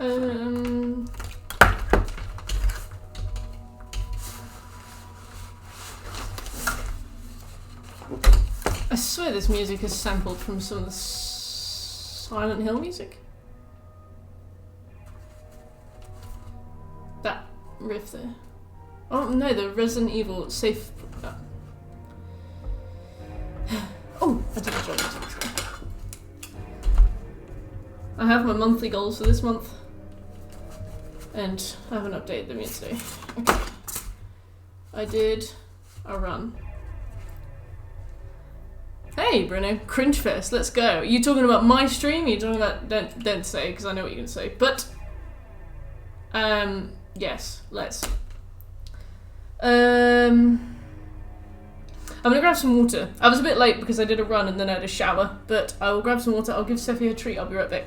I swear this music is sampled from some of the Silent Hill music. That riff there. Oh no, the Resident Evil safe. Oh, I did a job. I have my monthly goals for this month, and I haven't updated them yet today. Okay. I did a run. Hey Bruno, Cringe Fest, let's go. Are you talking about my stream? Are you talking about don't say, because I know what you're gonna say. But yes, let's. I'm gonna grab some water. I was a bit late because I did a run and then I had a shower, but I will grab some water. I'll give Steffi a treat. I'll be right back.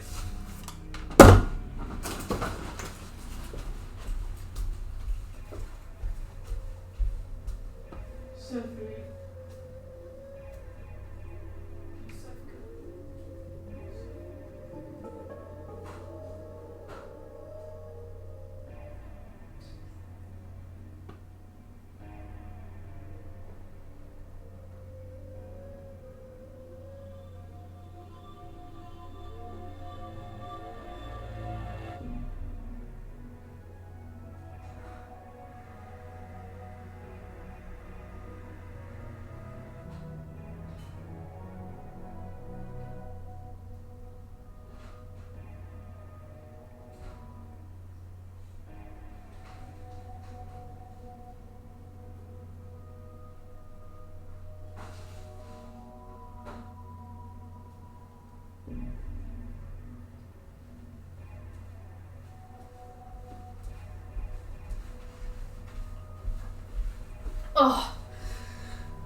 Oh,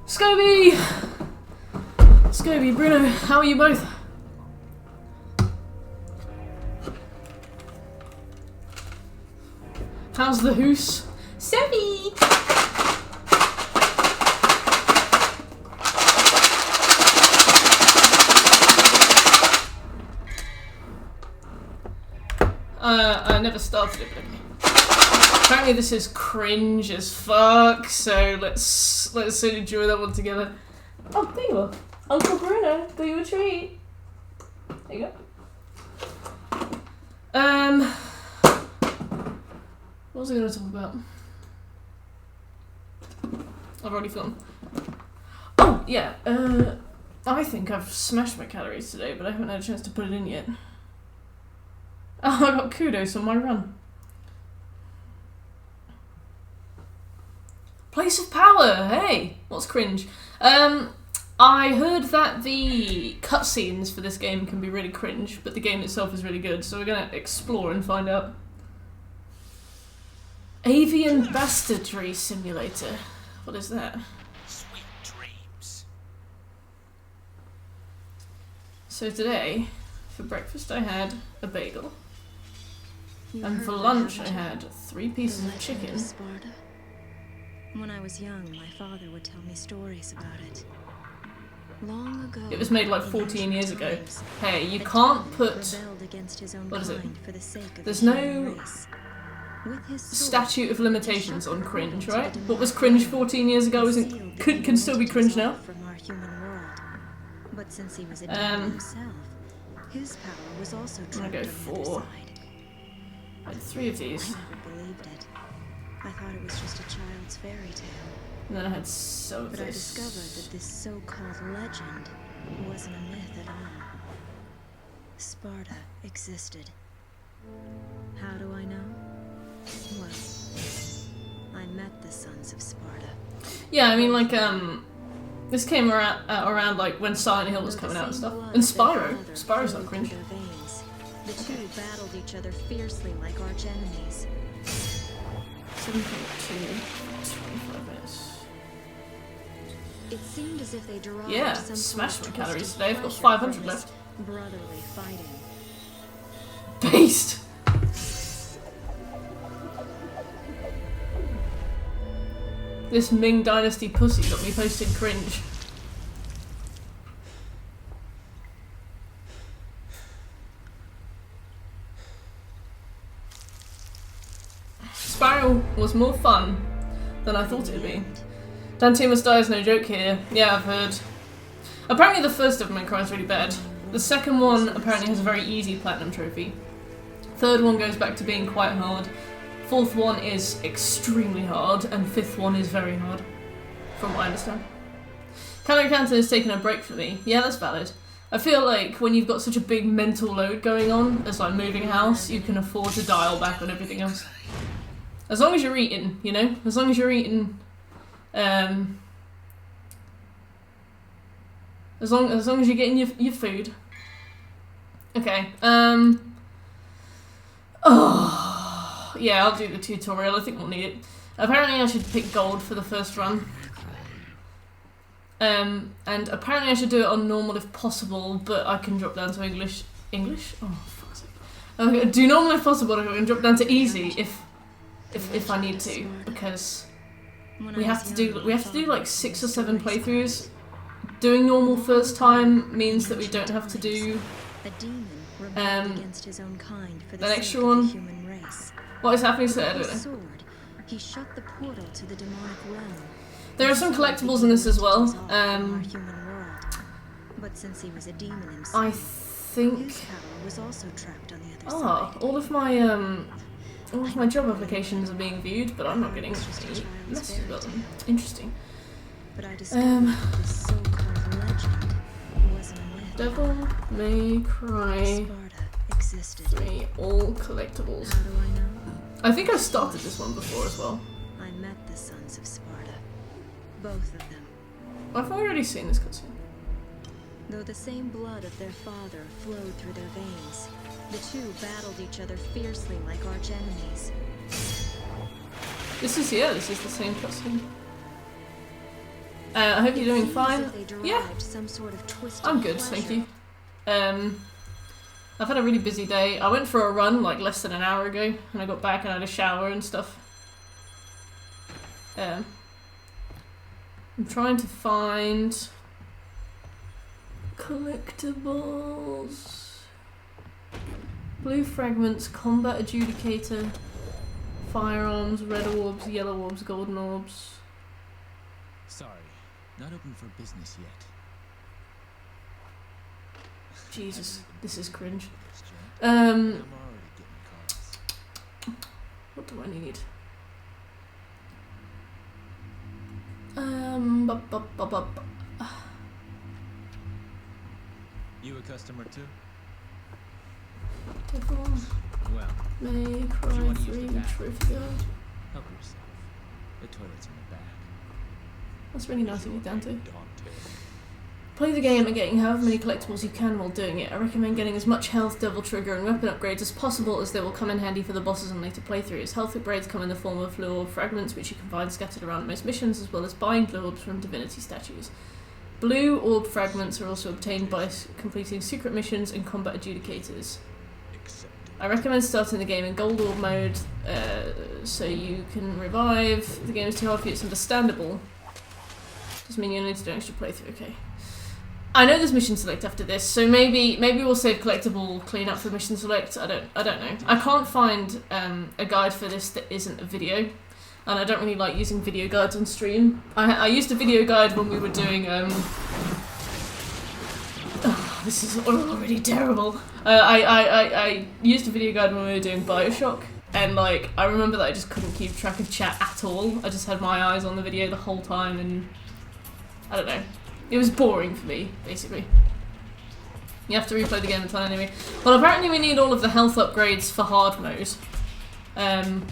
Scobie! Scobie, Bruno, how are you both? How's the hoose? Steffi! I never started it, but okay. Apparently this is cringe as fuck, so let's enjoy that one together. Oh, there you are. Uncle Bruno, got you a treat. There you go. What was I going to talk about? I've already forgotten. Oh, yeah, I think I've smashed my calories today, but I haven't had a chance to put it in yet. Oh, I got kudos on my run. Place of Power, hey! What's cringe? I heard that the cutscenes for this game can be really cringe, but the game itself is really good, so we're gonna explore and find out. Avian Bastardry Simulator. What is that? Sweet dreams. So today, for breakfast I had a bagel. And for lunch I had 3 pieces of chicken. When I was young, my father would tell me stories about it. Long ago, it was made like 14 years ago. Hey, you can't put... What is it? There's no statute of limitations on cringe, right? What was cringe 14 years ago can still be cringe now. But since he was a demon himself, his power was also I'm gonna go for... I had 3 of these. I never believed it. I thought it was just a child's fairy tale. And then I had some of this. But I discovered that this so-called legend wasn't a myth at all. Sparta existed. How do I know? Well, I met the sons of Sparta. Yeah, I mean, like, this came around like when Silent Hill was coming out and stuff. And Spyro. Spyro's not cringe. The two battled each other fiercely like arch enemies. 7.2, 25 minutes. It seemed as if they derived yeah, some smashed my calories today. I've got pressure 500 from left. Brotherly fighting. Beast! This Ming Dynasty pussy got me posting cringe. Spiral was more fun than I thought it would be. Dante must die is no joke here. Yeah, I've heard. Apparently the first Devil May Cry is really bad. The second one apparently has a very easy platinum trophy. Third one goes back to being quite hard. Fourth one is extremely hard, and fifth one is very hard, from what I understand. Cannon Canton has taken a break for me. Yeah, that's valid. I feel like when you've got such a big mental load going on, as like moving house, you can afford to dial back on everything else. As long as you're eating, you know? As long as you're eating, as long as you're getting your food. Okay, oh, yeah, I'll do the tutorial, I think we'll need it. Apparently I should pick gold for the first run. And apparently I should do it on normal if possible, but I can drop down to English. English? Oh, fuck's sake. Okay, do normal if possible, I can drop down to easy if I need to, because we have to do like 6 or 7 playthroughs. Doing normal first time means that we don't have to do an extra one. What is happening to it? I don't know. He shut the portal to the demonic realm. There are some collectibles in this as well. But since he was a demon himself, I think. his power was also trapped on the other side. All of my job applications are being viewed, but I'm not getting any messages about them. Interesting. But I discovered that this so-called legend wasn't a myth. Devil May Cry Sparta existed. 3, all collectibles. How do I know? I think I started this one before as well. I met the sons of Sparta. Both of them. I've already seen this cutscene. Though the same blood of their father flowed through their veins, the two battled each other fiercely like arch enemies. This is the same cutscene. I hope you're doing fine. Yeah, some sort of twisted I'm good, thank you. I've had a really busy day. I went for a run like less than an hour ago, and I got back and I had a shower and stuff. I'm trying to find collectibles. Blue fragments, combat adjudicator, firearms, red orbs, yellow orbs, golden orbs. Sorry, not open for business yet. Jesus, this is cringe. I'm already getting calls. What do I need? You a customer too? Devil Well, May if Cry you want to 3 use the bathroom, trophy guard. help yourself. The toilet's in the back. That's really nice of you, Dante. Daunting. Play the game and getting however many collectibles you can while doing it. I recommend getting as much health, devil trigger and weapon upgrades as possible, as they will come in handy for the bosses on later playthroughs. Health upgrades come in the form of blue orb fragments, which you can find scattered around most missions, as well as buying blue orbs from divinity statues. Blue orb fragments are also obtained by completing secret missions and combat adjudicators. I recommend starting the game in gold orb mode, so you can revive. The game is too hard for you, it's understandable. Doesn't mean you need to do an extra playthrough, okay. I know there's mission select after this, so maybe we'll save collectible clean up for mission select. I don't know. I can't find a guide for this that isn't a video, and I don't really like using video guides on stream. I used a video guide when we were doing this is already terrible. I used a video guide when we were doing Bioshock, and like I remember that I just couldn't keep track of chat at all. I just had my eyes on the video the whole time, and I don't know. It was boring for me, basically. You have to replay the game a ton anyway. Well, apparently we need all of the health upgrades for hard mode,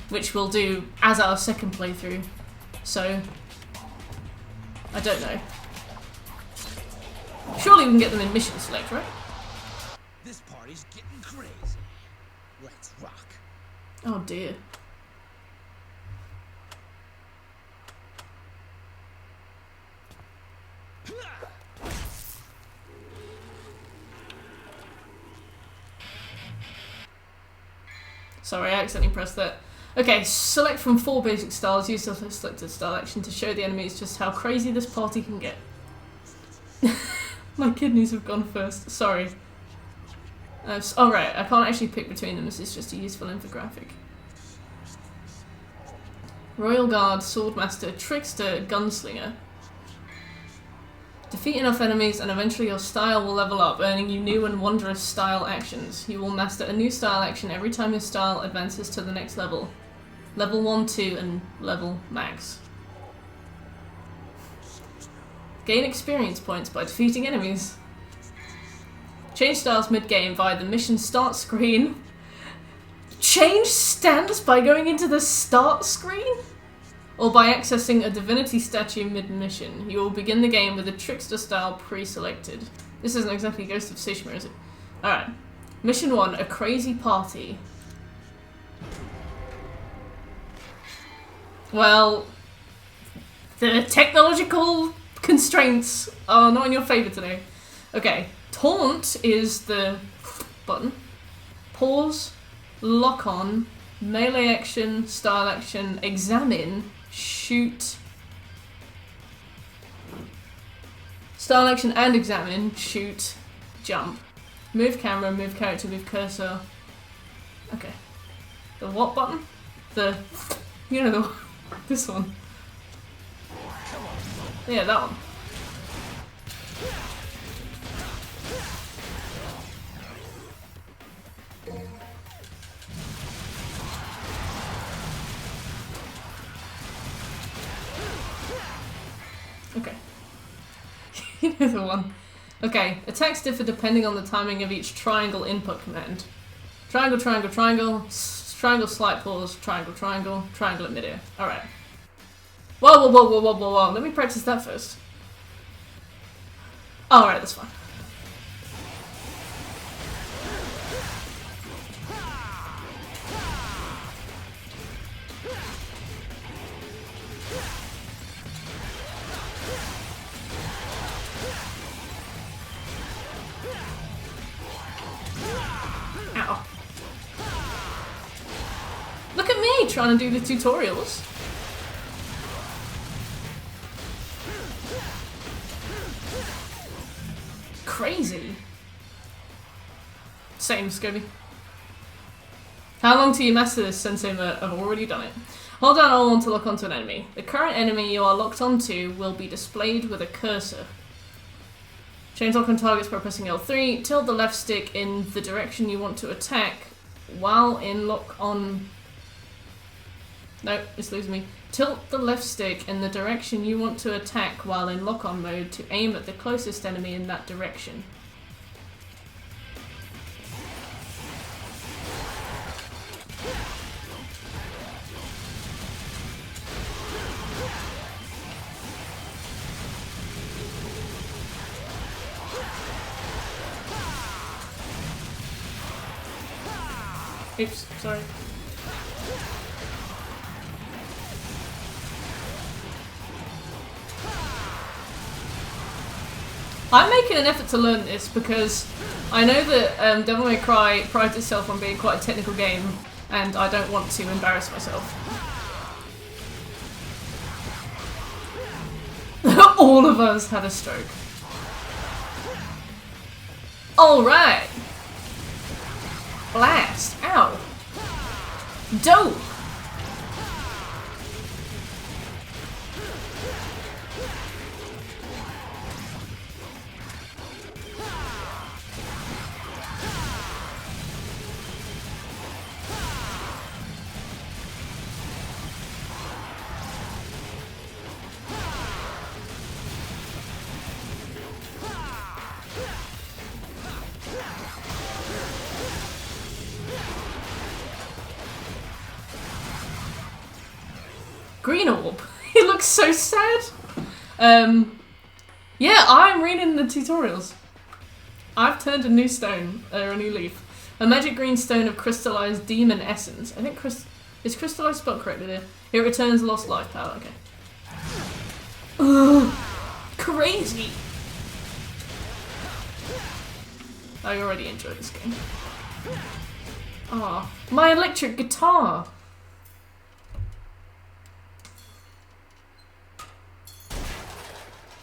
which we'll do as our second playthrough. So, I don't know. Surely we can get them in mission select, right? This party's getting crazy. Let's rock. Oh dear. Sorry, I accidentally pressed that. Okay, select from 4 basic styles. Use the selected style action to show the enemies just how crazy this party can get. My kidneys have gone first. Sorry. Oh right, I can't actually pick between them. This is just a useful infographic. Royal Guard, Swordmaster, Trickster, Gunslinger. Defeat enough enemies and eventually your style will level up, earning you new and wondrous style actions. You will master a new style action every time your style advances to the next level. Level 1, 2, and level max. Gain experience points by defeating enemies. Change styles mid-game via the mission start screen. Change stance by going into the start screen? Or by accessing a divinity statue mid-mission. You will begin the game with a trickster style pre-selected. This isn't exactly Ghost of Tsushima, is it? Alright. Mission 1, a crazy party. Well, the technological constraints are not in your favour today. Okay. Taunt is the button. Pause, lock on, melee action, style action, examine, shoot. Style action and examine, shoot, jump. Move camera, move character, move cursor. Okay. The what button? The, you know, the, this one. Yeah, that one. Okay. You know the one. Okay, attacks differ depending on the timing of each triangle input command. Triangle, triangle, triangle, triangle, slight pause, triangle, triangle, triangle at midair. Alright. Whoa, whoa, whoa, whoa, whoa, whoa, whoa. Let me practice that first. Alright, that's fine. Ow. Look at me trying to do the tutorials. Crazy. Same, Scooby. How long till you master this, Sensei? I've already done it. Hold down L1 to lock onto an enemy. The current enemy you are locked onto will be displayed with a cursor. Change lock on targets by pressing L3. Tilt the left stick in the direction you want to attack while in lock on... No, it's losing me. Tilt the left stick in the direction you want to attack while in lock-on mode to aim at the closest enemy in that direction. Oops, sorry. I'm making an effort to learn this because I know that Devil May Cry prides itself on being quite a technical game, and I don't want to embarrass myself. All of us had a stroke. Alright! Blast! Ow! Dope! Green orb. He looks so sad. Yeah, I'm reading the tutorials. I've turned a new stone, or a new leaf. A magic green stone of crystallized demon essence. I think is crystallized spelled correctly there? It returns lost life power. Okay. Ugh, crazy. I already enjoy this game. Ah, my electric guitar.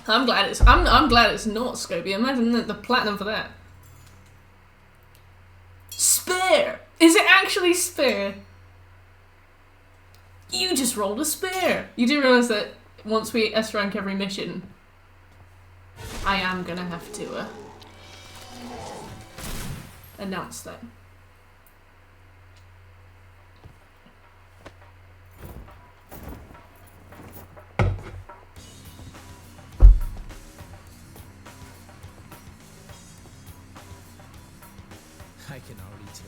I'm glad it's not Scobie. Imagine the platinum for that. Spear! Is it actually spear? You just rolled a spear! You do realise that once we S-rank every mission, I am gonna have to announce that. I can already tell.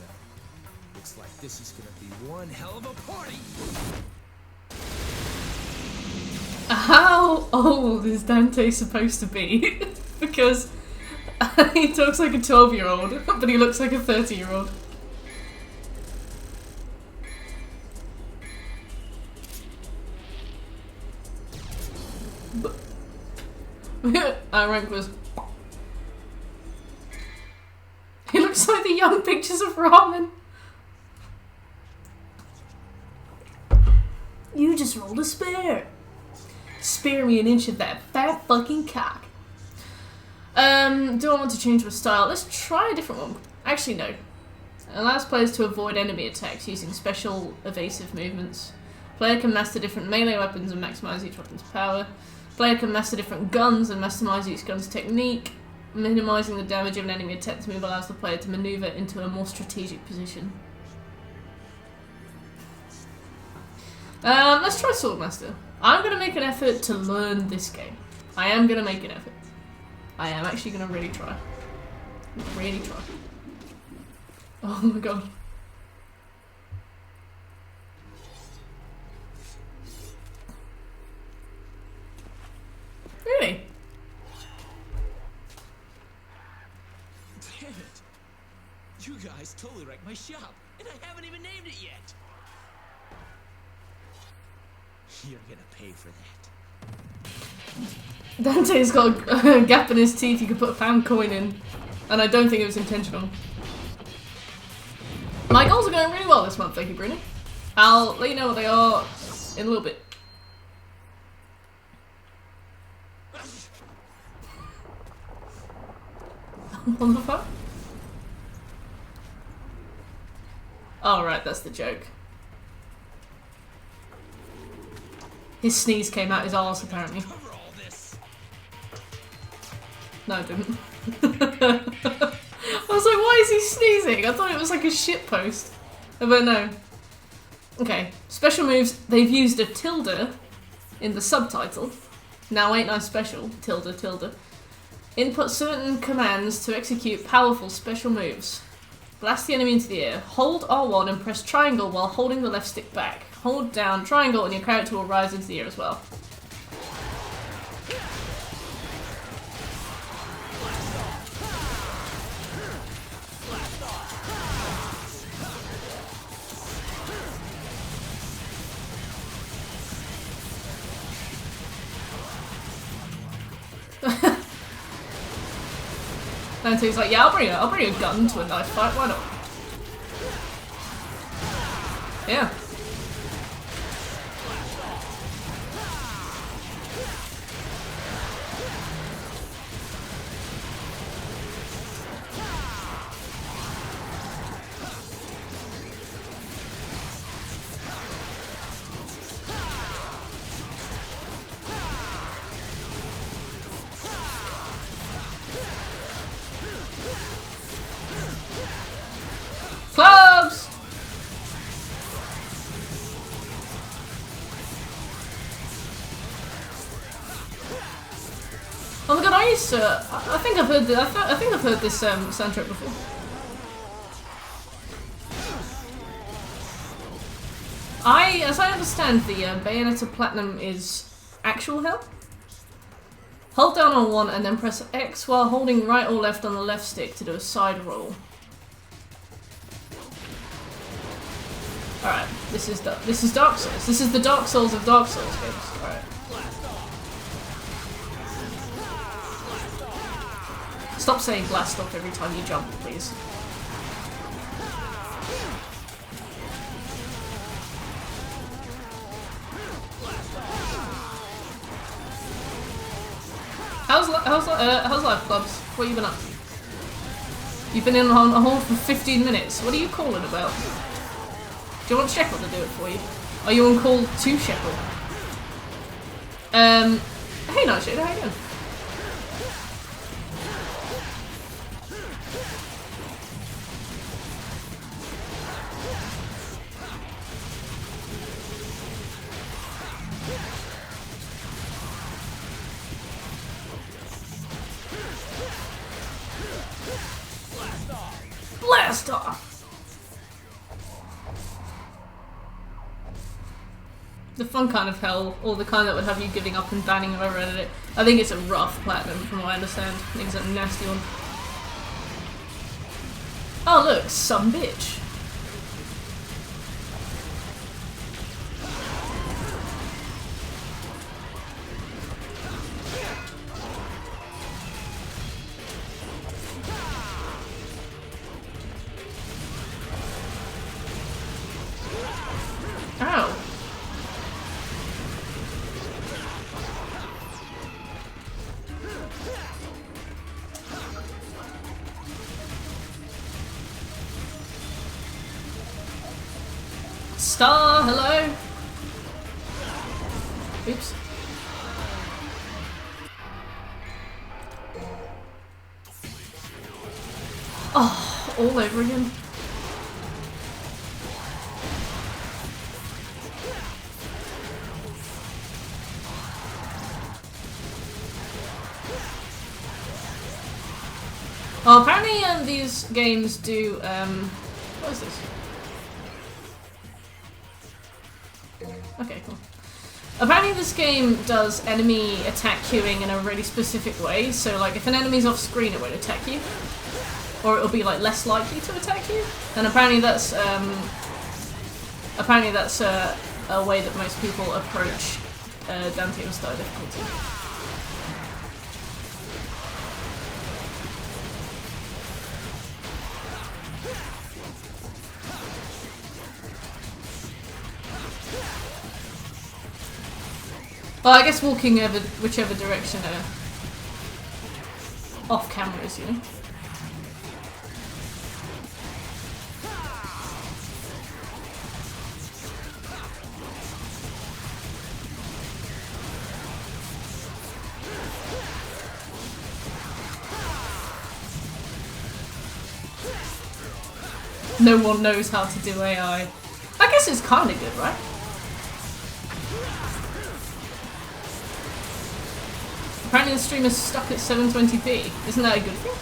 Looks like this is gonna be one hell of a party! How old is Dante supposed to be? Because he talks like a 12-year-old, but he looks like a 30-year-old. Our rank was... He looks like the young pictures of ramen. You just rolled a spear. Spare me an inch of that fat fucking cock. Do I want to change my style? Let's try a different one. Actually, no. Allows players to avoid enemy attacks using special evasive movements. Player can master different melee weapons and maximize each weapon's power. Player can master different guns and maximize each gun's technique. Minimizing the damage of an enemy attack move allows the player to maneuver into a more strategic position. Let's try Swordmaster. I'm going to make an effort to learn this game. I am going to make an effort. I am actually going to really try. Really try. Oh my god. Really? Damn it! You guys totally wrecked my shop, and I haven't even named it yet! You're gonna pay for that. Dante's got a gap in his teeth you could put a pound coin in, and I don't think it was intentional. My goals are going really well this month, thank you, Bruno. I'll let you know what they are in a little bit. What the fuck? Oh, right, that's the joke. His sneeze came out his arse, apparently. No, it didn't. I was like, why is he sneezing? I thought it was like a shitpost. But no. Okay, special moves. They've used a tilde in the subtitle. Now ain't I special? Tilde, tilde. Input certain commands to execute powerful special moves. Blast the enemy into the air. Hold R1 and press triangle while holding the left stick back. Hold down triangle and your character will rise into the air as well. And so he's like, yeah, I'll bring a gun to a knife fight, why not? Yeah. Clubs! Oh my god, I used to. I think I've heard this. I think I've heard this soundtrack before. As I understand, the Bayonetta Platinum is actual hell. Hold down on one and then press X while holding right or left on the left stick to do a side roll. Alright, this is Dark Souls. This is the Dark Souls of Dark Souls games. Alright. Stop saying blast off every time you jump, please. How's life, Clubs? What have you been up to? You've been in on hold for 15 minutes. What are you calling about? Do you want Shekel to do it for you? Are you on call too, Shepherd? Hey Nightshade, how you doing? Blast off! The fun kind of hell, or the kind that would have you giving up and banning whoever edited it. I think it's a rough platinum from what I understand. I think it's a nasty one. Oh look, some bitch. Ow. Star, hello. Oops. Oh, all over again. Oh, apparently these games do, what is this? Okay, cool. Apparently this game does enemy attack queuing in a really specific way, so like if an enemy's off screen it won't attack you. Or it'll be like less likely to attack you. And apparently that's a way that most people approach Dante on style difficulty. Well, I guess walking whichever direction off camera is, you know? No one knows how to do AI. I guess it's kind of good, right? Apparently the stream is stuck at 720p. Isn't that a good thing?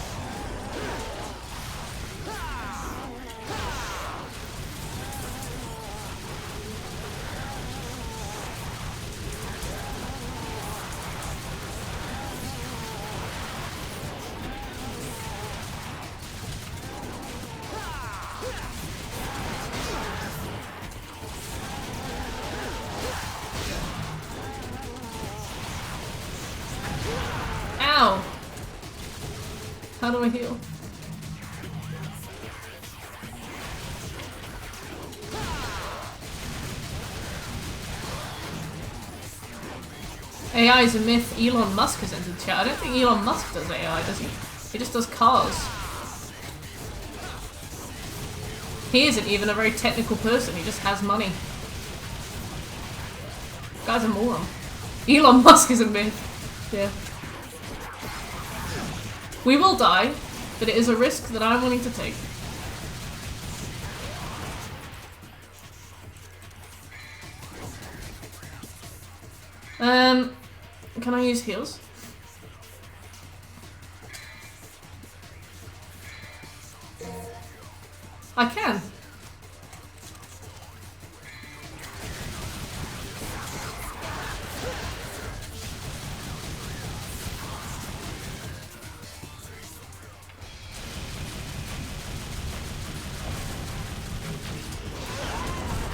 Ow! How do I heal? AI is a myth. Elon Musk has entered chat. I don't think Elon Musk does AI, does he? He just does cars. He isn't even a very technical person, he just has money. This guy's a moron. Elon Musk is a myth. Yeah. We will die, but it is a risk that I'm willing to take. Can I use heals? I can.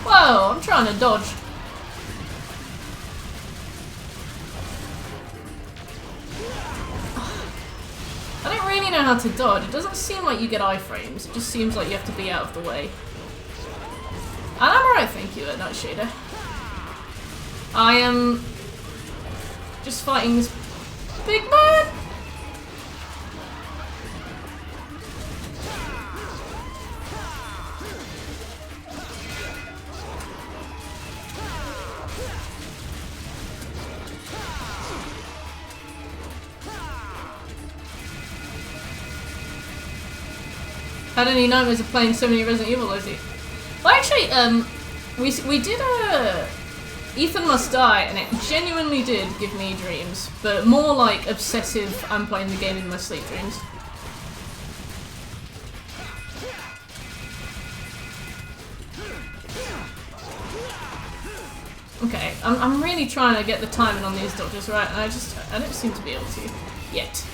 Whoa, I'm trying to dodge. I don't really know how to dodge. It doesn't seem like you get iframes. It just seems like you have to be out of the way. And I'm alright, thank you, Nightshader. I am just fighting this big man. Had any nightmares of playing so many Resident Evil, Lizzie? Well, actually, we did a Ethan Must Die, and it genuinely did give me dreams, but more like obsessive, I'm playing the game in my sleep dreams. Okay, I'm really trying to get the timing on these dodges right, and I don't seem to be able to yet.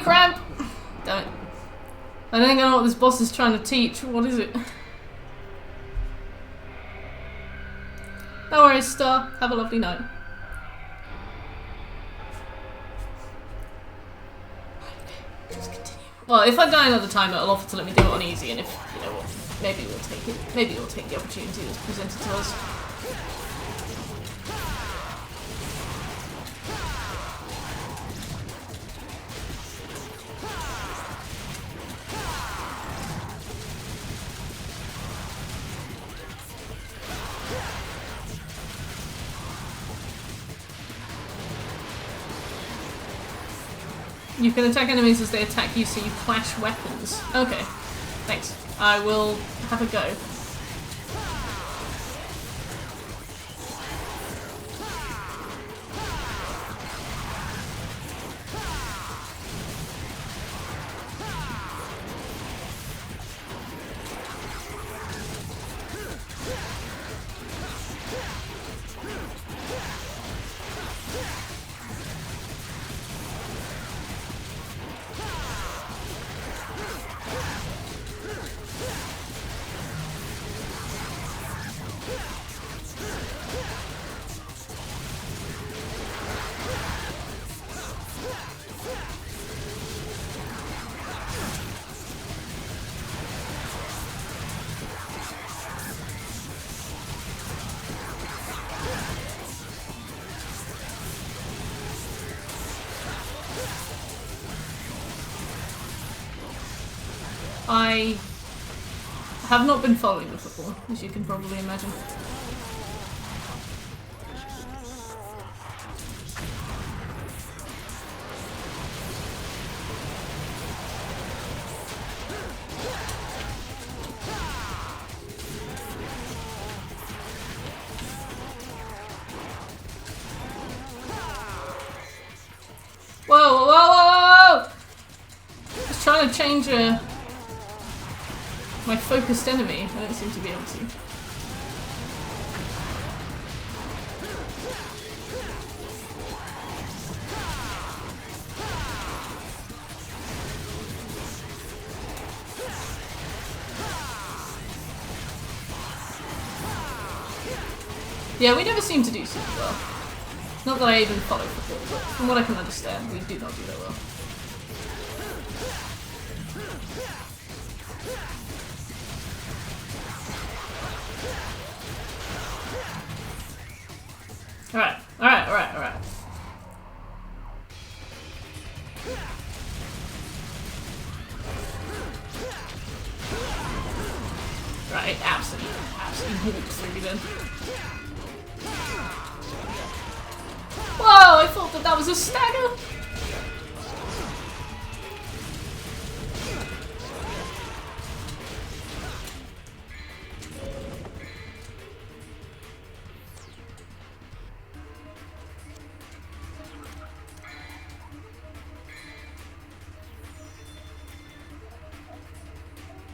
Cramp! Damn it. I don't think I know what this boss is trying to teach. What is it? No worries, Star. Have a lovely night. Just continue. Well, if I die another time, it'll offer to let me do it on easy, and if, you know what, maybe we'll take it. Maybe we'll take the opportunity that's presented to us. You can attack enemies as they attack you, so you clash weapons. Okay, thanks. I will have a go. I have not been following the football, as you can probably imagine. Whoa, whoa, whoa, whoa, whoa! Just trying to change my focused enemy. I don't seem to be able to. Yeah, we never seem to do super well. Not that I even follow football, but from what I can understand, we do not do that well. Alright, alright, alright, alright. Right, absolutely walked through then. Whoa, I thought that was a stagger!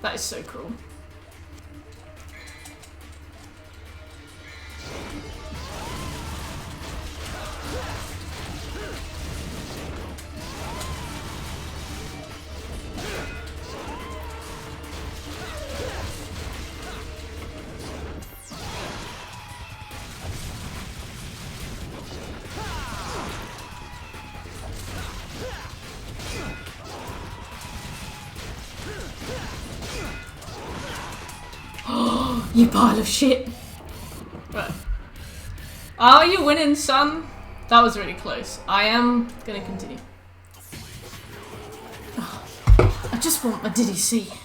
That is so cool. You pile of shit. Right. Are you winning, son? That was really close. I am gonna continue. Oh, I just want my DDC.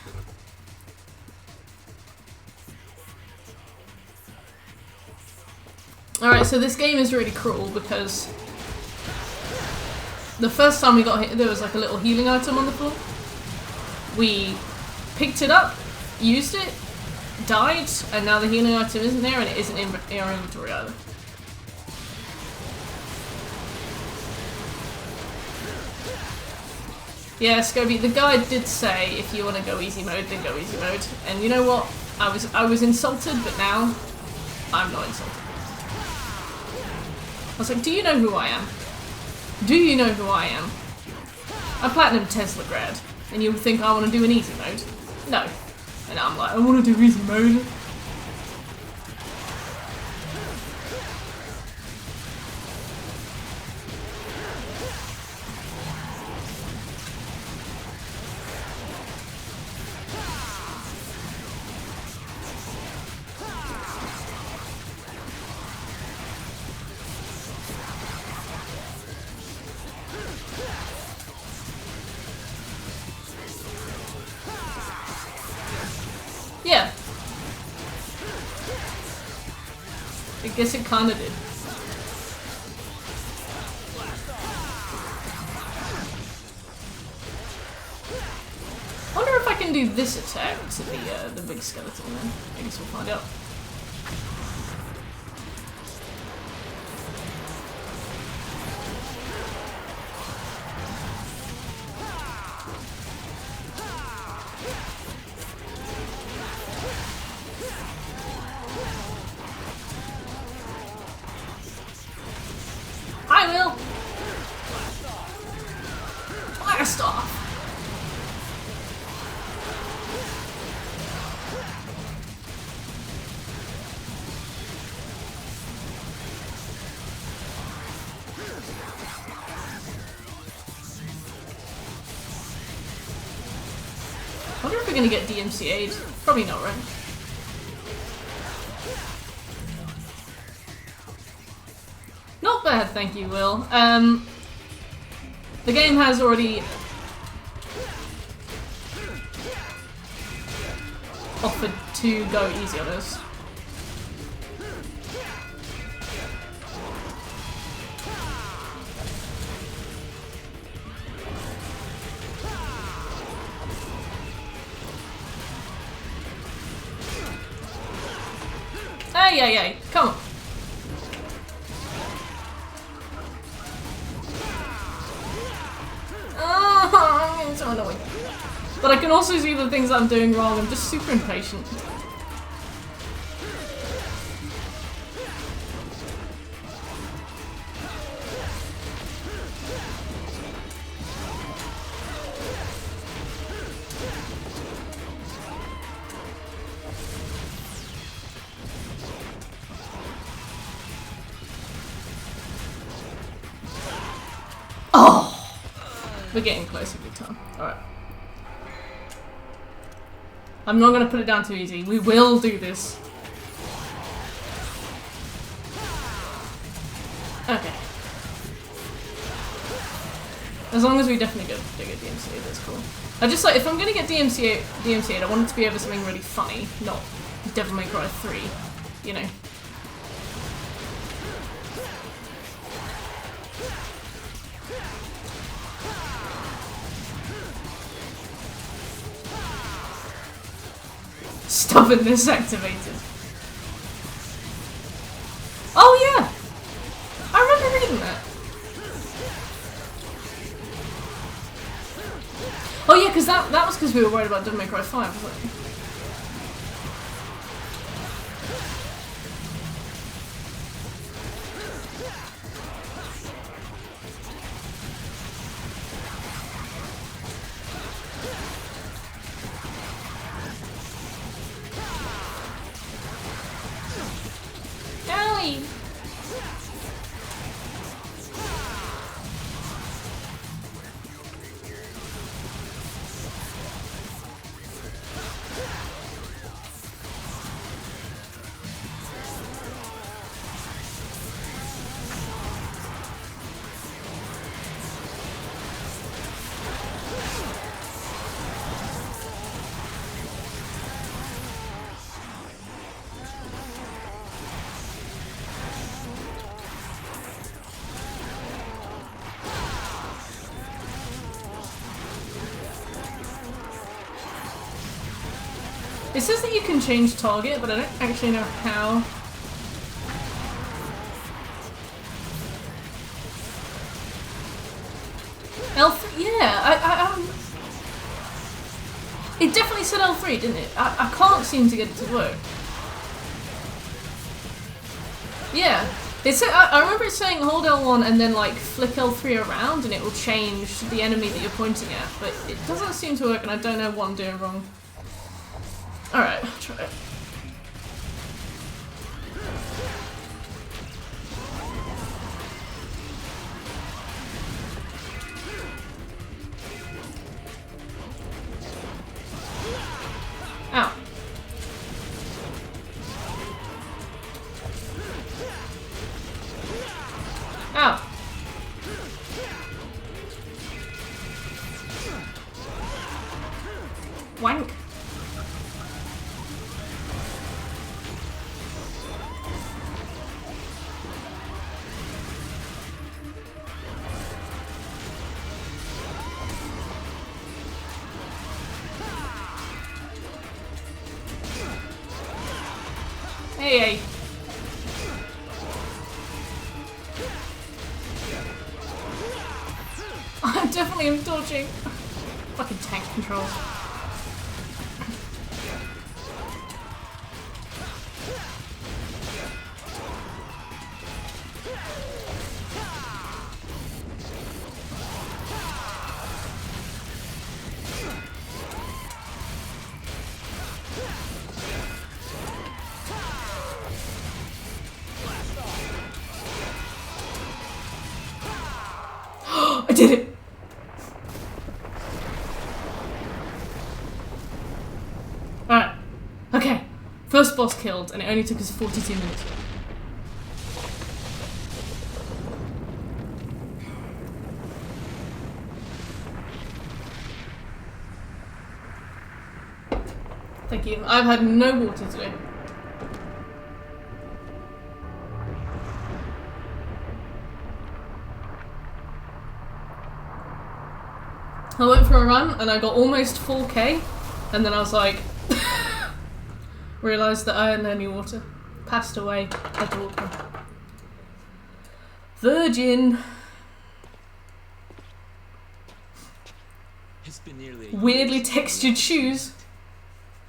Alright, so this game is really cruel because the first time we got hit, there was like a little healing item on the floor. We picked it up, used it, died, and now the healing item isn't there and it isn't in our inventory either. Yeah, Scobie, the guide did say if you want to go easy mode, then go easy mode. And you know what? I was insulted, but now I'm not insulted. I was like, do you know who I am? Do you know who I am? I'm Platinum Tesla grad, and you think I want to do an easy mode? No. And I'm like, I want to do easy mode. Yeah. I guess it kinda did. I wonder if I can do this attack to the big skeleton then. I guess we'll find out. I will! Blast off! I wonder if we're gonna get DMCA'd. Probably not, right? Not bad, thank you, Will. The game has already offered to go easy on us. Hey, hey, hey, come on. Oh, I'm so annoying. But I can also see the things I'm doing wrong. I'm just super impatient. Oh! We're getting close every time. Alright. I'm not gonna put it down too easy. We will do this. Okay. As long as we definitely get DMCA, that's cool. I just like, if I'm gonna get DMCA'd, I want it to be over something really funny, not Devil May Cry 3, you know. Stubbornness activated. Oh yeah! I remember reading that. Oh yeah, because that was because we were worried about Devil May Cry 5, wasn't it? It says that you can change target, but I don't actually know how. L3, yeah, it definitely said L3, didn't it? I can't seem to get it to work. Yeah, it said, I remember it saying hold L1 and then like flick L3 around and it will change the enemy that you're pointing at, but it doesn't seem to work and I don't know what I'm doing wrong. Alright, try it. Ow. Ow. Wank. Hey. I definitely am dodging. Fucking tank controls. I did it! Alright. Okay. First boss killed, and it only took us 42 minutes. Thank you. I've had no water today. I went for a run and I got almost 4k, and then I was like, realised that I hadn't any water. Passed away. Had to walk home. Virgin. It's been nearly Weirdly textured shoes.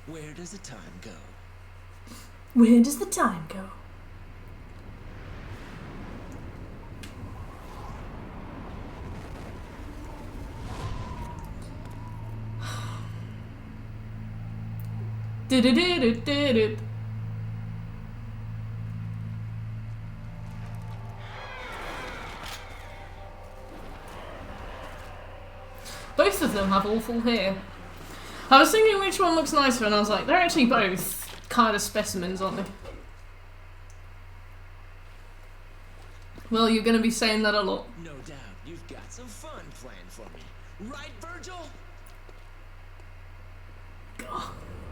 Where does the time go? Where does the time go? Do-do-do-do-do-do. Both of them have awful hair. I was thinking which one looks nicer, and I was like, they're actually both kind of specimens, aren't they? Well, you're going to be saying that a lot. No doubt you've got some fun planned for me. Right, Virgil?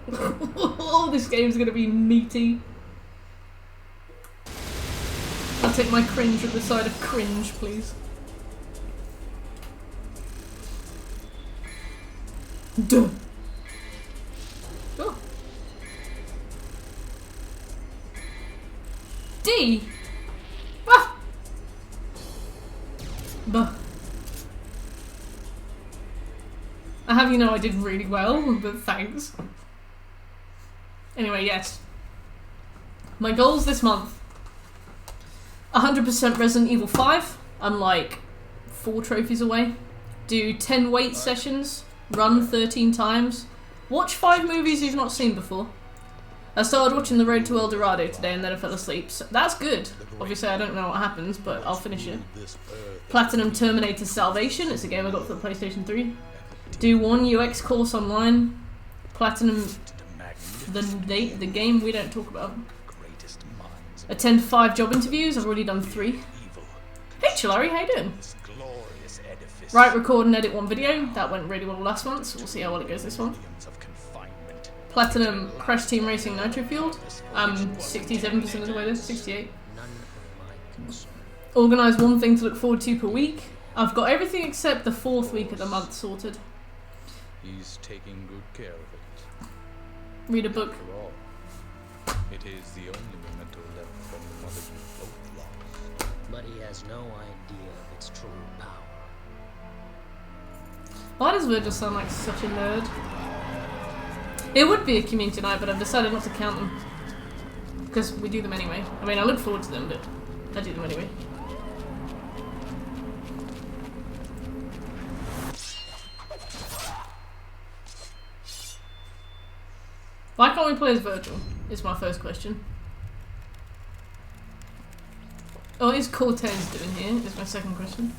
Oh, this game's going to be meaty. I'll take my cringe at the side of cringe, please. Duh. Oh. D. Ah. Buh. I have you know I did really well, but thanks. Anyway, yes. My goals this month. 100% Resident Evil 5. I'm like 4 trophies away. Do 10 weight sessions. Run 13 times. Watch 5 movies you've not seen before. I started watching The Road to El Dorado today and then I fell asleep. So that's good. Obviously I don't know what happens, but I'll finish it. Platinum Terminator Salvation. It's a game I got for the PlayStation 3. Do 1 UX course online. Platinum the game we don't talk about. Attend 5 job interviews. I've already done 3. Hey Chilari, how you doing? Write, record and edit 1 video. That went really well last month, so we'll see how well it goes this one. Platinum Crash Team Racing Nitro Fueled. I'm 67% of the way there, 68. Organise 1 thing to look forward to per week. I've got everything except the 4th week of the month sorted. He's taking good care of it. Read a book. After all, it is the only memento left from the mother you both lost. But he has no idea of its true power. Why does Virgil sound like such a nerd? It would be a community night, but I've decided not to count them. Because we do them anyway. I mean, I look forward to them, but I do them anyway. Why can't we play as Virgil? Is my first question. Oh, what is Cortez doing here? Is my second question.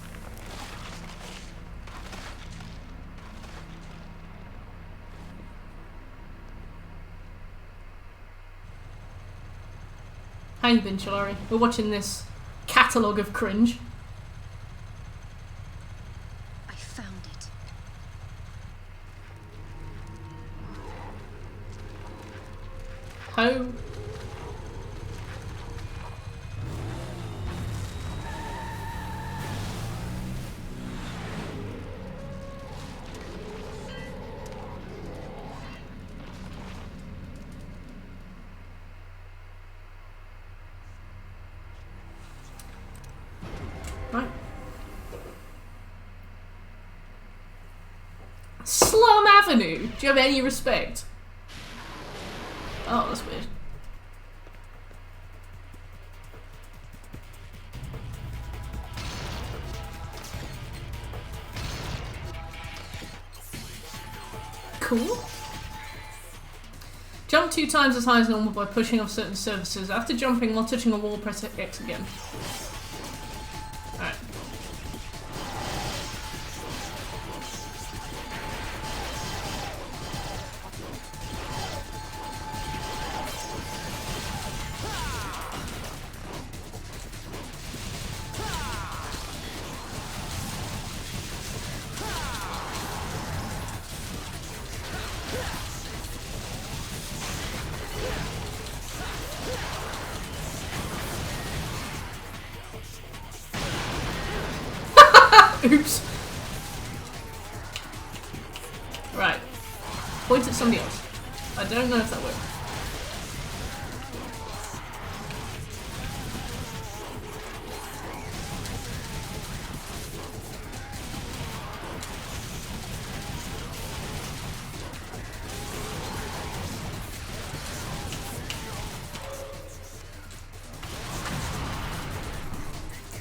How you been, Chalari? We're watching this catalogue of cringe. I found it. How? Right. Slum Avenue! Do you have any respect? Oh, that's weird. Cool. Jump 2 times as high as normal by pushing off certain surfaces. After jumping while touching a wall, press X again. Alright. Oops. Right. Point at somebody else. I don't know if that works.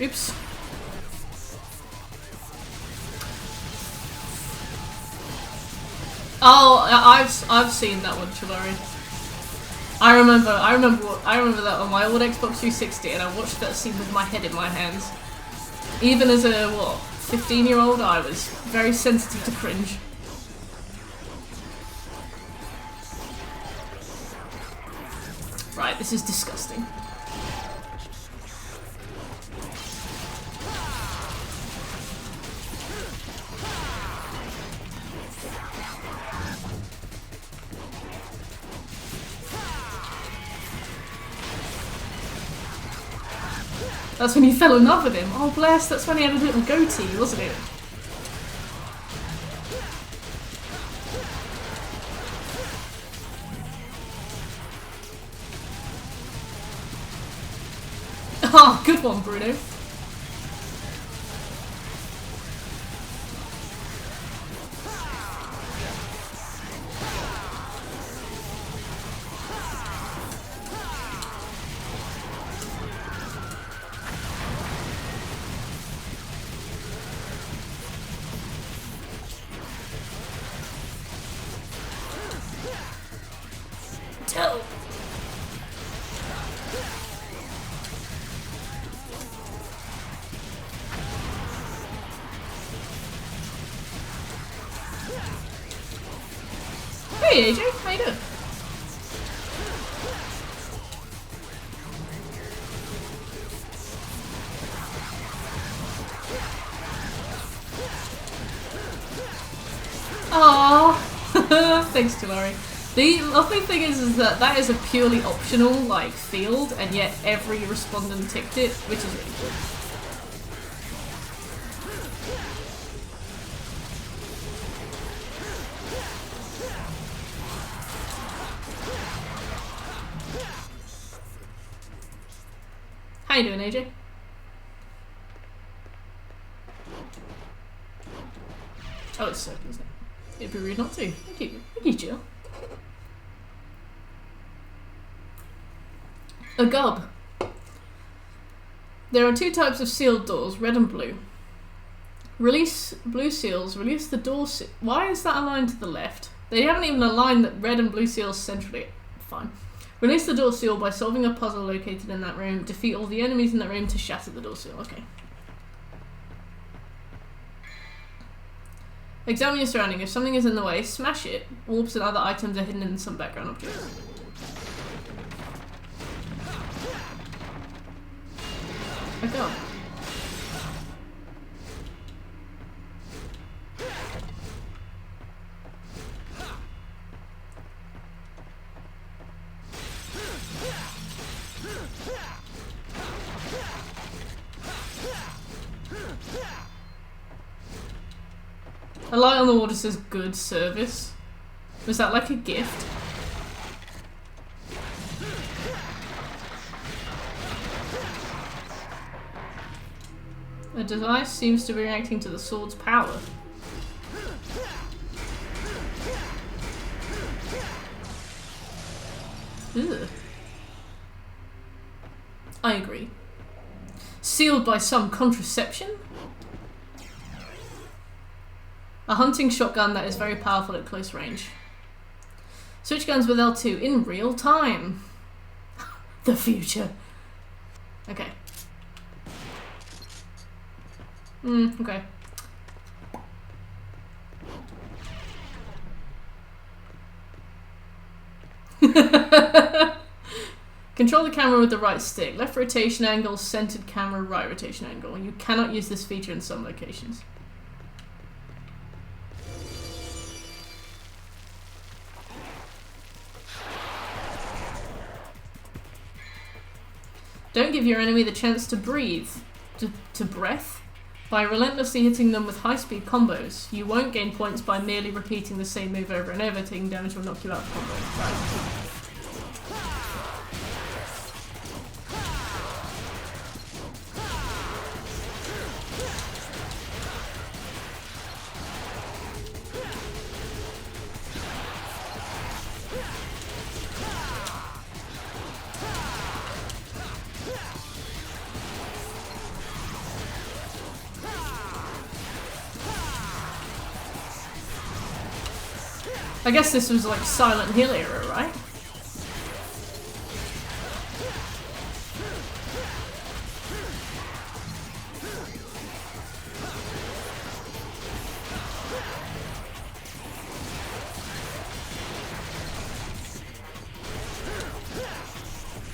Oops. Oh, I've seen that one, Chilori. I remember that on my old Xbox 360, and I watched that scene with my head in my hands. Even as a 15-year-old, I was very sensitive to cringe. Right, this is disgusting. That's when you fell in love with him. Oh bless, that's when he had a little goatee, wasn't it? Ah, oh, good one, Bruno. Hey AJ, how you doing? Aww. Thanks, Tulari. The lovely thing is that that is a purely optional like field, and yet every respondent ticked it, which is really good. How you doing, AJ? Oh, it's circle, isn't it? It'd be rude not to. Thank you. Thank you, Jill. A gob. There are two types of sealed doors, red and blue. Release blue seals, release the door seal. Why is that aligned to the left? They haven't even aligned the red and blue seals centrally. Fine. Release the door seal by solving a puzzle located in that room. Defeat all the enemies in that room to shatter the door seal. Okay. Examine your surrounding. If something is in the way, smash it. Orbs and other items are hidden in some background objects. I go. A light on the water says good service. Was that like a gift? A device seems to be reacting to the sword's power. Ugh. I agree. Sealed by some contraception? A hunting shotgun that is very powerful at close range. Switch guns with L2 in real time. The future. Okay. Okay. Control the camera with the right stick. Left rotation angle, centered camera, right rotation angle. You cannot use this feature in some locations. Don't give your enemy the chance to breathe. To breath. By relentlessly hitting them with high-speed combos. You won't gain points by merely repeating the same move over and over. Taking damage will knock you out of combo. Right. I guess this was like Silent Hill era, right?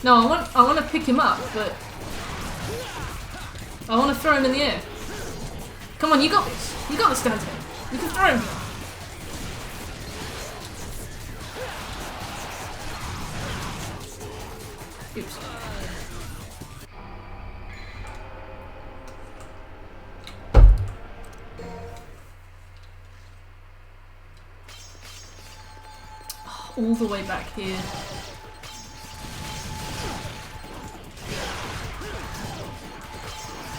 No, I want to pick him up, but I want to throw him in the air. Come on, you got this. You got this, Dante. You can throw him. Oops. Oh, all the way back here.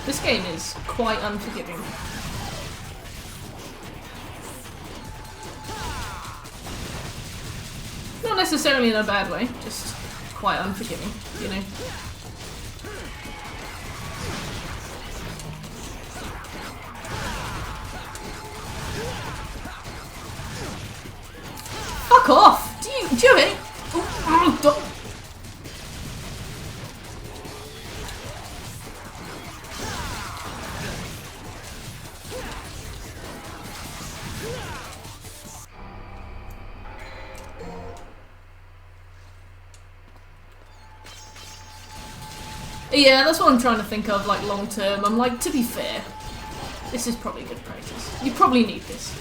This game is quite unforgiving. Not necessarily in a bad way, just quite unforgiving, you know. Fuck off! Do you have any? Yeah, that's what I'm trying to think of, like, long term. I'm like, to be fair, this is probably good practice. You probably need this.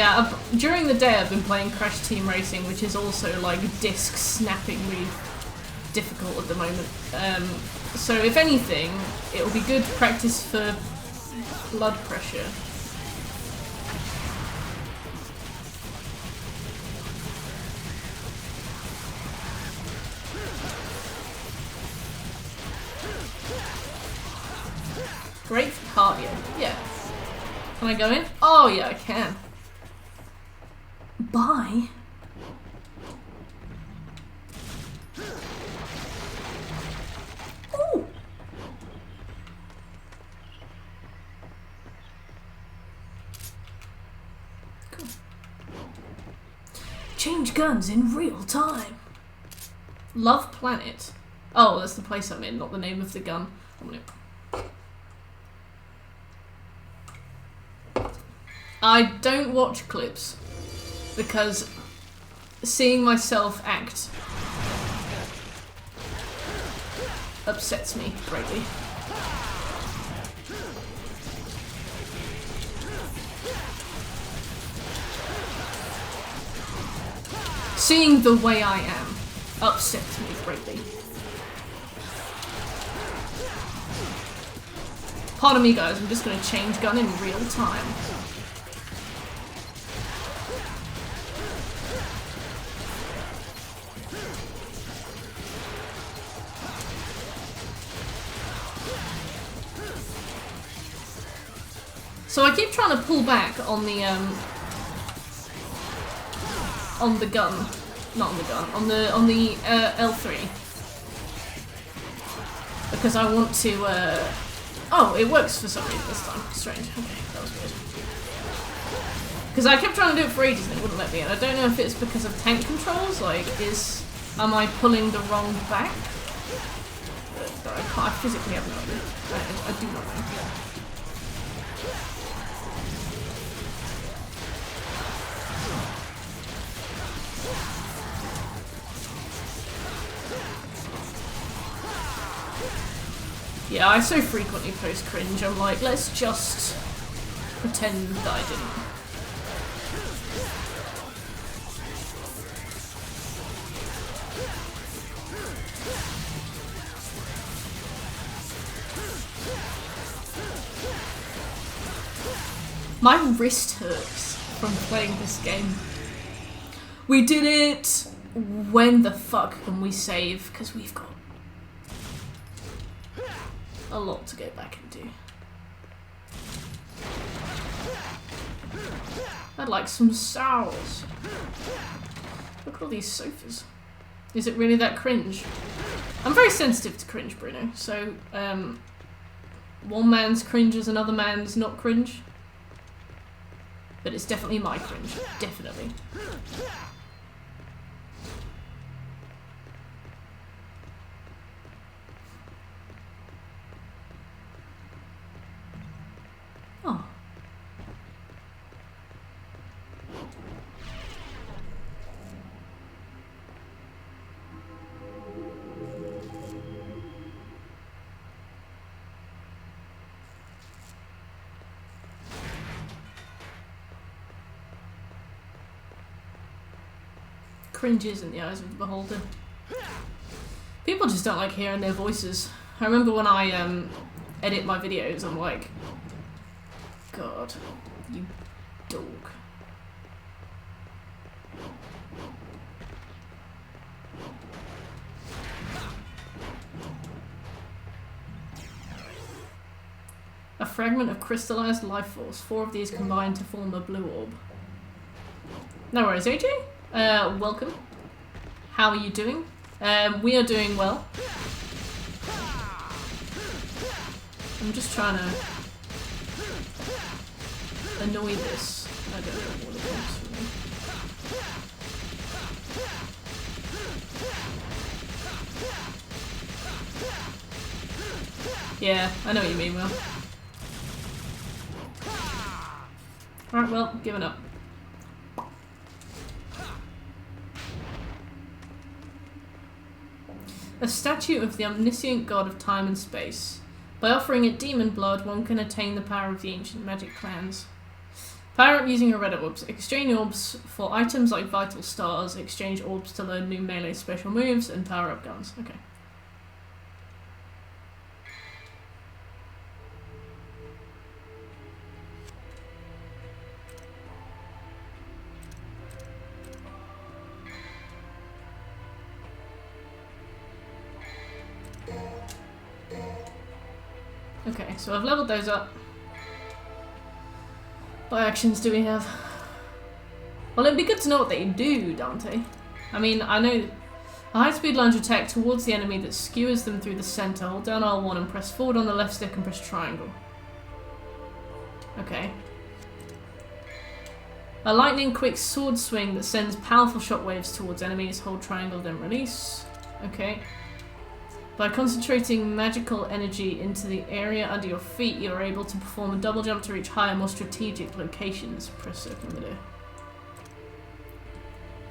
Yeah, during the day I've been playing Crash Team Racing, which is also like disc snappingly difficult at the moment. So if anything, it will be good practice for blood pressure. Great for cardio. Yeah. Can I go in? Oh yeah, I can. Bye. Ooh. Cool. Change guns in real time. Love Planet. Oh, that's the place I'm in, not the name of the gun. I don't watch clips because seeing myself act upsets me greatly. Seeing the way I am upsets me greatly. Pardon me guys, I'm just gonna change gun in real time. So I keep trying to pull back on the gun, not on the gun, on the L3, because I want to. Oh, it works for some reason this time. Strange. Okay, that was weird. Because I kept trying to do it for ages and it wouldn't let me, and I don't know if it's because of tank controls. Like, am I pulling the wrong back? But I physically have no idea. I do not know. Yeah, I so frequently post cringe, I'm like, let's just pretend that I didn't. My wrist hurts from playing this game. We did it! When the fuck can we save? Because we've got a lot to go back and do. I'd like some sours. Look at all these sofas. Is it really that cringe? I'm very sensitive to cringe, Bruno. So, one man's cringe is another man's not cringe. But it's definitely my cringe. Definitely. Oh. Cringes in the eyes of the beholder. People just don't like hearing their voices. I remember when I edit my videos, I'm like, God, you dog. A fragment of crystallized life force. 4 of these combine to form a blue orb. No worries, AJ. Welcome. How are you doing? We are doing well. I'm just trying to annoy this. I don't know what it wants from me. Yeah, I know what you mean, Will. Alright, well, giving up. A statue of the omniscient god of time and space. By offering it demon blood, one can attain the power of the ancient magic clans. Power up using your red orbs. Exchange orbs for items like vital stars. Exchange orbs to learn new melee special moves and power up guns. Okay. Okay, so I've leveled those up. What actions do we have? Well, it'd be good to know what they do, Dante. I mean, I know a high-speed lunge attack towards the enemy that skewers them through the center. Hold down R1 and press forward on the left stick and press triangle. Okay. A lightning quick sword swing that sends powerful shockwaves towards enemies. Hold triangle, then release. Okay. By concentrating magical energy into the area under your feet, you are able to perform a double jump to reach higher, more strategic locations. Press circle midair.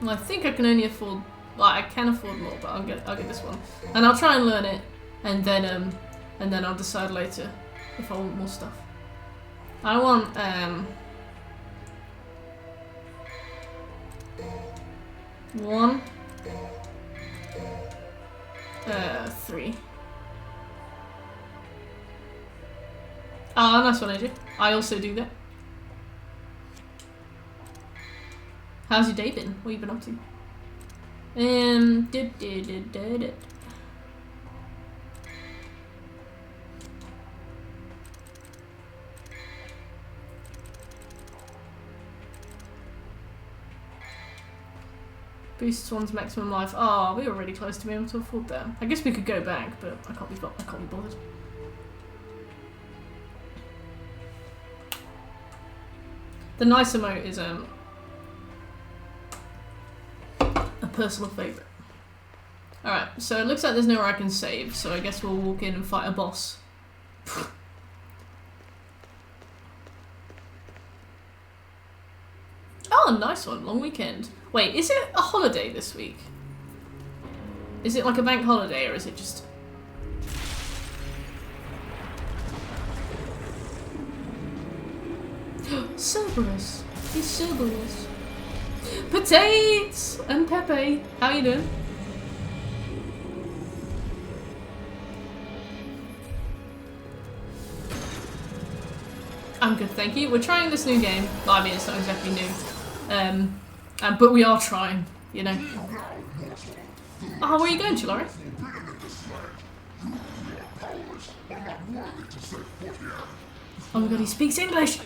Well, I think I can only afford... Well, I can afford more, but I'll get this one. And I'll try and learn it, and then I'll decide later if I want more stuff. I want, 1... 3. Ah, nice one, AJ. I also do that. How's your day been? What have you been up to? Boosts one's maximum life. Oh, we were really close to being able to afford that. I guess we could go back, but I can't be bothered. The nice emote is a personal favourite. Alright, so it looks like there's nowhere I can save, so I guess we'll walk in and fight a boss. Oh, nice one. Long weekend. Wait, is it a holiday this week? Is it like a bank holiday, or is it just... Cerberus. He's Cerberus. Potatoes and Pepe. How you doing? I'm good, thank you. We're trying this new game. Well, I mean, it's not exactly new. But we are trying, you know. Oh, where are you going, Chilari? Oh my god, he speaks English!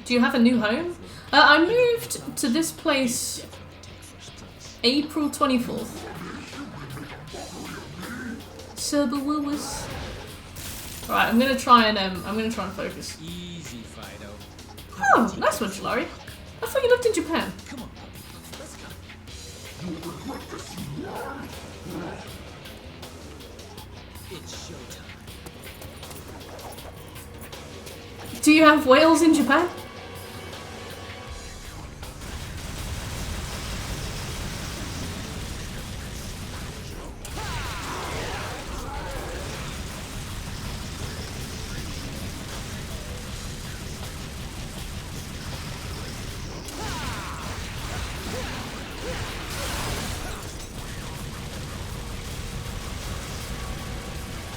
Do you have a new home? I moved to this place April 24th. Cerberus. Alright, I'm gonna try and focus. Easy, Fido. Oh, nice one, Chilari. I thought you lived in Japan. Come on, let's go. It's showtime. Do you have whales in Japan?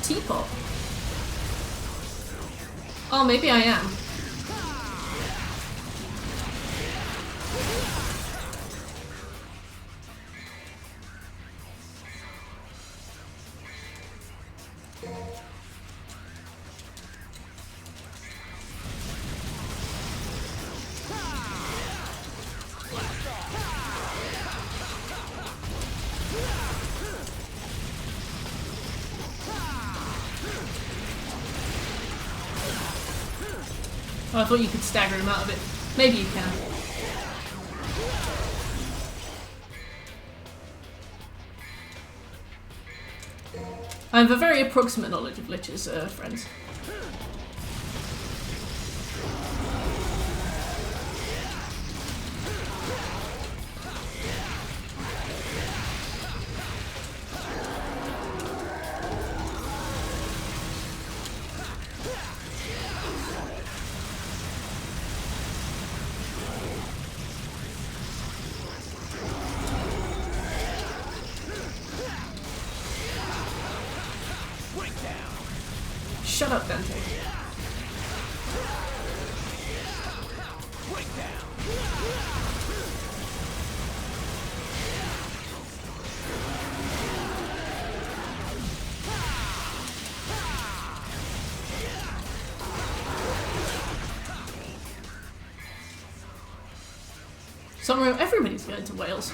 Teapot. Oh, maybe I am. Oh, I thought you could stagger him out of it. Maybe you can. I have a very approximate knowledge of liches, friends. shut up, Dante. Somewhere everybody's going to Wales.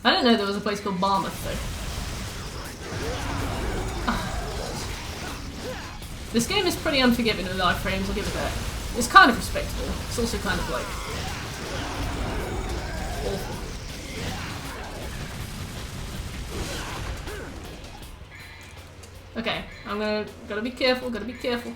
I didn't know there was a place called Barmouth though. This game is pretty unforgiving with iframes, I'll give it that. It's kind of respectable. It's also kind of like awful. Okay, gotta be careful, gotta be careful.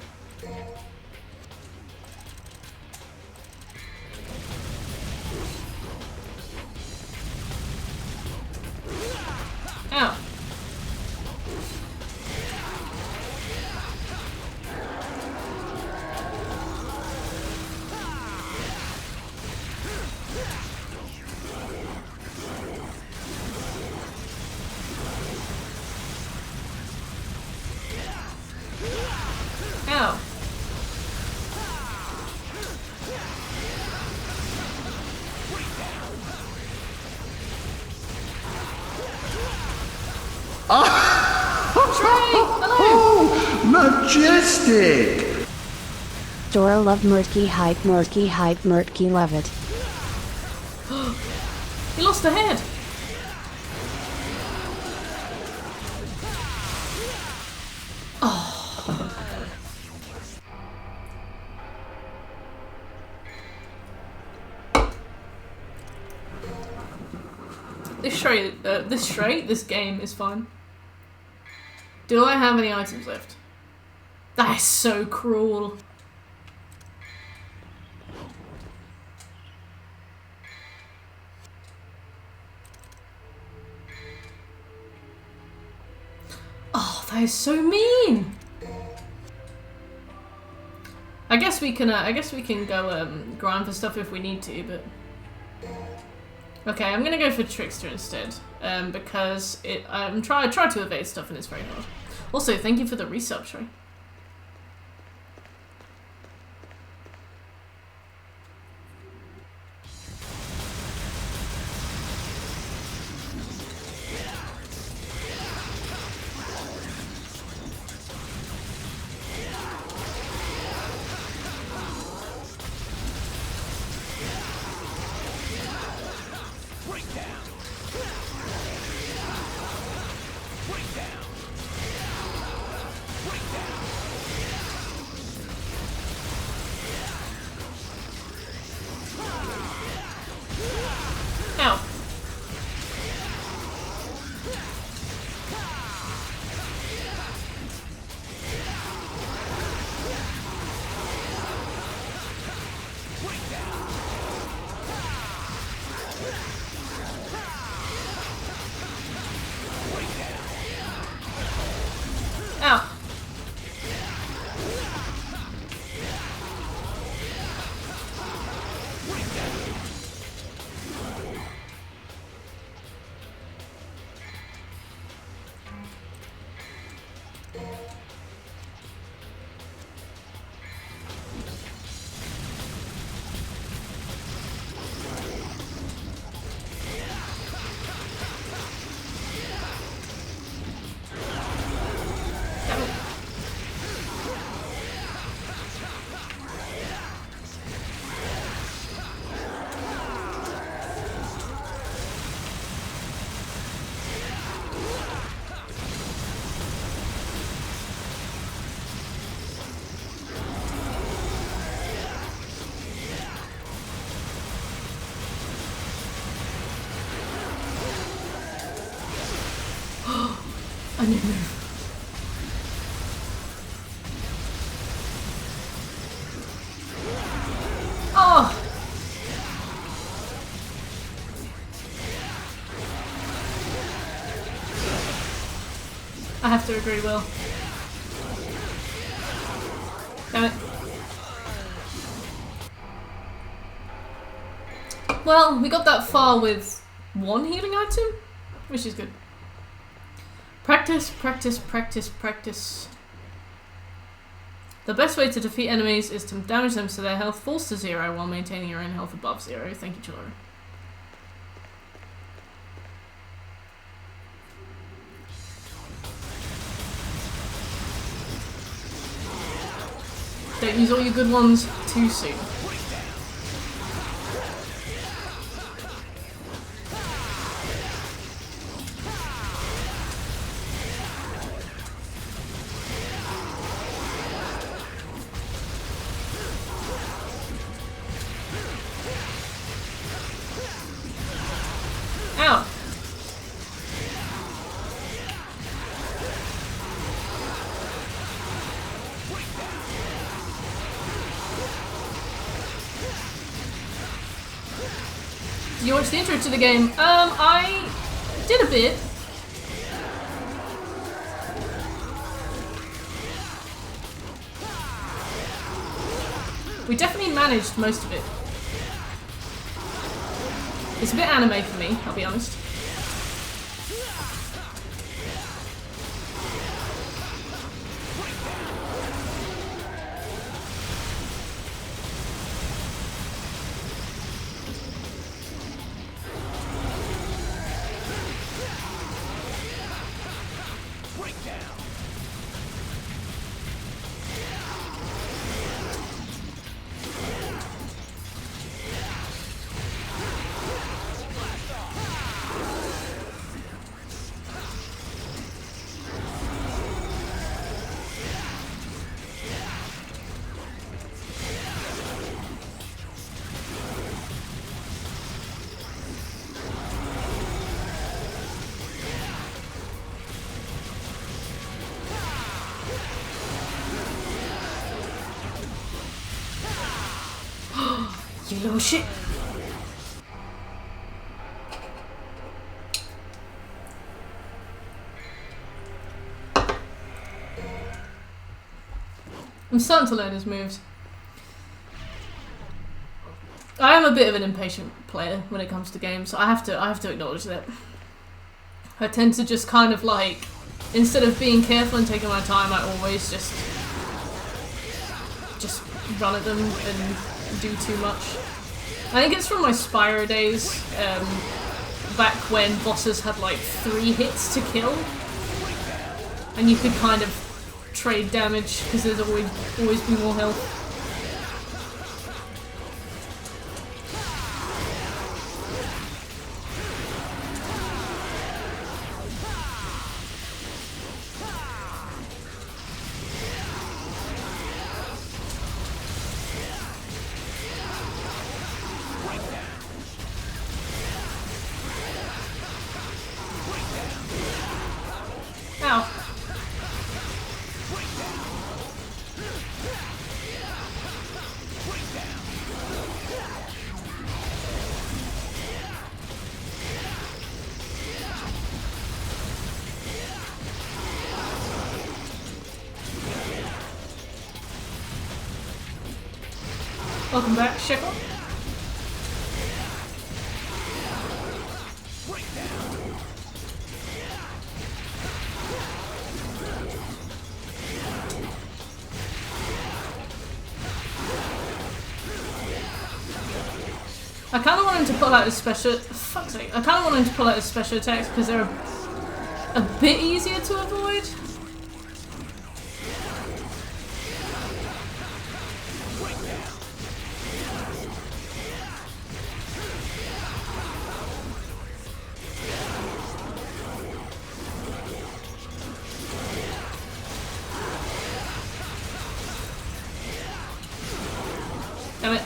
Ow. Ow. Majestic! Dora love murky hype murky love it. He lost a head. Oh. This game is fun. Do I have any items left? That is so cruel. Oh, that is so mean. I guess we can go grind for stuff if we need to, but okay, I'm gonna go for Trickster instead, because I try to evade stuff and it's very hard. Also, thank you for the resub, Shrey. Ow. Ow. I need to move. Oh! I have to agree, Will. Damn it. Well, we got that far with one healing item, which is good. Practice, practice, practice, practice. The best way to defeat enemies is to damage them so their health falls to 0 while maintaining your own health above 0. Thank you, Choro. Don't use all your good ones too soon. Ow! Did you watch the intro to the game? I did a bit. We definitely managed most of it. It's a bit anime for me, I'll be honest. You little shit. I'm starting to learn his moves. I am a bit of an impatient player when it comes to games, so I have to acknowledge that. I tend to just kind of like, instead of being careful and taking my time, I always just run at them and do too much. I think it's from my Spyro days, back when bosses had like 3 hits to kill, and you could kind of trade damage because there's always be more health. Welcome back, Shekel. I kind of want him to pull out his special. Fuck's sake! I kind of want him to pull out his special attacks because they're a bit easier to avoid. Damn it.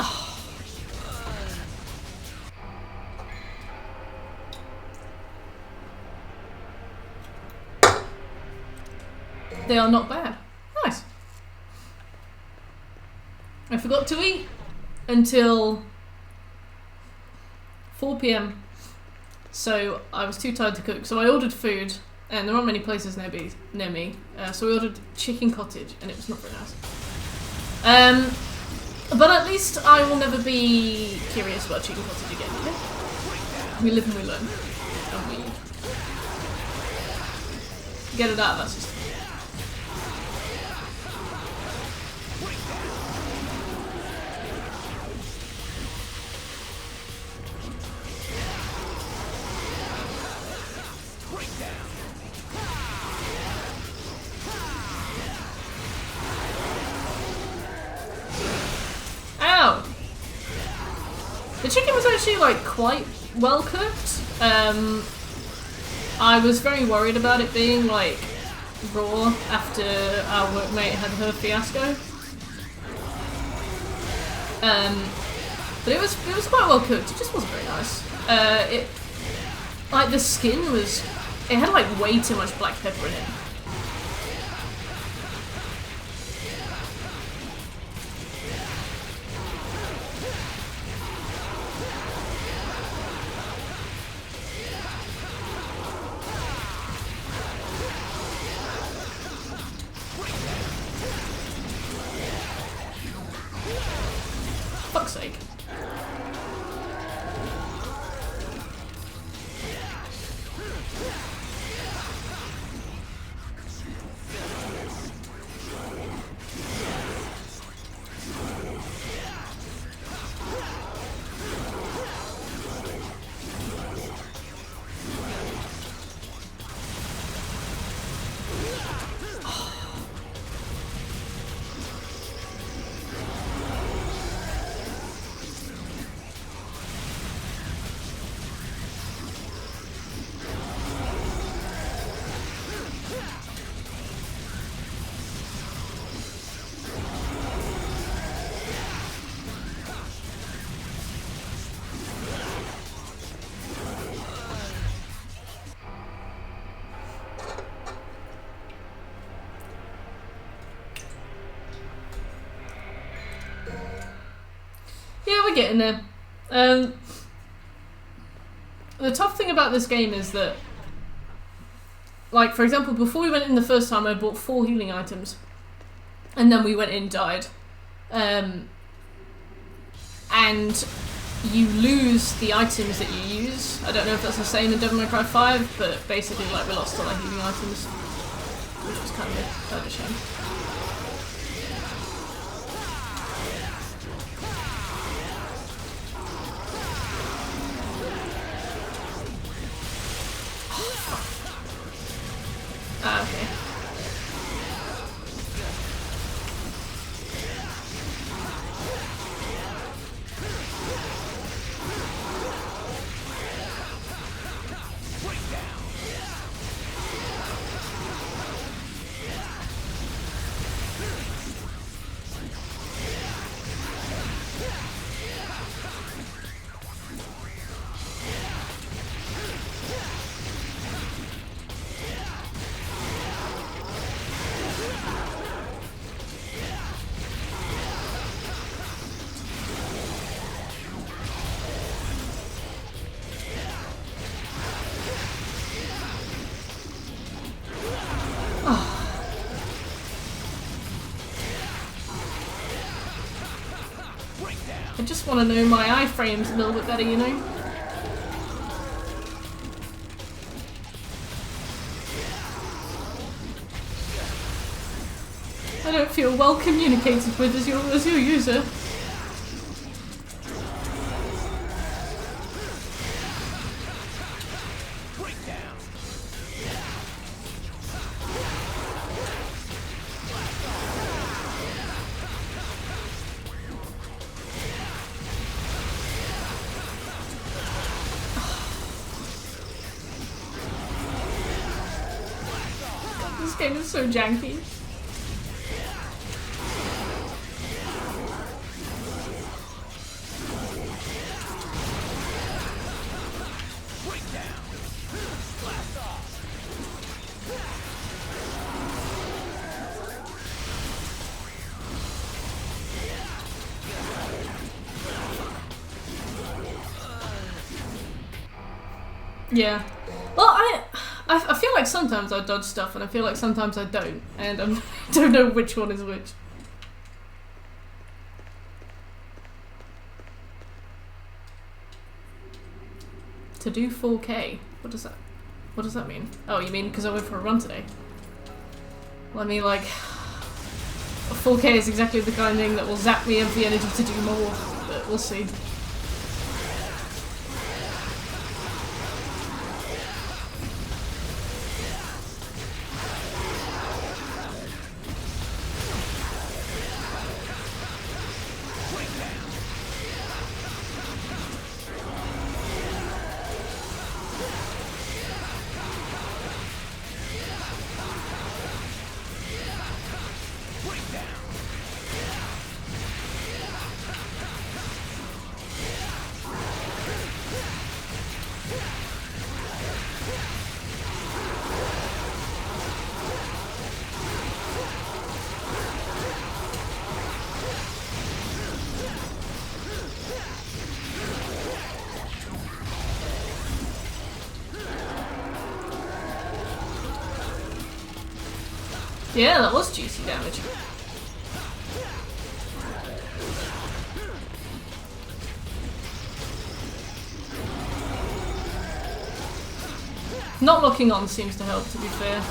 Oh. They are not bad. Nice. I forgot to eat until 4 PM. So I was too tired to cook, so I ordered food, and there aren't many places near me, so we ordered chicken cottage, and it was not very nice. But at least I will never be curious about Chicken Cottage again, you know? We live and we learn. And we get it out of our system. Ow! The chicken was actually like quite well cooked. I was very worried about it being like raw after our workmate had her fiasco. But it was quite well cooked. It just wasn't very nice. Like the skin it had like way too much black pepper in it. Fuck's sake. Yeah, we're getting there. The tough thing about this game is that, like, for example, before we went in the first time, I bought 4 healing items. And then we went in, died. And you lose the items that you use. I don't know if that's the same in Devil May Cry 5, but basically, like, we lost all our healing items. Which was kind of a shame. Ah, okay. I just want to know my iframes a little bit better, you know? I don't feel well communicated with as your user. This game is so janky. Yeah. Well, I feel like sometimes I dodge stuff and I feel like sometimes I don't, and I don't know which one is which. To do 4K. What does that mean? Oh, you mean because I went for a run today? Well, I mean, like, 4K is exactly the kind of thing that will zap me of the energy to do more, but we'll see. Yeah, that was juicy damage. Not locking on seems to help, to be fair.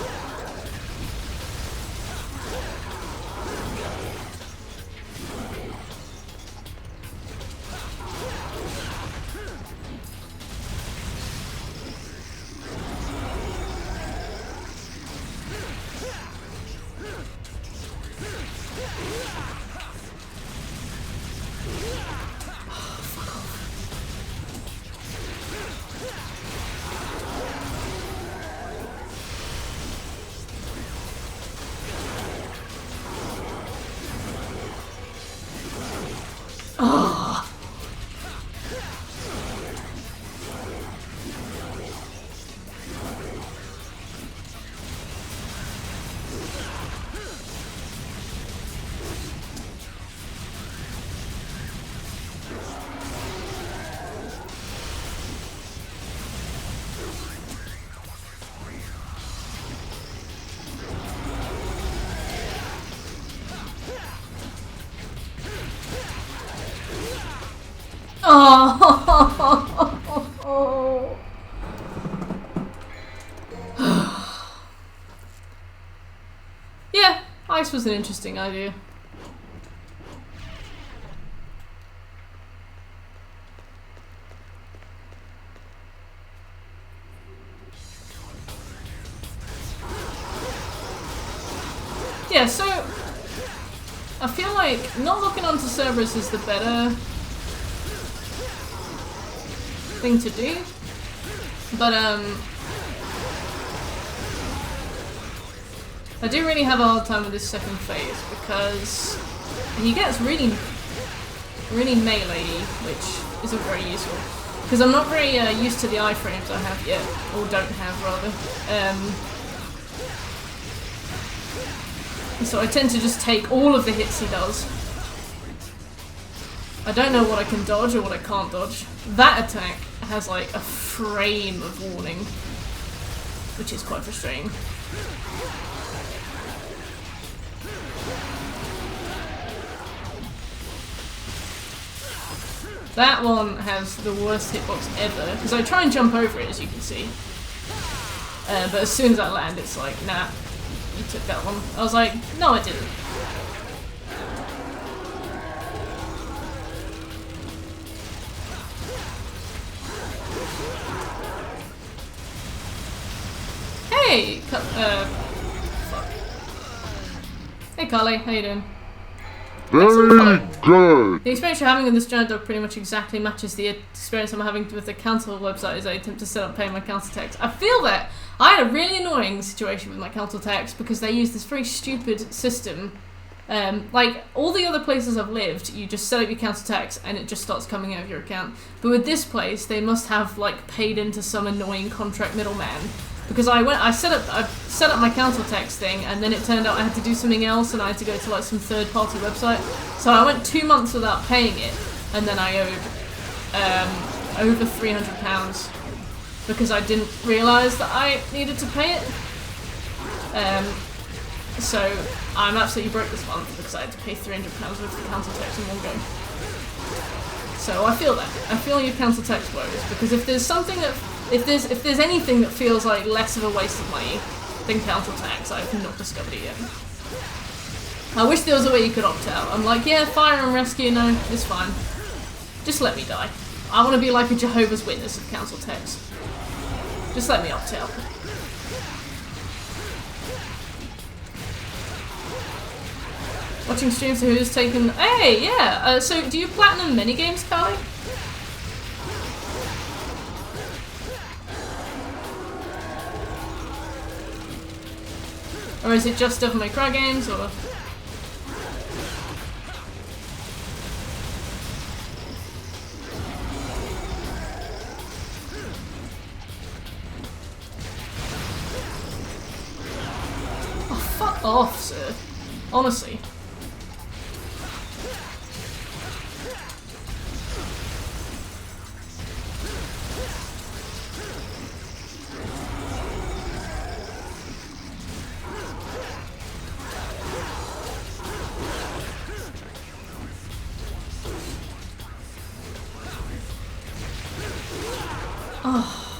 Oh. Yeah, ice was an interesting idea. Yeah, so I feel like not looking onto Cerberus is the better thing to do, but I do really have a hard time with this second phase because he gets really melee-y, which isn't very useful because I'm not very used to the iframes I have yet, or don't have rather. So I tend to just take all of the hits he does. I don't know what I can dodge or what I can't dodge. That attack has like a frame of warning, which is quite frustrating. That one has the worst hitbox ever, because I try and jump over it, as you can see. But as soon as I land, it's like, nah, you took that one. I was like, no I didn't. Hey! Fuck. Hey Carly, how you doing? Very good. The experience you're having with this giant dog pretty much exactly matches the experience I'm having with the council website as I attempt to set up paying my council tax. I feel that I had a really annoying situation with my council tax because they use this very stupid system. Like, all the other places I've lived, you just set up your council tax and it just starts coming out of your account. But with this place, they must have, like, paid into some annoying contract middleman. Because I set up my council tax thing, and then it turned out I had to do something else, and I had to go to like some third-party website. So I went 2 months without paying it, and then I owed over £300 because I didn't realise that I needed to pay it. So I'm absolutely broke this month because I had to pay £300 worth of council tax in one go. So I feel that. I feel your counter-text worries, because if there's something that, if there's anything that feels like less of a waste of money than counter-text, I've not discovered it yet. I wish there was a way you could opt out. I'm like, yeah, fire and rescue, no, it's fine. Just let me die. I want to be like a Jehovah's Witness of counter-text. Just let me opt out. Watching streams of who's taken... Hey, yeah! So, do you platinum minigames, Carly? Or is it just Devil May Cry games, or...? Oh, fuck off, sir. Honestly. Oh.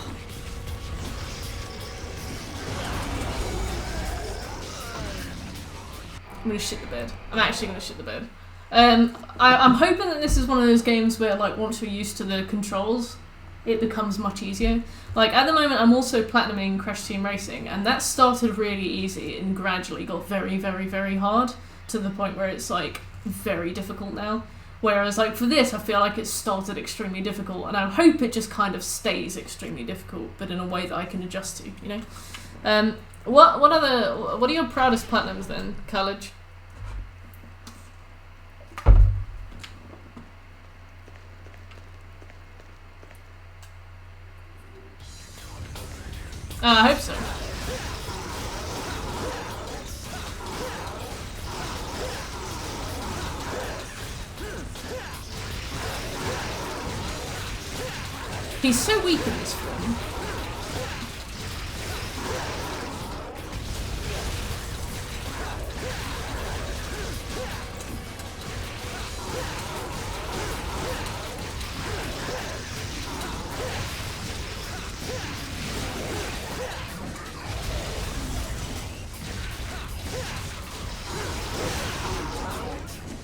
I'm gonna shit the bed. I'm actually gonna shit the bed. I'm hoping that this is one of those games where, like, once you're used to the controls, it becomes much easier. Like, at the moment, I'm also platinuming Crash Team Racing, and that started really easy and gradually got very, very, very hard, to the point where it's, like, very difficult now. Whereas, like, for this, I feel like it started extremely difficult, and I hope it just kind of stays extremely difficult, but in a way that I can adjust to, you know? What are your proudest platinums then, College? I hope so. He's so weak in this film.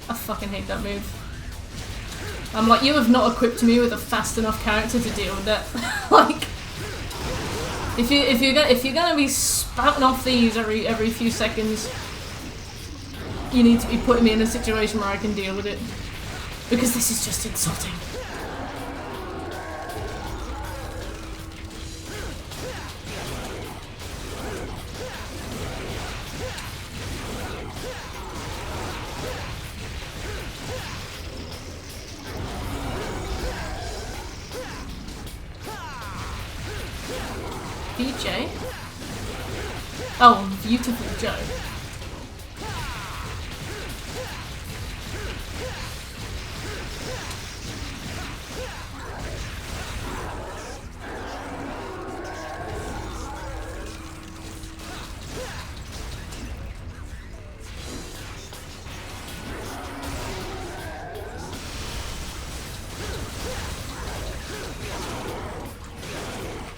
I fucking hate that move. I'm like, you have not equipped me with a fast enough character to deal with that. Like, if you're gonna be spouting off these every few seconds, you need to be putting me in a situation where I can deal with it, because this is just insulting. BJ? Oh, Beautiful Joe.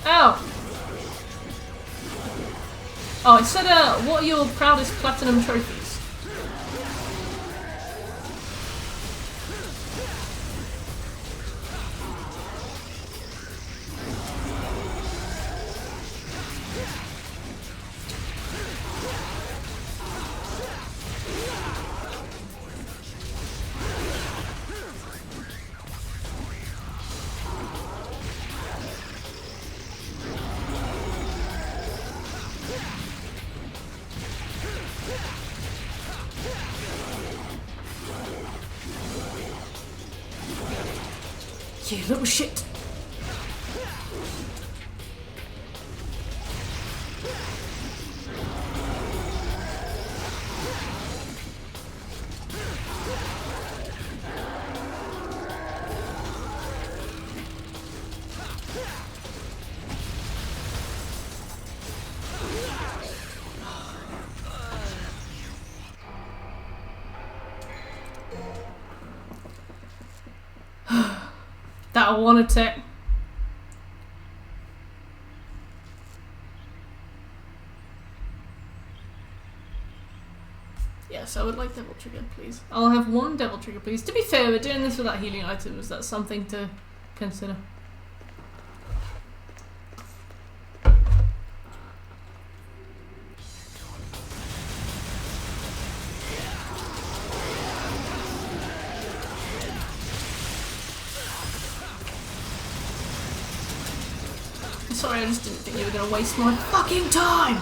Ow! Oh, it said, what are your proudest platinum trophies? You little shit. That one attack. Yes, I would like Devil Trigger, please. I'll have one Devil Trigger, please. To be fair, we're doing this without healing items. That's something to consider. Sorry, I just didn't think you were gonna waste my fucking time!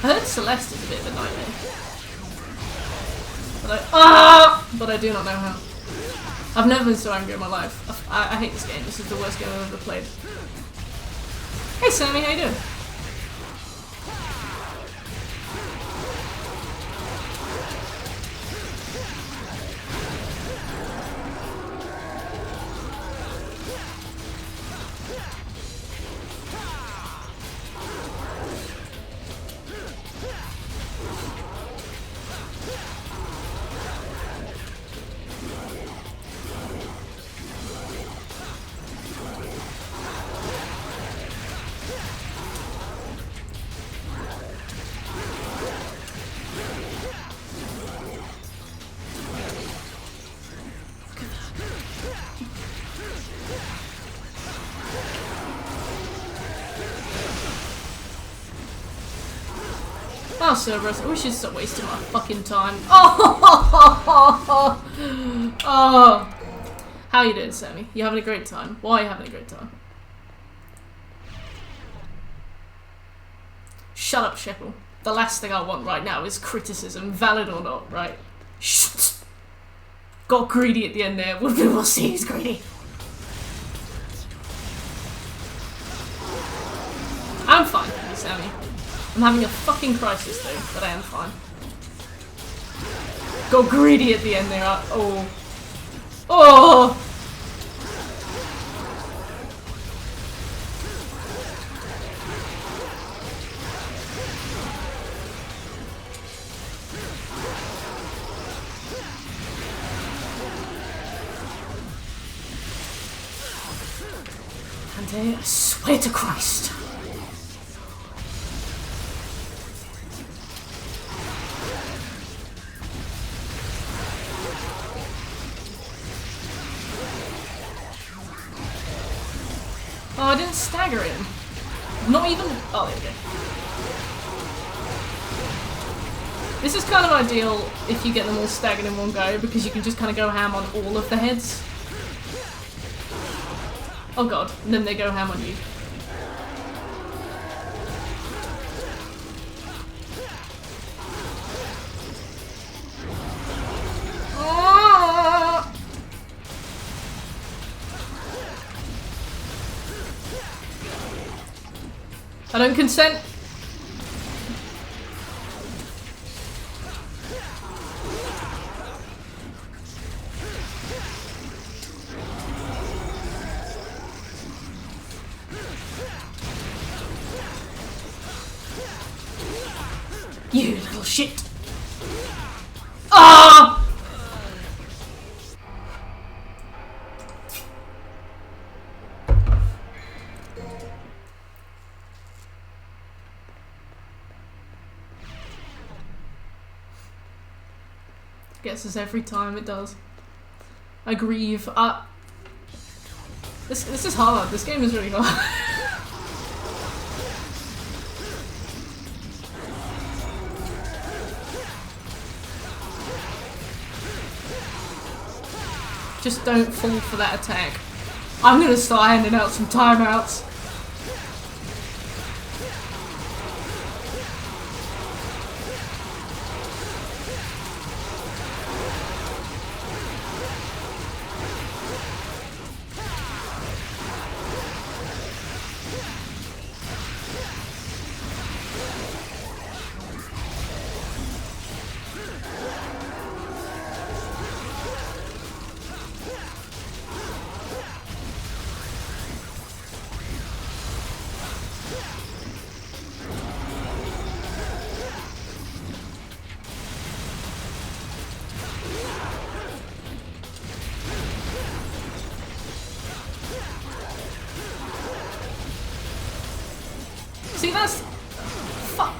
I heard Celeste is a bit of a nightmare. But I do not know how. I've never been so angry in my life. I hate this game. This is the worst game I've ever played. Hey Sammy, how you doing? Oh, Cerberus, I wish you'd stop wasting my fucking time. Oh! Oh! How you doing, Sammy? You having a great time? Why are you having a great time? Shut up, Shekel. The last thing I want right now is criticism, valid or not, right? Shh! Got greedy at the end there. We'll see he's greedy. I'm fine, thank you, Sammy. I'm having a fucking crisis though, but I am fine. Got greedy at the end there. Oh. Oh! And I swear to Christ. Oh, I didn't stagger him. Not even... Oh, there we go. This is kind of ideal if you get them all staggered in one go, because you can just kind of go ham on all of the heads. Oh god, and then they go ham on you. I don't consent. You little shit. Ah! Gets us every time, it does. I grieve. This is hard. This game is really hard. Just don't fall for that attack. I'm gonna start handing out some timeouts.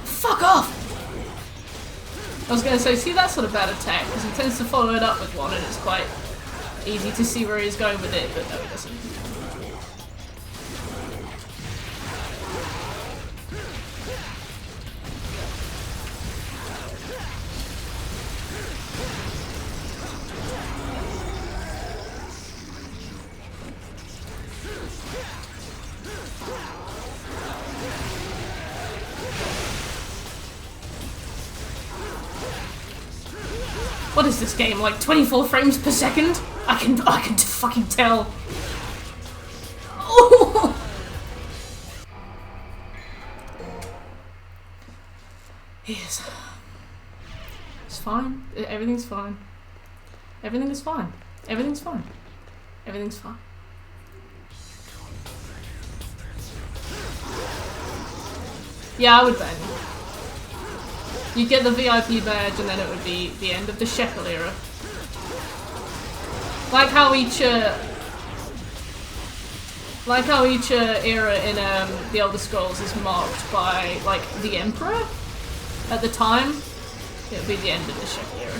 Fuck off! I was gonna say, see, that's not a bad attack, because he tends to follow it up with one, and it's quite easy to see where he's going with it, but no, he doesn't. What is this game, like 24 frames per second? I can fucking tell. Oh! Yes. It's fine. Everything's fine. Everything is fine. Everything's fine. Everything's fine. Yeah, I would ban you. You'd get the VIP badge and then it would be the end of the Shekel era. Like how each era in the Elder Scrolls is marked by like the Emperor at the time. It would be the end of the Shekel era.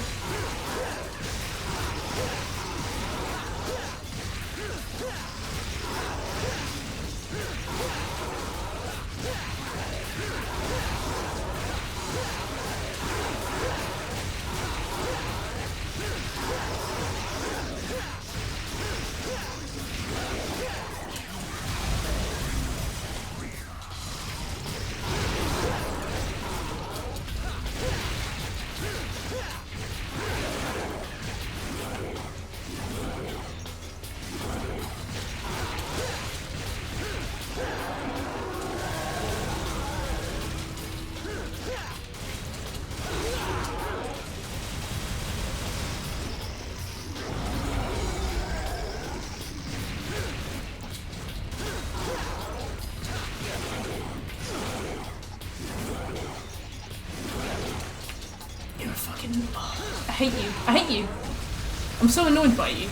I hate you. I hate you. I'm so annoyed by you.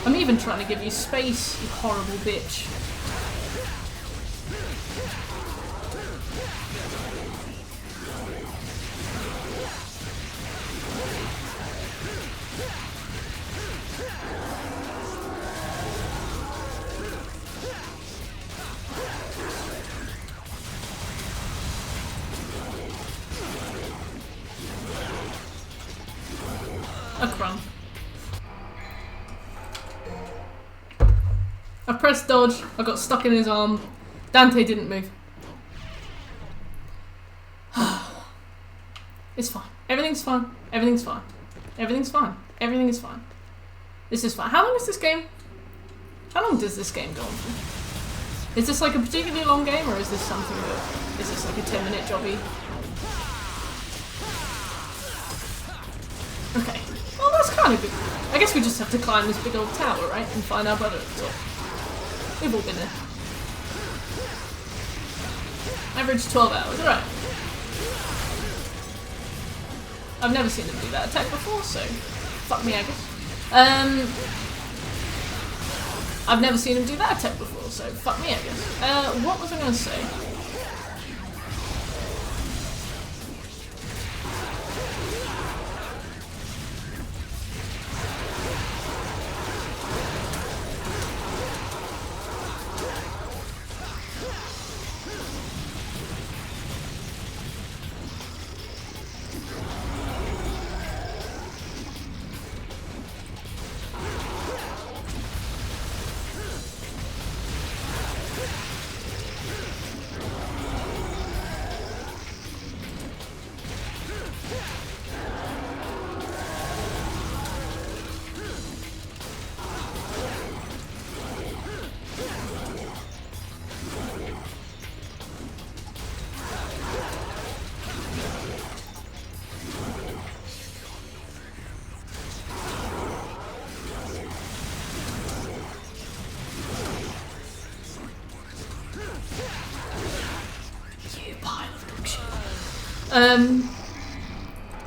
I'm even trying to give you space, you horrible bitch. A crumb. I pressed dodge, I got stuck in his arm. Dante didn't move. It's fine. Everything's fine. Everything's fine. Everything's fine. Everything is fine. This is fine. How long is this game? How long does this game go on for? Is this like a particularly long game, or is this something that... Is this like a 10-minute jobby? Okay. Well, that's kind of good. I guess we just have to climb this big old tower, right? And find our brother at the top. We've all been there. Average 12 hours, alright. I've never seen them do that attack before, so fuck me, I guess. I've never seen him do that attack before, so fuck me, I guess. What was I gonna say?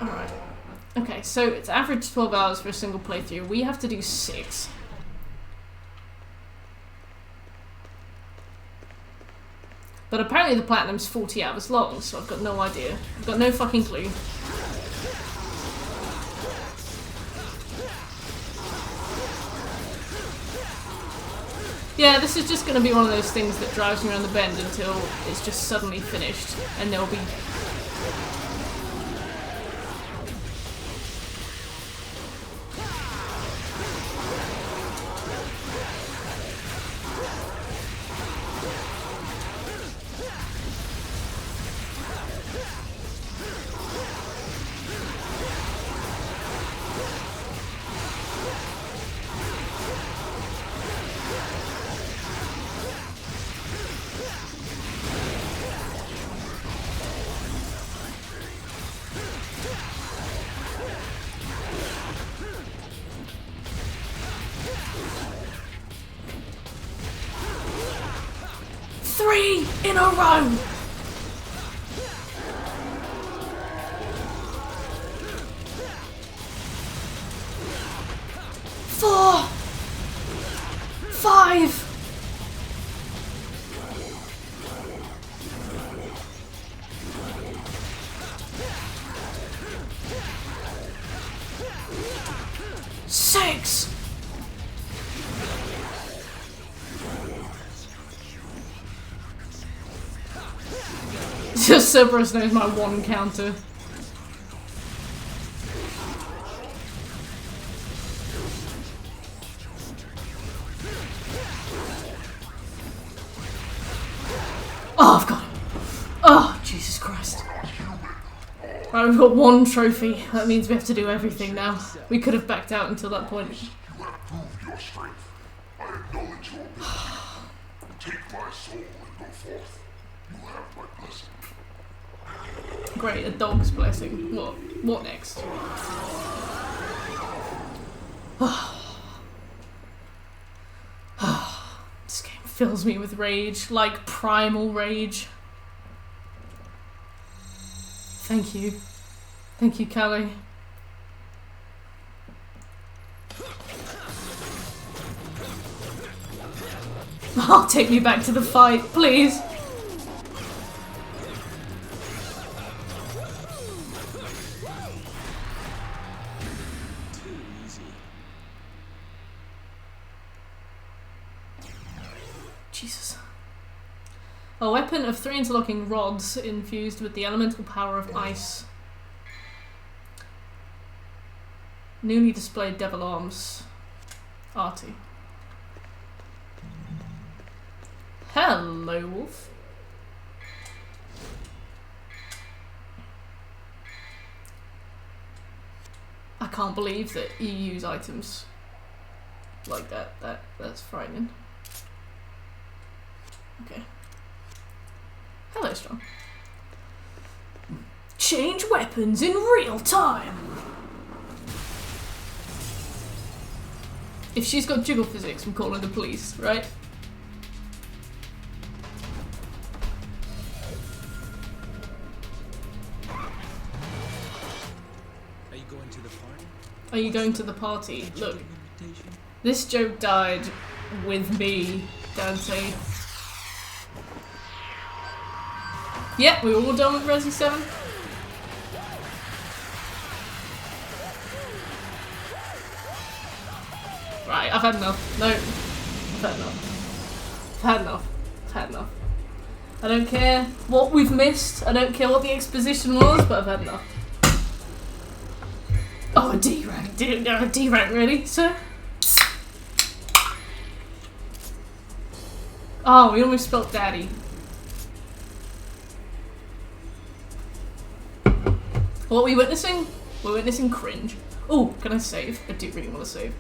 Alright. Okay, so it's average 12 hours for a single playthrough. We have to do 6. But apparently the platinum's 40 hours long, so I've got no idea. I've got no fucking clue. Yeah, this is just going to be one of those things that drives me around the bend until it's just suddenly finished, and there'll be... Three in a row! Four! Five! Six! Just Cerberus knows my one counter. Oh, I've got it. Oh, Jesus Christ. Right, we've got one trophy. That means we have to do everything now. We could have backed out until that point. You have proved your strength. I acknowledge your ability. Take my soul and go forth. You have my blessing. Great, a dog's blessing. What next? This game fills me with rage, like primal rage. Thank you. Thank you, Callie. Oh, take me back to the fight, please. Jesus. A weapon of 3 interlocking rods infused with the elemental power of ice. Newly displayed devil arms. Arty. Hello, Wolf. I can't believe that you use items like that. That's frightening. Okay. Hello, Strong. Change weapons in real time! If she's got jiggle physics, I'm calling the police, right? Are you going to the party? Are you going to the party? Look, this joke died with me, Dante. Yep, we were all done with Resi 7. Right, I've had enough. No. I've had enough. I've had enough. I've had enough. I don't care what we've missed. I don't care what the exposition was, but I've had enough. Oh, a D-rank. A D-rank, really, sir? Oh, we almost spelled daddy. What are we witnessing? We're witnessing cringe. Oh, can I save? I do really want to save.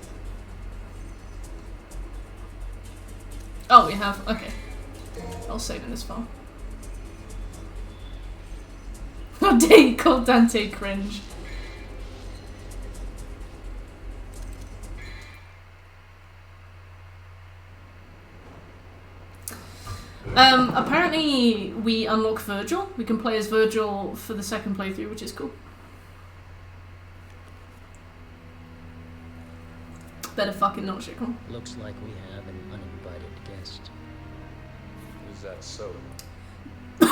Oh, we have. Okay. I'll save in this file. How dare you call Dante cringe? Apparently we unlock Virgil. We can play as Virgil for the second playthrough, which is cool. Better fucking not, Shikon. Looks like we have an uninvited guest. Is that so? You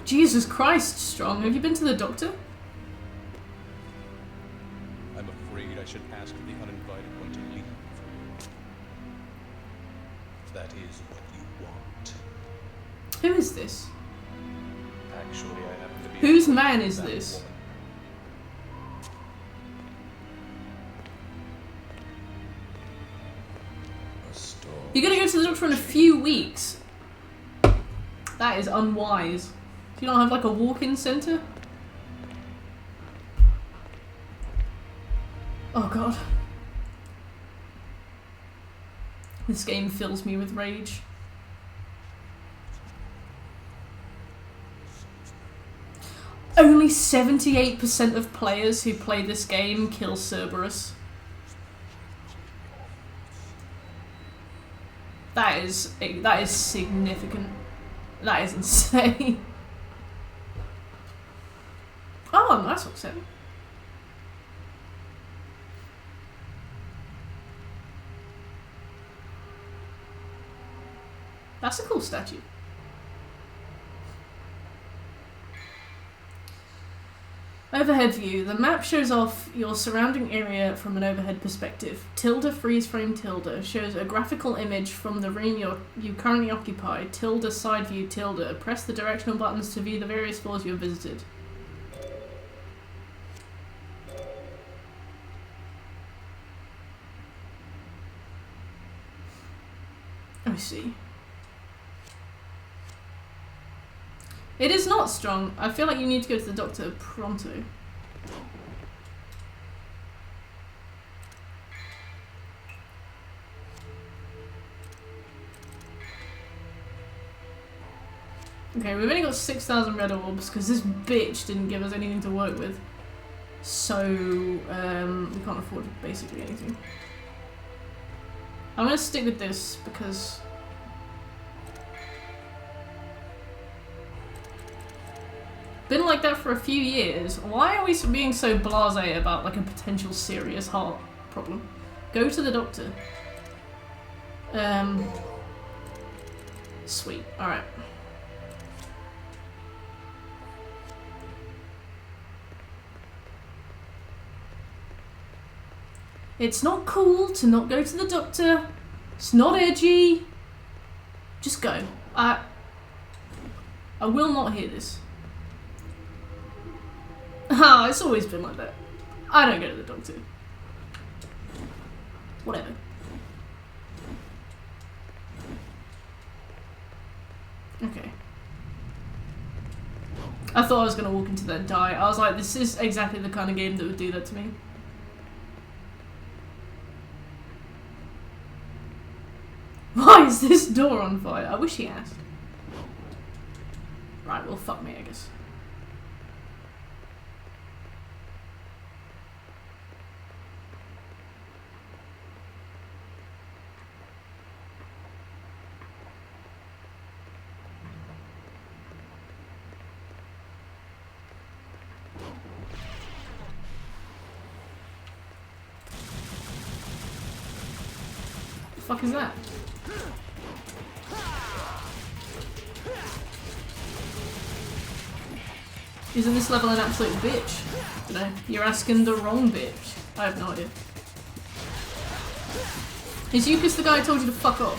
Jesus Christ, Strong. Have you been to the doctor? I'm afraid I should ask the uninvited one to leave. That is what you want. Who is this? Actually, I happen to be. Whose man is that this? woman. A storm. You're gonna go to the doctor in a few weeks. That is unwise. Do you not have like a walk-in centre? Oh god. This game fills me with rage. Only 78% of players who play this game kill Cerberus. That is significant. That is insane. Oh, nice one, Sam. That's a cool statue. Overhead view. The map shows off your surrounding area from an overhead perspective. Tilde freeze frame tilde shows a graphical image from the room you currently occupy. Tilde side view tilde. Press the directional buttons to view the various floors you have visited. I see. It is not Strong. I feel like you need to go to the doctor pronto. Okay, we've only got 6,000 red orbs because this bitch didn't give us anything to work with. So, we can't afford basically anything. I'm gonna stick with this because been like that for a few years. Why are we being so blasé about like a potential serious heart problem? Go to the doctor. Sweet. Alright. It's not cool to not go to the doctor. It's not edgy. Just go. I will not hear this. Ah, it's always been like that. I don't go to the doctor. Whatever. Okay. I thought I was gonna walk into that and die. I was like, this is exactly the kind of game that would do that to me. Why is this door on fire? I wish he asked. Right, well, fuck me, I guess. The fuck is that? Isn't this level an absolute bitch? You know, you're asking the wrong bitch. I have no idea. Is Eucus the guy who told you to fuck off?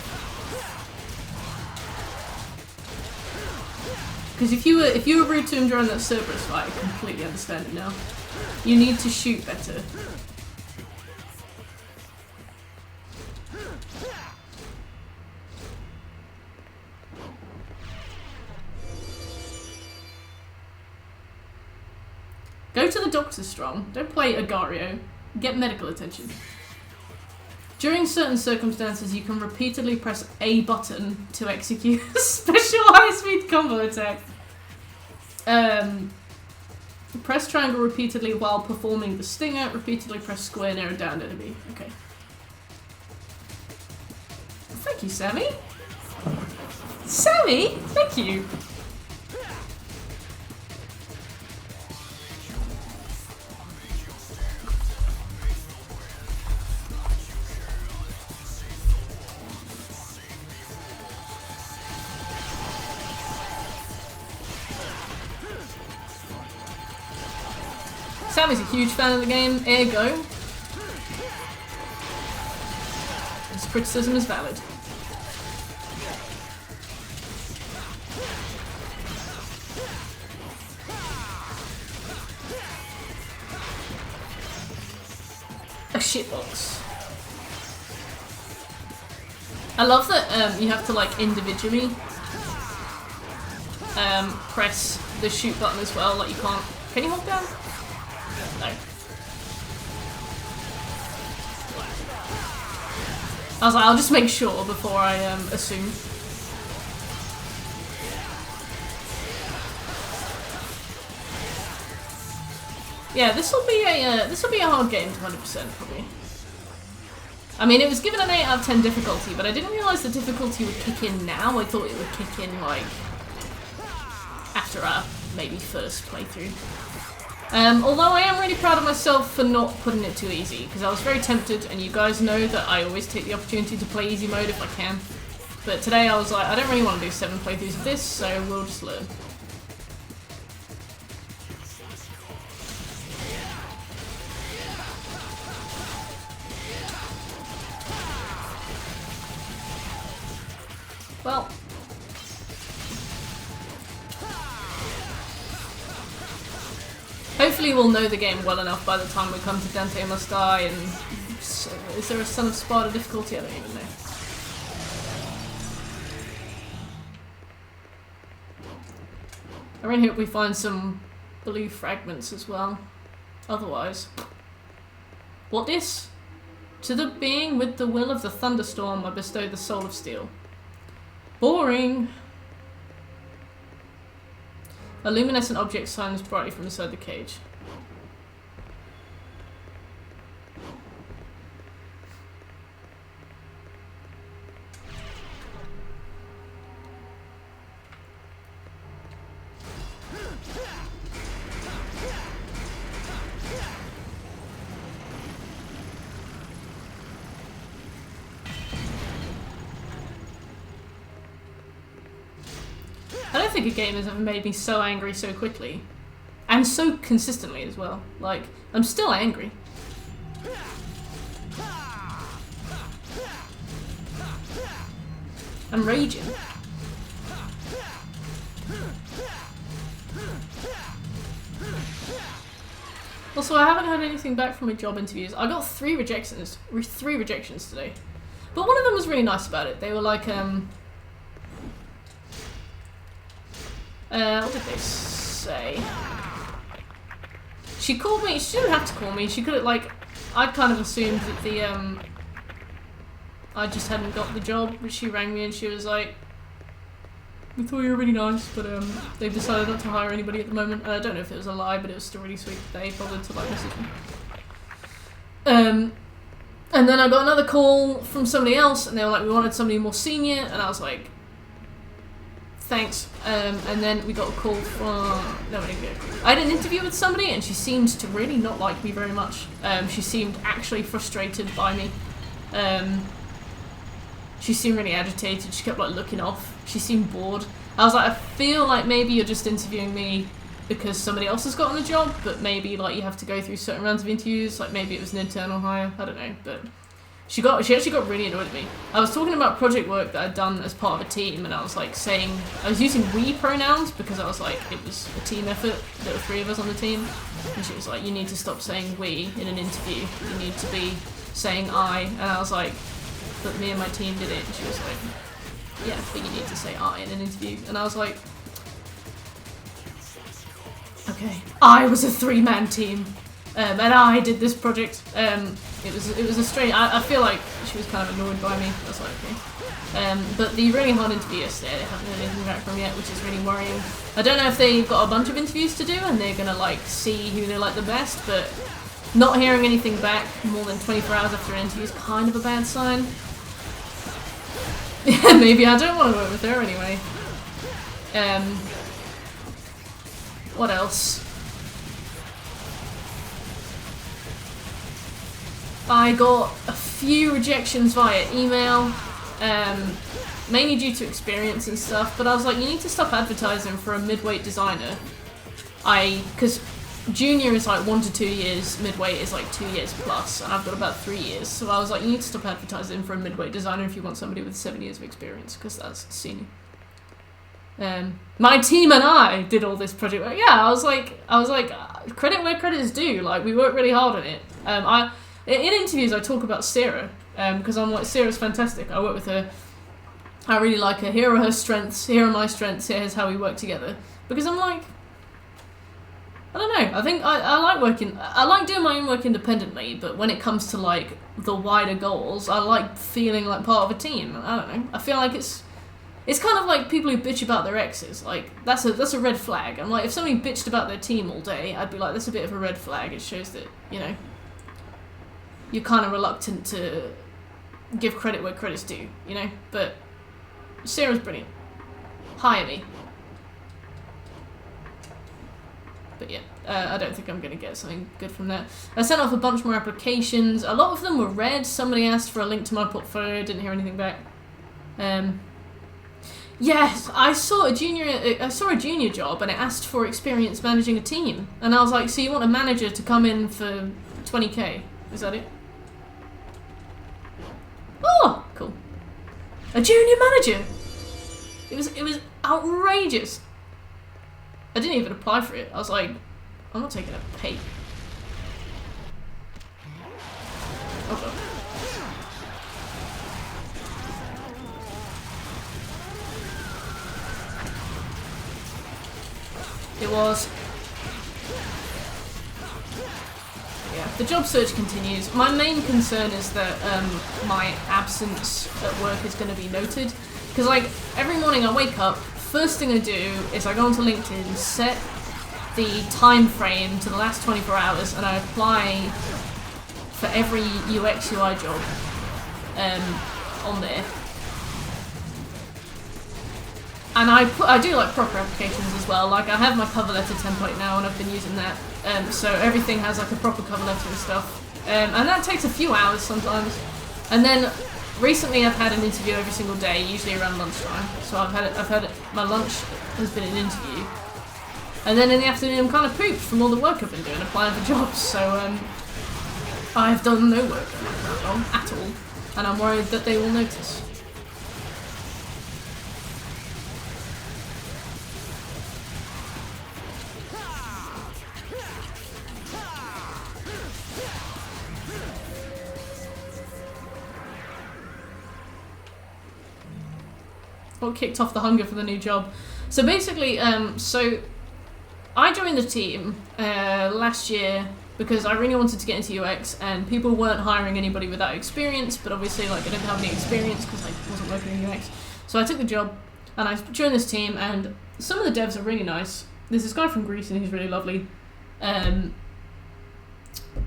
Because if you were rude to him during that Cerberus fight, I completely understand it now. You need to shoot better. Go to the doctor, Strong. Don't play Agario. Get medical attention. During certain circumstances, you can repeatedly press A button to execute a special high-speed combo attack. Press triangle repeatedly while performing the stinger. Repeatedly press square, narrow down enemy. Okay. Thank you, Sammy. Sammy, thank you. Sammy's a huge fan of the game, ergo his criticism is valid. A shitbox. I love that you have to like individually press the shoot button as well, like you can't... Can you hold down? No. I was like, I'll just make sure before I assume. Yeah, this will be a hard game to 100% probably. I mean, it was given an 8 out of 10 difficulty, but I didn't realise the difficulty would kick in now. I thought it would kick in like after our maybe first playthrough. Although I am really proud of myself for not putting it too easy, because I was very tempted, and you guys know that I always take the opportunity to play easy mode if I can. But today I was like, I don't really want to do 7 playthroughs of this, so we'll just learn. Well, hopefully we'll know the game well enough by the time we come to Dante Must Die and... Is there a Son of Sparta difficulty? I don't even know. I really hope we find some blue fragments as well. Otherwise... What this? To the being with the will of the thunderstorm I bestow the soul of steel. Boring! A luminescent object shines brightly from inside the cage. I don't think a game has ever made me so angry so quickly. And so consistently as well. Like, I'm still angry. I'm raging. Also, I haven't heard anything back from my job interviews. I got 3 rejections today. But one of them was really nice about it. They were like, what did they say? She called me, she didn't have to call me, she could have, like, I kind of assumed that the, I just hadn't got the job, but she rang me and she was like, we thought you were really nice, but, they've decided not to hire anybody at the moment. I don't know if it was a lie, but it was still really sweet that they bothered to, like, message me. And then I got another call from somebody else, and they were like, we wanted somebody more senior, and I was like, thanks. And then we got a call from... No, I didn't get a call. I had an interview with somebody and she seemed to really not like me very much. She seemed actually frustrated by me. She seemed really agitated. She kept like looking off. She seemed bored. I was like, I feel like maybe you're just interviewing me because somebody else has gotten the job, but maybe like you have to go through certain rounds of interviews. Like maybe it was an internal hire. I don't know, but... She actually got really annoyed at me. I was talking about project work that I'd done as part of a team, and I was like saying, I was using we pronouns because I was like, it was a team effort. There were 3 of us on the team, and she was like, you need to stop saying we in an interview. You need to be saying I, and I was like, but me and my team did it. And she was like, yeah, but you need to say I in an interview. And I was like, okay, I was a 3-man team. And I did this project. It was a strange... I feel like she was kind of annoyed by me. That's like, okay. But the really hard interview yesterday, they haven't heard anything back from yet, which is really worrying. I don't know if they've got a bunch of interviews to do and they're gonna like see who they like the best, but not hearing anything back more than 24 hours after an interview is kind of a bad sign. Maybe I don't want to work with her anyway. What else? I got a few rejections via email, mainly due to experience and stuff, but I was like, you need to stop advertising for a midweight designer. Because junior is like 1 to 2 years, midweight is like 2 years plus, and I've got about 3 years, so I was like, you need to stop advertising for a midweight designer if you want somebody with 7 years of experience, because that's senior. My team and I did all this project work. Yeah, I was like, credit where credit is due, like, we worked really hard on it. In interviews, I talk about Sarah, because I'm like, Sarah's fantastic. I work with her. I really like her. Here are her strengths. Here are my strengths. Here's how we work together. Because I'm like, I don't know. I think I like working. I like doing my own work independently. But when it comes to like the wider goals, I like feeling like part of a team. I don't know. I feel like it's kind of like people who bitch about their exes. Like that's a red flag. I'm like, if somebody bitched about their team all day, I'd be like, that's a bit of a red flag. It shows that, you know, you're kind of reluctant to give credit where credit's due, you know? But Sarah's brilliant. Hire me. But yeah, I don't think I'm going to get something good from that. I sent off a bunch more applications. A lot of them were read. Somebody asked for a link to my portfolio. Didn't hear anything back. Yes, I saw a junior job and it asked for experience managing a team. And I was like, so you want a manager to come in for 20k? Is that it? Oh, cool. A junior manager. It was outrageous. I didn't even apply for it. I was like, I'm not taking a pay. Oh god. It was. Yeah, the job search continues. My main concern is that my absence at work is going to be noted. Because, like, every morning I wake up, first thing I do is I go onto LinkedIn, set the time frame to the last 24 hours, and I apply for every UX UI job on there. And I do like proper applications as well. Like I have my cover letter template now, and I've been using that. So everything has like a proper cover letter and stuff. And that takes a few hours sometimes. And then recently I've had an interview every single day, usually around lunchtime. So I've had my lunch has been an interview. And then in the afternoon I'm kind of pooped from all the work I've been doing, applying for jobs. So I've done no work that long at all, and I'm worried that they will notice. What kicked off the hunger for the new job? So basically, so I joined the team last year because I really wanted to get into UX, and people weren't hiring anybody without experience, but obviously like I didn't have any experience because I wasn't working in UX. So I took the job and I joined this team, and some of the devs are really nice. There's this guy from Greece and he's really lovely.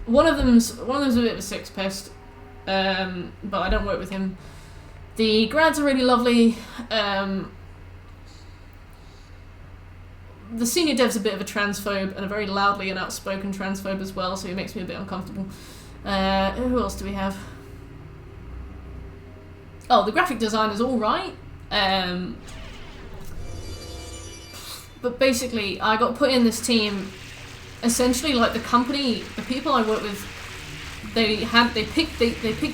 One of them's a bit of a sex pest, but I don't work with him. The grads are really lovely. The senior dev's a bit of a transphobe, and a very loudly and outspoken transphobe as well, so it makes me a bit uncomfortable. Who else do we have? Oh, the graphic designer's alright. But basically, I got put in this team. Essentially, like the company, the people I work with, they picked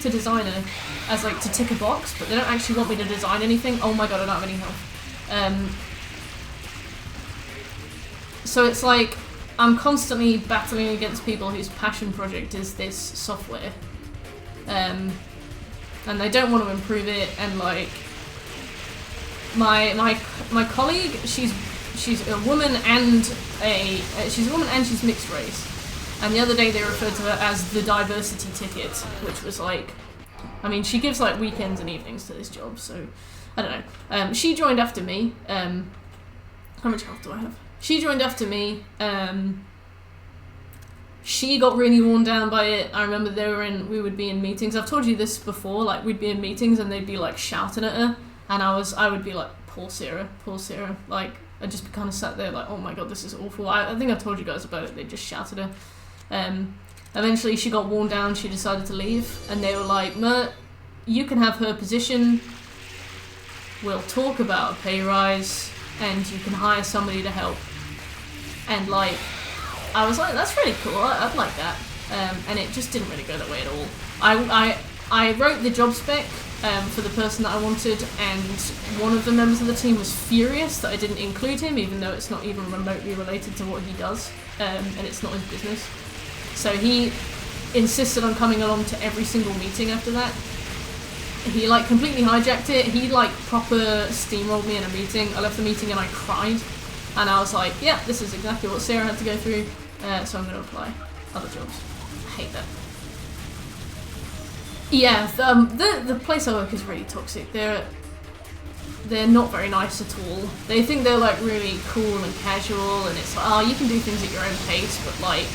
a designer as like to tick a box, but they don't actually want me to design anything. Oh my god, I don't have any help. So it's like I'm constantly battling against people whose passion project is this software, and they don't want to improve it. And like my colleague, she's a woman and she's mixed race. And the other day they referred to her as the diversity ticket, which was like, I mean, she gives like weekends and evenings to this job, so I don't know. She joined after me. How much health do I have? She joined after me. She got really worn down by it. I remember we would be in meetings. I've told you this before, like we'd be in meetings and they'd be like shouting at her. and I would be like, poor Sarah, like I'd just be kind of sat there like, oh my god, this is awful. I think I told you guys about it. They just shouted her. Eventually she got worn down, she decided to leave, and they were like, Mert, you can have her position, we'll talk about a pay rise, and you can hire somebody to help. And like, I was like, that's really cool, I'd like that. And it just didn't really go that way at all. I wrote the job spec for the person that I wanted, and one of the members of the team was furious that I didn't include him, even though it's not even remotely related to what he does, and it's not his business. So he insisted on coming along to every single meeting after that. He like completely hijacked it. He like proper steamrolled me in a meeting. I left the meeting and I cried, and I was like, yeah, this is exactly what Sarah had to go through, so I'm going to apply other jobs. I hate that. Yeah, the place I work is really toxic. They're not very nice at all. They think they're like really cool and casual, and it's like, oh, you can do things at your own pace, but like,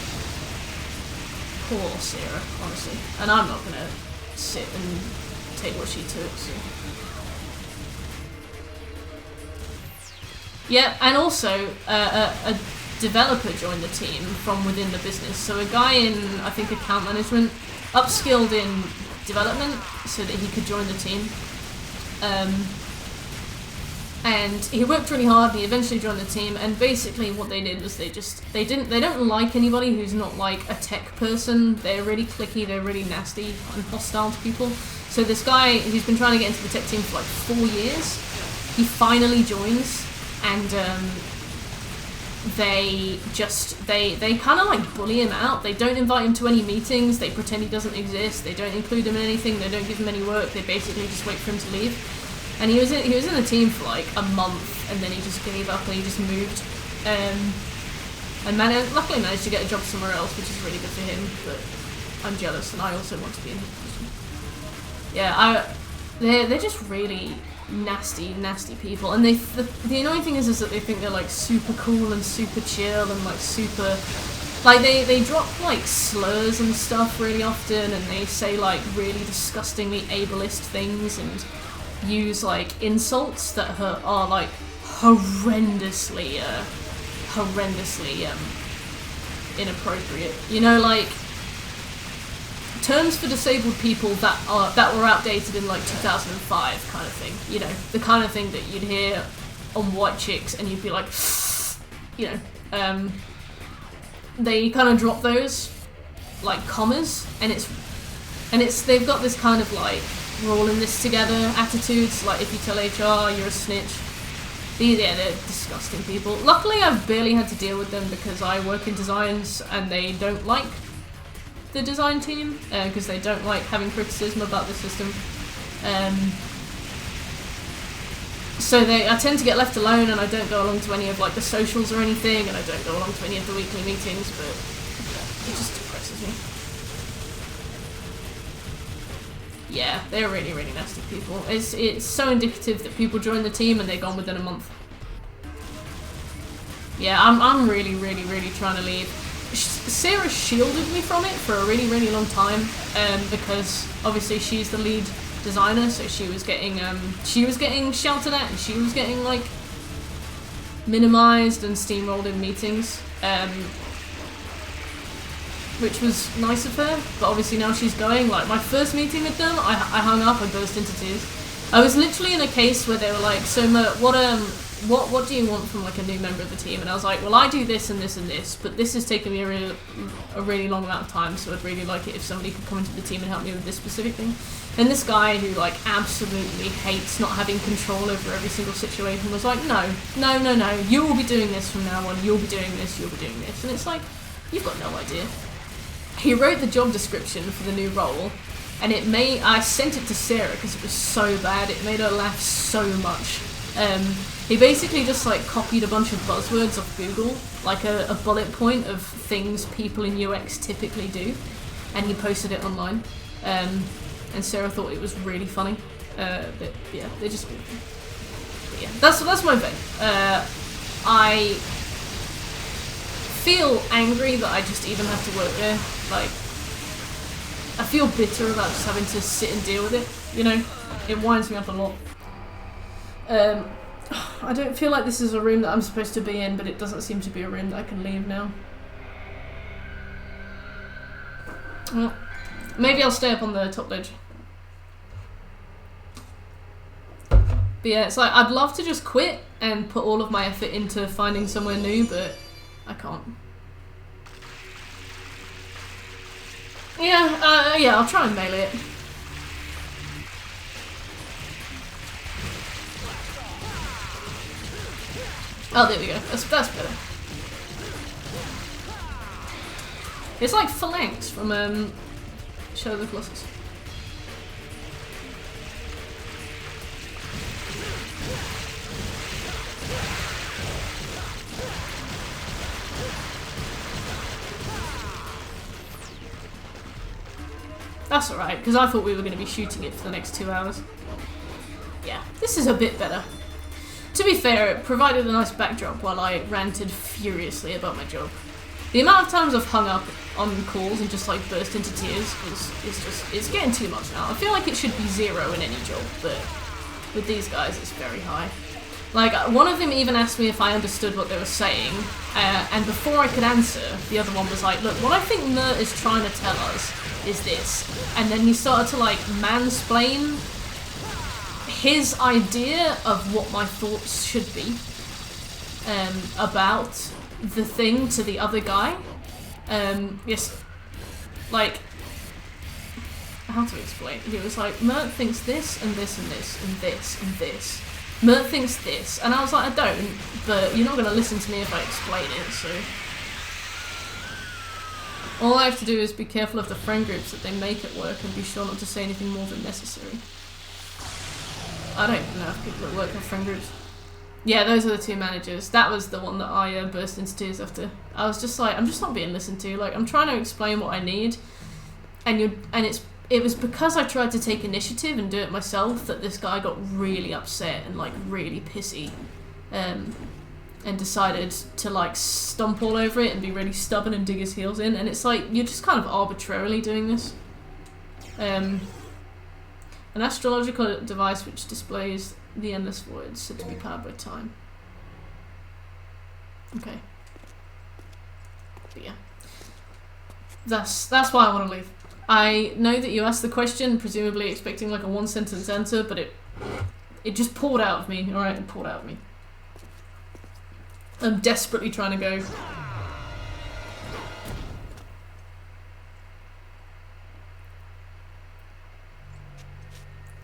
poor Sarah, honestly. And I'm not gonna sit and take what she took, so. Yeah, and also, a developer joined the team from within the business. So a guy in, I think, account management, upskilled in development so that he could join the team. And he worked really hard, and he eventually joined the team, and basically what they did was they don't like anybody who's not like a tech person. They're really cliquey, they're really nasty and hostile to people. So this guy, he's been trying to get into the tech team for like 4 years. He finally joins, and they kind of like bully him out. They don't invite him to any meetings, they pretend he doesn't exist, they don't include him in anything, they don't give him any work, they basically just wait for him to leave. And he was in the team for like a month, and then he just gave up and he just moved. And luckily managed to get a job somewhere else, which is really good for him, but I'm jealous and I also want to be in his position. Yeah, they're just really nasty people, and the annoying thing is that they think they're like super cool and super chill and like super, like they drop like slurs and stuff really often, and they say like really disgustingly ableist things and use like insults that are like horrendously inappropriate. You know, like terms for disabled people that were outdated in like 2005 kind of thing. You know, the kind of thing that you'd hear on white chicks and you'd be like, you know, they kind of drop those like commas, and they've got this kind of like, we're all in this together attitudes, like if you tell HR you're a snitch. They're disgusting people. Luckily I've barely had to deal with them because I work in designs and they don't like the design team because they don't like having criticism about the system. So I tend to get left alone, and I don't go along to any of like the socials or anything, and I don't go along to any of the weekly meetings, but it just depresses me. Yeah, they're really, really nasty people. It's so indicative that people join the team and they're gone within a month. Yeah, I'm really, really, really trying to leave. Sarah shielded me from it for a really, really long time, because obviously she's the lead designer, so she was getting shouted at, and she was getting like minimized and steamrolled in meetings. Which was nice of her, but obviously now she's going. Like, my first meeting with them, I hung up, I burst into tears. I was literally in a case where they were like, so Mert, what do you want from like a new member of the team? And I was like, well, I do this and this and this, but this has taken me a really long amount of time, so I'd really like it if somebody could come into the team and help me with this specific thing. And this guy who like absolutely hates not having control over every single situation was like, no, you will be doing this from now on, you'll be doing this, you'll be doing this. And it's like, you've got no idea. He wrote the job description for the new role, and I sent it to Sarah because it was so bad, it made her laugh so much. He basically just like copied a bunch of buzzwords off Google, like a bullet point of things people in UX typically do, and he posted it online. And Sarah thought it was really funny. But yeah, they're just awful. But yeah, that's my thing. I feel angry that I just even have to work there. Like, I feel bitter about just having to sit and deal with it, you know? It winds me up a lot. I don't feel like this is a room that I'm supposed to be in, but it doesn't seem to be a room that I can leave now. Well, maybe I'll stay up on the top ledge. But yeah, it's like, I'd love to just quit and put all of my effort into finding somewhere new, but I can't. Yeah, yeah, I'll try and melee it. Oh, there we go. That's better. It's like Phalanx from Shadow of the Colossus. That's alright, because I thought we were going to be shooting it for the next 2 hours. Yeah, this is a bit better. To be fair, it provided a nice backdrop while I ranted furiously about my job. The amount of times I've hung up on calls and just like burst into tears it's getting too much now. I feel like it should be 0 in any job, but with these guys it's very high. Like, one of them even asked me if I understood what they were saying, and before I could answer, the other one was like, look, what I think Mert is trying to tell us is this. And then he started to like mansplain his idea of what my thoughts should be about the thing to the other guy. Yes, like, how to explain? He was like, Mert thinks this and this and this and this and this. Mert thinks this, and I was like, I don't, but you're not going to listen to me if I explain it, so... All I have to do is be careful of the friend groups that they make at work and be sure not to say anything more than necessary. I don't even know if people at work have friend groups. Yeah, those are the 2 managers. That was the one that I burst into tears after. I was just like, I'm just not being listened to. Like, I'm trying to explain what I need, and it was because I tried to take initiative and do it myself that this guy got really upset and like really pissy, and decided to like stomp all over it and be really stubborn and dig his heels in. And it's like, you're just kind of arbitrarily doing this. An astrological device which displays the endless void said to be powered by time. Okay. But yeah. That's why I want to leave. I know that you asked the question, presumably expecting like a 1-sentence answer, but it just poured out of me. Alright, it poured out of me. I'm desperately trying to go.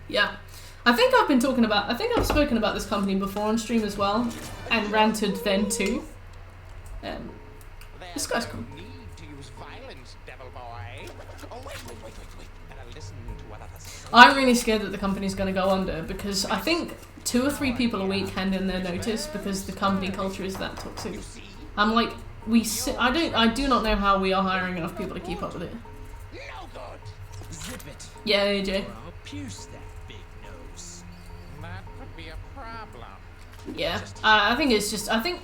Yeah. I think I've spoken about this company before on stream as well, and ranted then too. This guy's cool. I'm really scared that the company's going to go under, because I think 2 or 3 people a week hand in their notice because the company culture is that toxic. I'm like, I do not know how we are hiring enough people to keep up with it. Yeah, AJ. Yeah, I think it's just, I think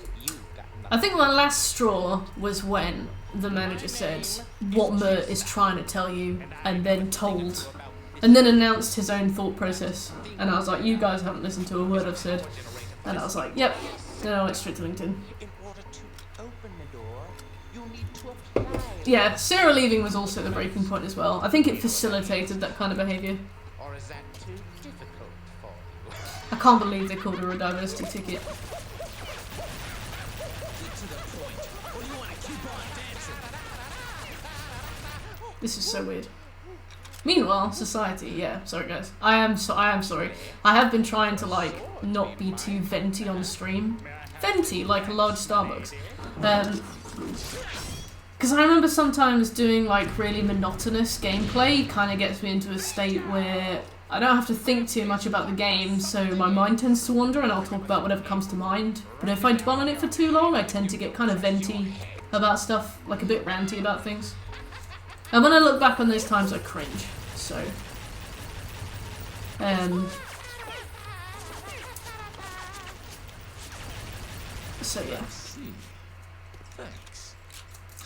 the last straw was when the manager said what Mert is trying to tell you, and then announced his own thought process. And I was like, you guys haven't listened to a word I've said. And I was like, yep. Then I went straight to LinkedIn. Yeah, Sarah leaving was also the breaking point as well. I think it facilitated that kind of behaviour. I can't believe they called her a diversity ticket. This is so weird. Meanwhile, society, yeah, sorry guys. I am sorry. I have been trying to like not be too venty on stream. Venty, like a large Starbucks. Because I remember sometimes doing like really monotonous gameplay kind of gets me into a state where I don't have to think too much about the game, so my mind tends to wander and I'll talk about whatever comes to mind. But if I dwell on it for too long, I tend to get kind of venty about stuff, like a bit ranty about things. And when I look back on those times, I cringe. So, yeah.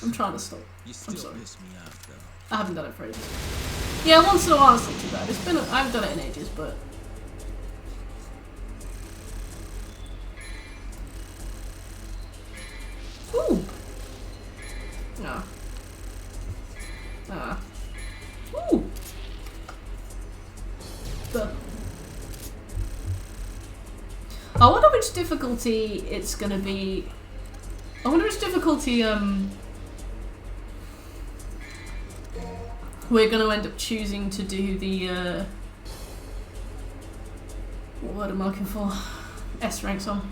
I'm trying to stop. I'm sorry. I haven't done it for ages. Yeah, once in a while it's not too bad. I haven't done it in ages, but I wonder which difficulty it's gonna be. I wonder which difficulty we're gonna end up choosing to do the what am I looking for? S ranks on.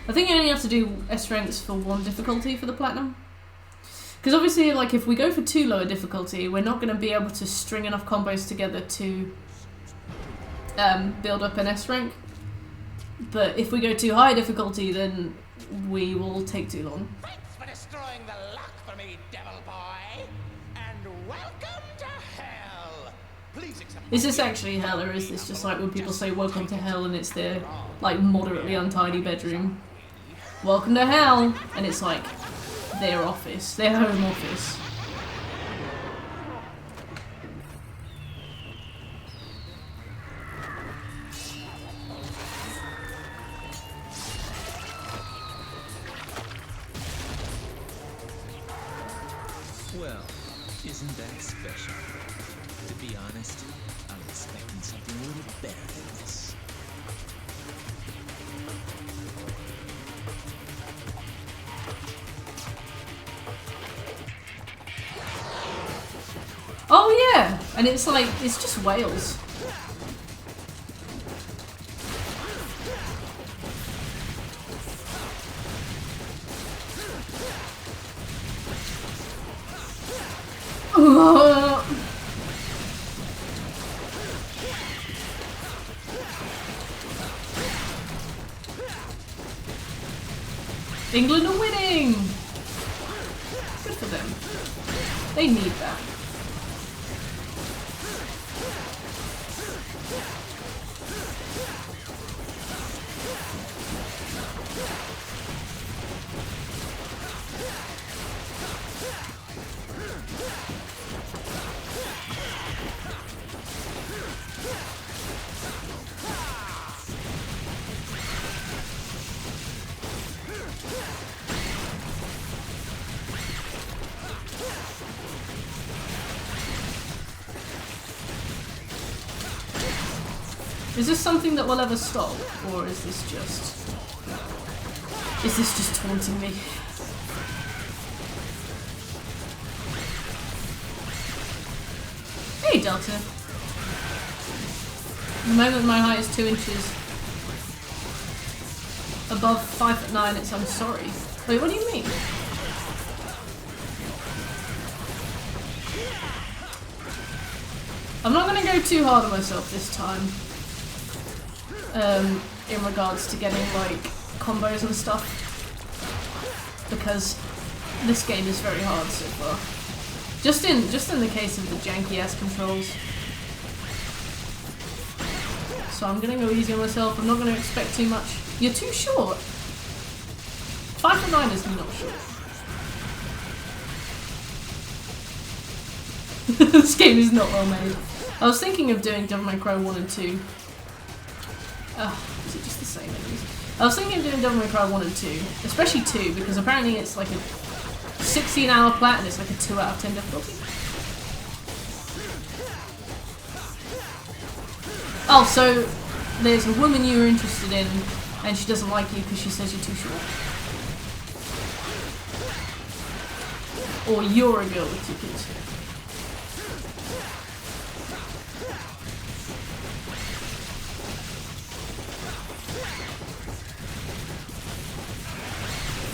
I think you only have to do S ranks for one difficulty for the platinum. Because obviously, like, if we go for too low a difficulty, we're not going to be able to string enough combos together to build up an S rank. But if we go too high a difficulty, then we will take too long. Thanks for destroying the luck for me, devil boy. And welcome to hell. Please accept. Is this actually hell, or is this just like when people say welcome to hell and it's their, like, moderately untidy bedroom? Welcome to hell! And it's like their office, their home office. Well, isn't that special? To be honest, I'm expecting something a little better than this. Oh yeah! And it's like, it's just whales. England are winning! Good for them. They need that. Is this something that will ever stop, or is this just taunting me? Hey, Delta. The moment my height is 2 inches above 5'9", it's I'm sorry. Wait, what do you mean? I'm not gonna go too hard on myself this time. In regards to getting like combos and stuff, because this game is very hard so far. Just in the case of the janky ass controls. So I'm gonna go easy on myself. I'm not gonna expect too much. You're too short. 5'9" is not short. This game is not well made. I was thinking of doing Devil May Cry 1 and 2. Is it just the same enemies? I was thinking of doing Devil May Cry 1 and 2, especially 2, because apparently it's like a 16-hour plat and it's like a 2 out of 10 difficulty. Oh, so there's a woman you were interested in and she doesn't like you because she says you're too short. Or you're a girl with 2 kids.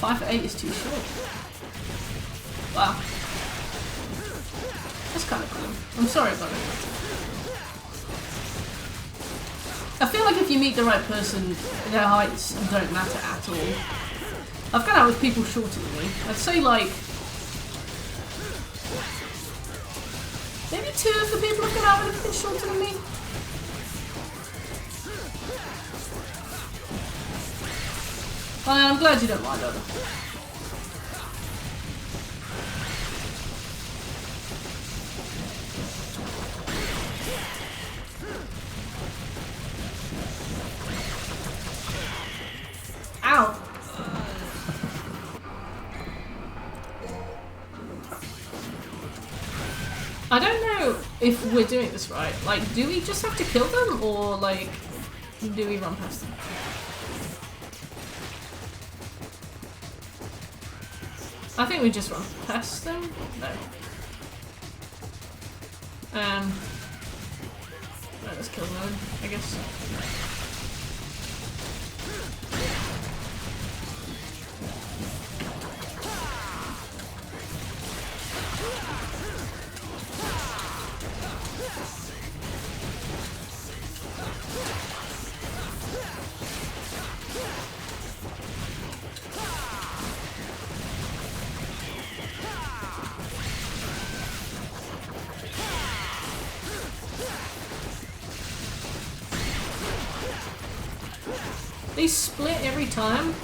Five for 8 is too short. Wow. That's kind of cool. I'm sorry about it. I feel like if you meet the right person, their heights don't matter at all. I've gone out with people shorter than me. I'd say like... maybe 2 of the people I've gone out with have been shorter than me. Well, I'm glad you don't mind, Oda. Ow! I don't know if we're doing this right. Like, do we just have to kill them, or like, do we run past them? I think we just run past them. No. No, let's kill them, I guess. They split every time.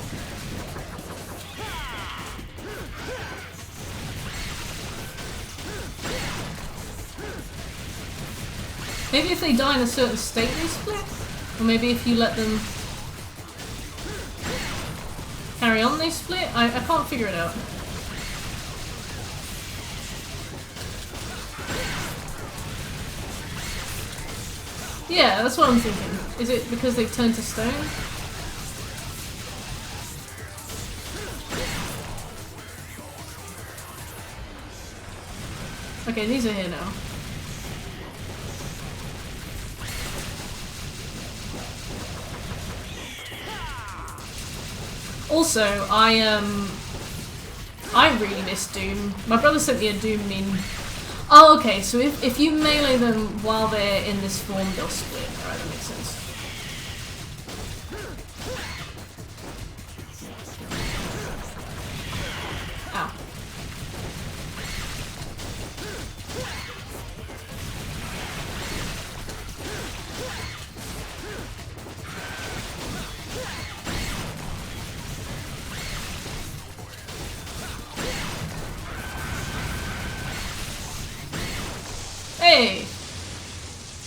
Maybe if they die in a certain state they split? Or maybe if you let them carry on they split? I can't figure it out. Yeah, that's what I'm thinking. Is it because they turn to stone? Okay, these are here now. Also, I really miss Doom. My brother sent me a Doom meme. Oh, okay, so if you melee them while they're in this form, they'll split. Alright, that makes sense. Ow. Hey!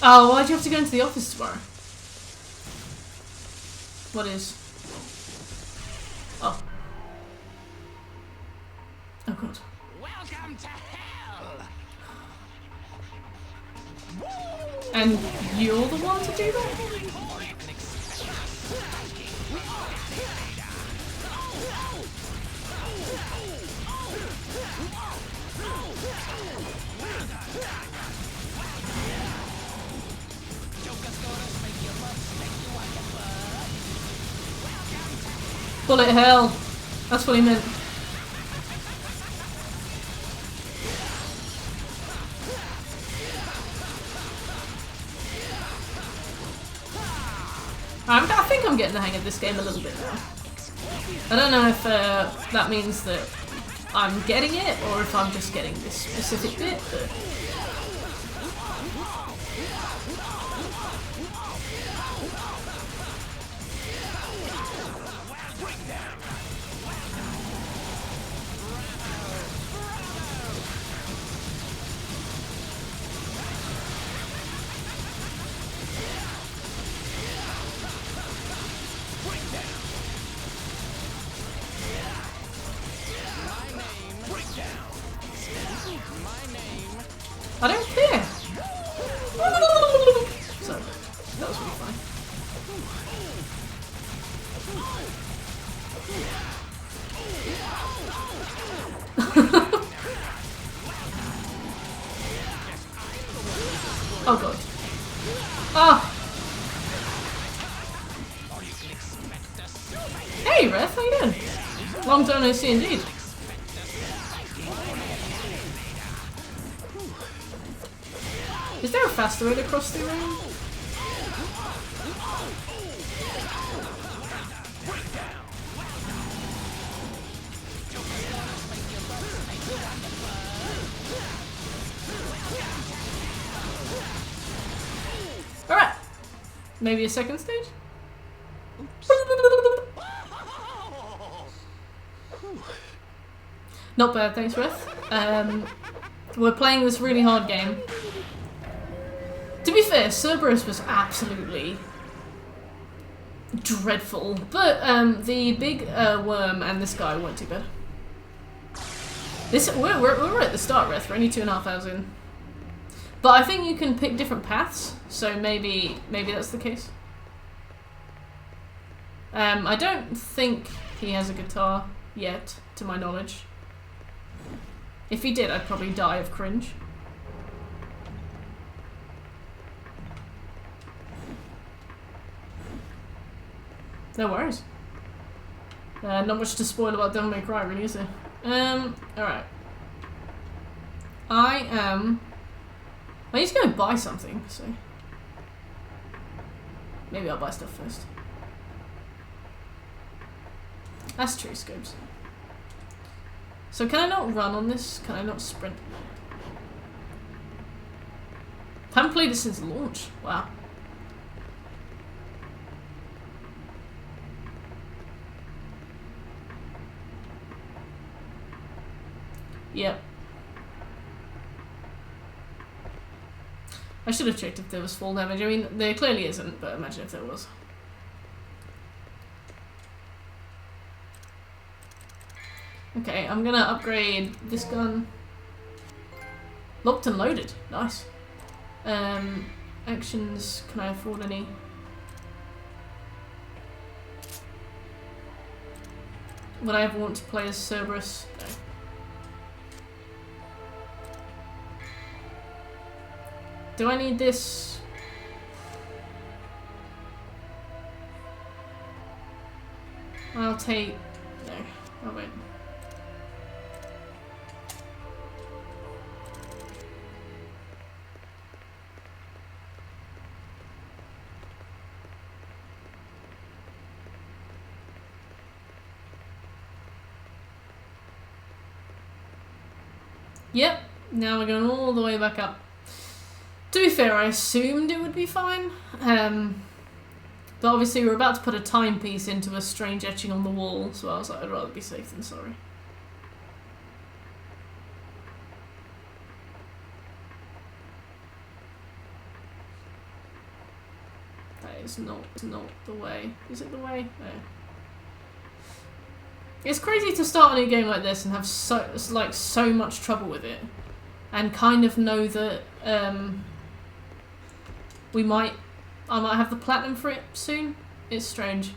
Oh, why'd you have to go into the office tomorrow? What is? Oh. Oh god. Welcome to hell. And you're the one to do that? Bullet hell. That's what he meant. I think I'm getting the hang of this game a little bit now. I don't know if that means that I'm getting it or if I'm just getting this specific bit, but... I don't care! Sorry, that was really fun. Oh god. Ah! Hey Ref, how you doing? Long time no see indeed. Is there a faster way to cross the room? Alright. Maybe a second stage? Not bad, thanks Reth. We're playing this really hard game. To be fair, Cerberus was absolutely dreadful, but the big worm and this guy weren't too bad. We're at the start, Reth. We're only 2.5 hours in, but I think you can pick different paths, so maybe that's the case. I don't think he has a guitar yet, to my knowledge. If he did, I'd probably die of cringe. No worries. Not much to spoil about Devil May Cry, really, is there? Alright. I need to go and buy something, so... Maybe I'll buy stuff first. That's true, Scopes. So can I not run on this? Can I not sprint? Haven't played it since launch. Wow. Yep. I should have checked if there was fall damage. I mean, there clearly isn't, but imagine if there was. Okay, I'm gonna upgrade this gun. Locked and loaded. Nice. Actions, can I afford any? Would I ever want to play as Cerberus? No. Do I need this? I'll take... No. Oh wait. Yep, now we're going all the way back up. To be fair, I assumed it would be fine. But obviously we're about to put a timepiece into a strange etching on the wall, so I was like, I'd rather be safe than sorry. That is not the way. Is it the way? No. It's crazy to start a new game like this and have so much trouble with it, and kind of know that I might have the platinum for it soon. It's strange.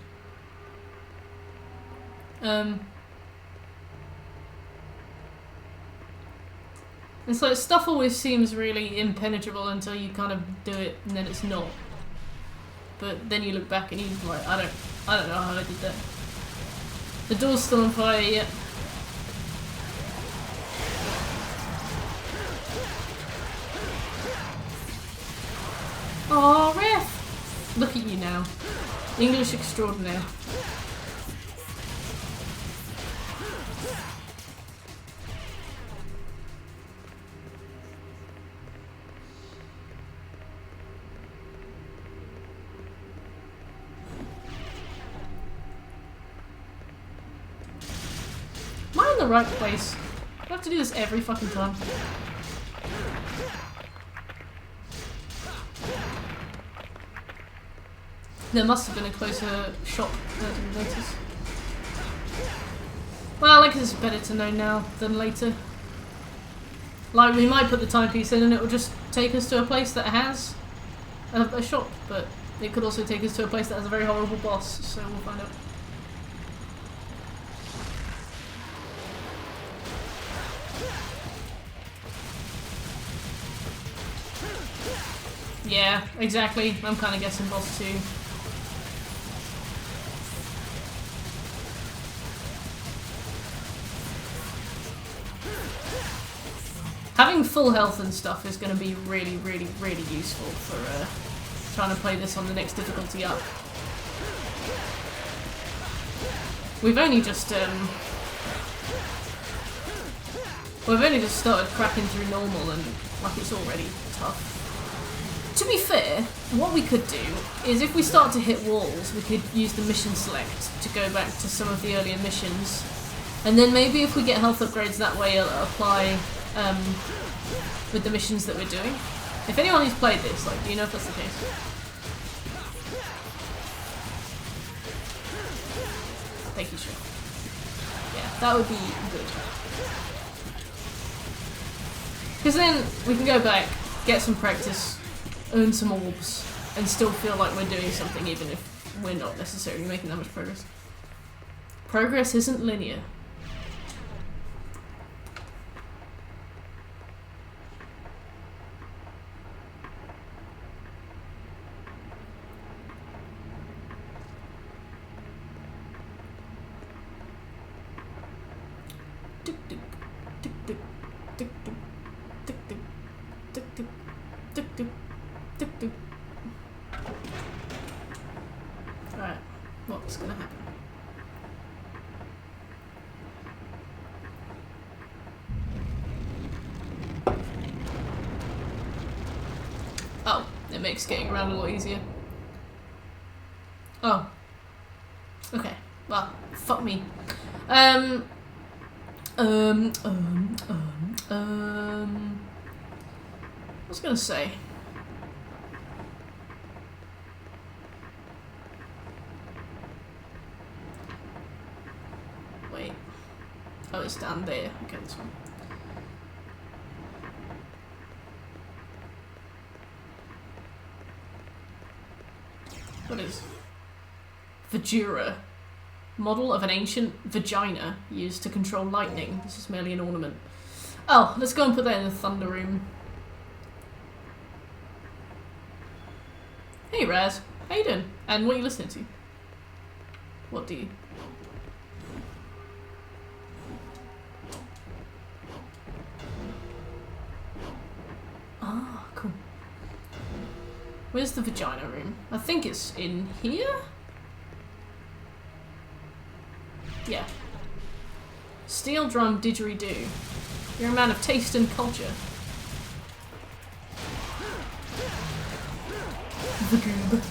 It's like stuff always seems really impenetrable until you kind of do it and then it's not. But then you look back and you're like, I don't know how I did that. The door's still on fire yet. Oh, Riff! Look at you now. English extraordinaire. Am I in the right place? Do I have to do this every fucking time? There must have been a closer shot that I didn't notice. Well, I guess it's better to know now than later. Like, we might put the timepiece in and it will just take us to a place that has a shop, but it could also take us to a place that has a very horrible boss, so we'll find out. Yeah, exactly. I'm kind of guessing boss 2. Having full health and stuff is going to be really, really, really useful for trying to play this on the next difficulty up. We've only just started cracking through normal and like it's already tough. To be fair, what we could do is if we start to hit walls, we could use the mission select to go back to some of the earlier missions, and then maybe if we get health upgrades that way, it'll apply with the missions that we're doing. If anyone who's played this, like, do you know if that's the case? Thank you, sure. Yeah, that would be good. Because then we can go back, get some practice, earn some orbs, and still feel like we're doing something even if we're not necessarily making that much progress. Progress isn't linear. Alright, what's gonna happen? Oh, it makes getting around a lot easier. Oh. Okay, well, fuck me. I was gonna say. Wait. Oh, it's down there. Okay, this one. What is Vajura? Model of an ancient vagina used to control lightning. This is merely an ornament. Oh, let's go and put that in the thunder room. Hey Raz, how you doing? And what are you listening to? What do you? Ah, cool. Where's the vagina room? I think it's in here? Yeah. Steel drum didgeridoo. You're a man of taste and culture. The goob.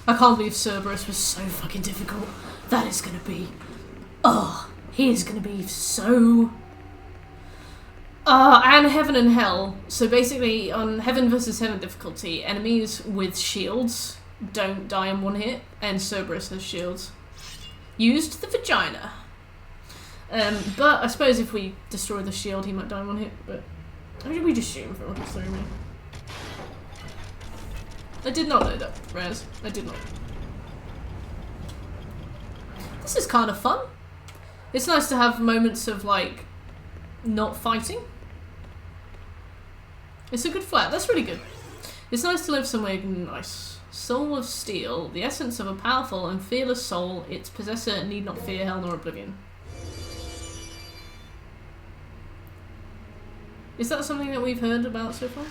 I can't believe Cerberus was so fucking difficult. That is gonna be... Oh, he is gonna be so... and Heaven and Hell. So basically, on Heaven versus Heaven difficulty, enemies with shields don't die in one hit, and Cerberus has shields. Used the vagina. But I suppose if we destroy the shield, he might die in one hit, but... How did we just shoot him for rockets through me? I did not know that, Raz. I did not. This is kind of fun. It's nice to have moments of, like, not fighting. It's a good flat. That's really good. It's nice to live somewhere nice. Soul of Steel. The essence of a powerful and fearless soul. Its possessor need not fear hell nor oblivion. Is that something that we've heard about so far?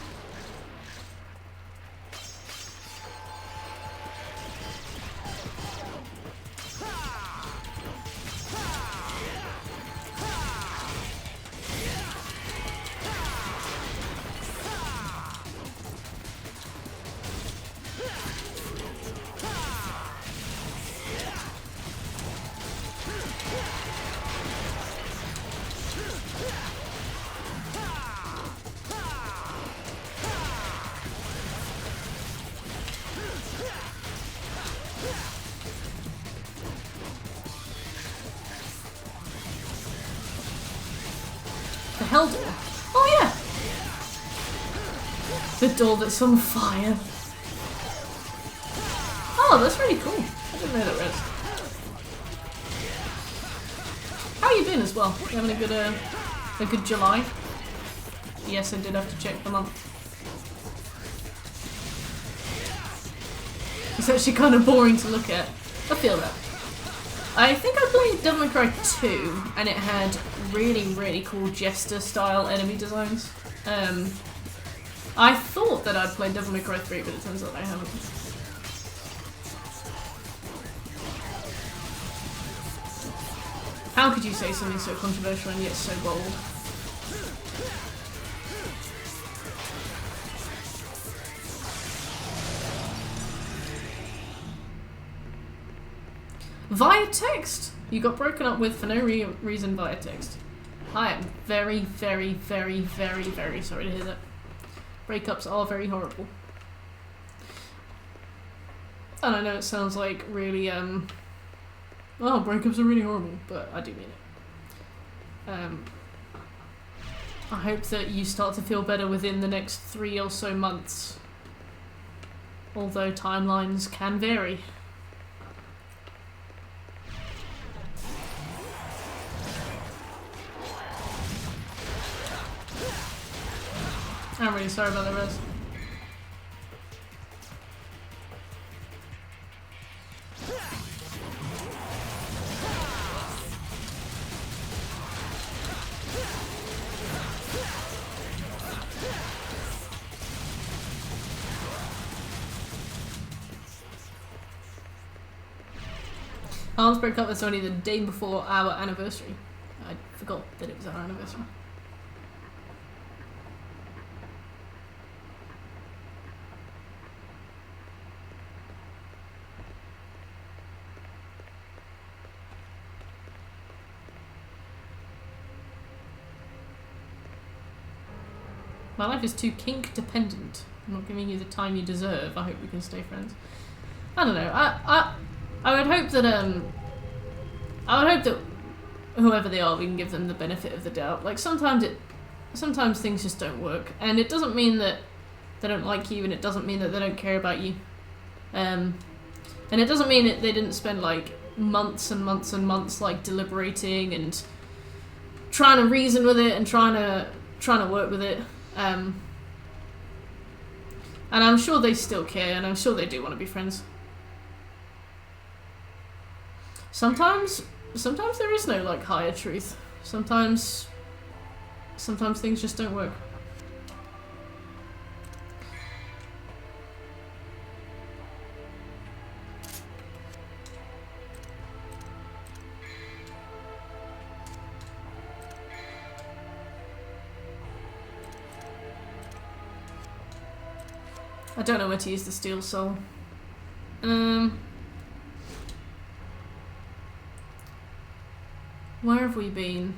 The hell door? Oh yeah! The door that's on fire. Oh, that's really cool. I didn't know that, Rez. How you been as well? You having a good July? Yes, I did have to check the month. It's actually kind of boring to look at. I feel that. I think I played Devil May Cry 2, and it had really, really cool Jester-style enemy designs. I thought that I'd played Devil May Cry 3, but it turns out I haven't. How could you say something so controversial and yet so bold? Via text! You got broken up with for no reason via text. I am very, very, very, very, very sorry to hear that. Breakups are very horrible. And I know it sounds like really, Oh, breakups are really horrible, but I do mean it. I hope that you start to feel better within the next 3 or so months. Although timelines can vary. I'm really sorry about the rest. Arms broke up was only the day before our anniversary. I forgot that it was our anniversary. My life is too kink dependent. I'm not giving you the time you deserve. I hope we can stay friends. I don't know. I would hope that whoever they are, we can give them the benefit of the doubt. Like sometimes things just don't work, and it doesn't mean that they don't like you, and it doesn't mean that they don't care about you, and it doesn't mean that they didn't spend like months and months and months like deliberating and trying to reason with it and trying to work with it. And I'm sure they still care, and I'm sure they do want to be friends. Sometimes there is no like higher truth. Sometimes things just don't work. I don't know where to use the steel soul. Where have we been?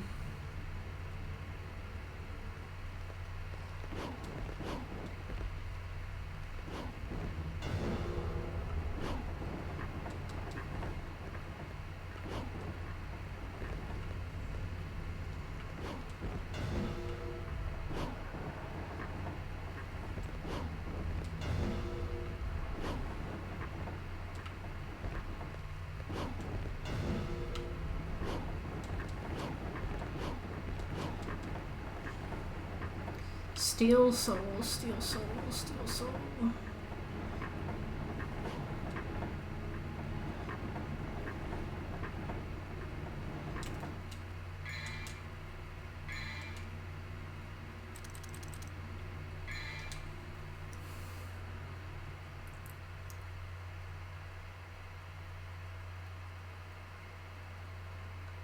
Steel soul, steel soul, steel soul.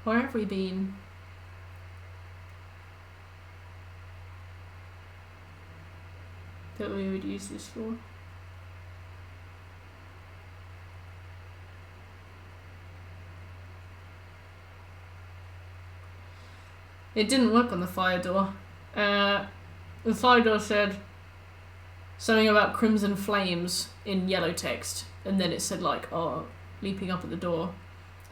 Where have we been? That we would use this for. It didn't work on the fire door. The fire door said something about crimson flames in yellow text, and then it said like, oh, leaping up at the door.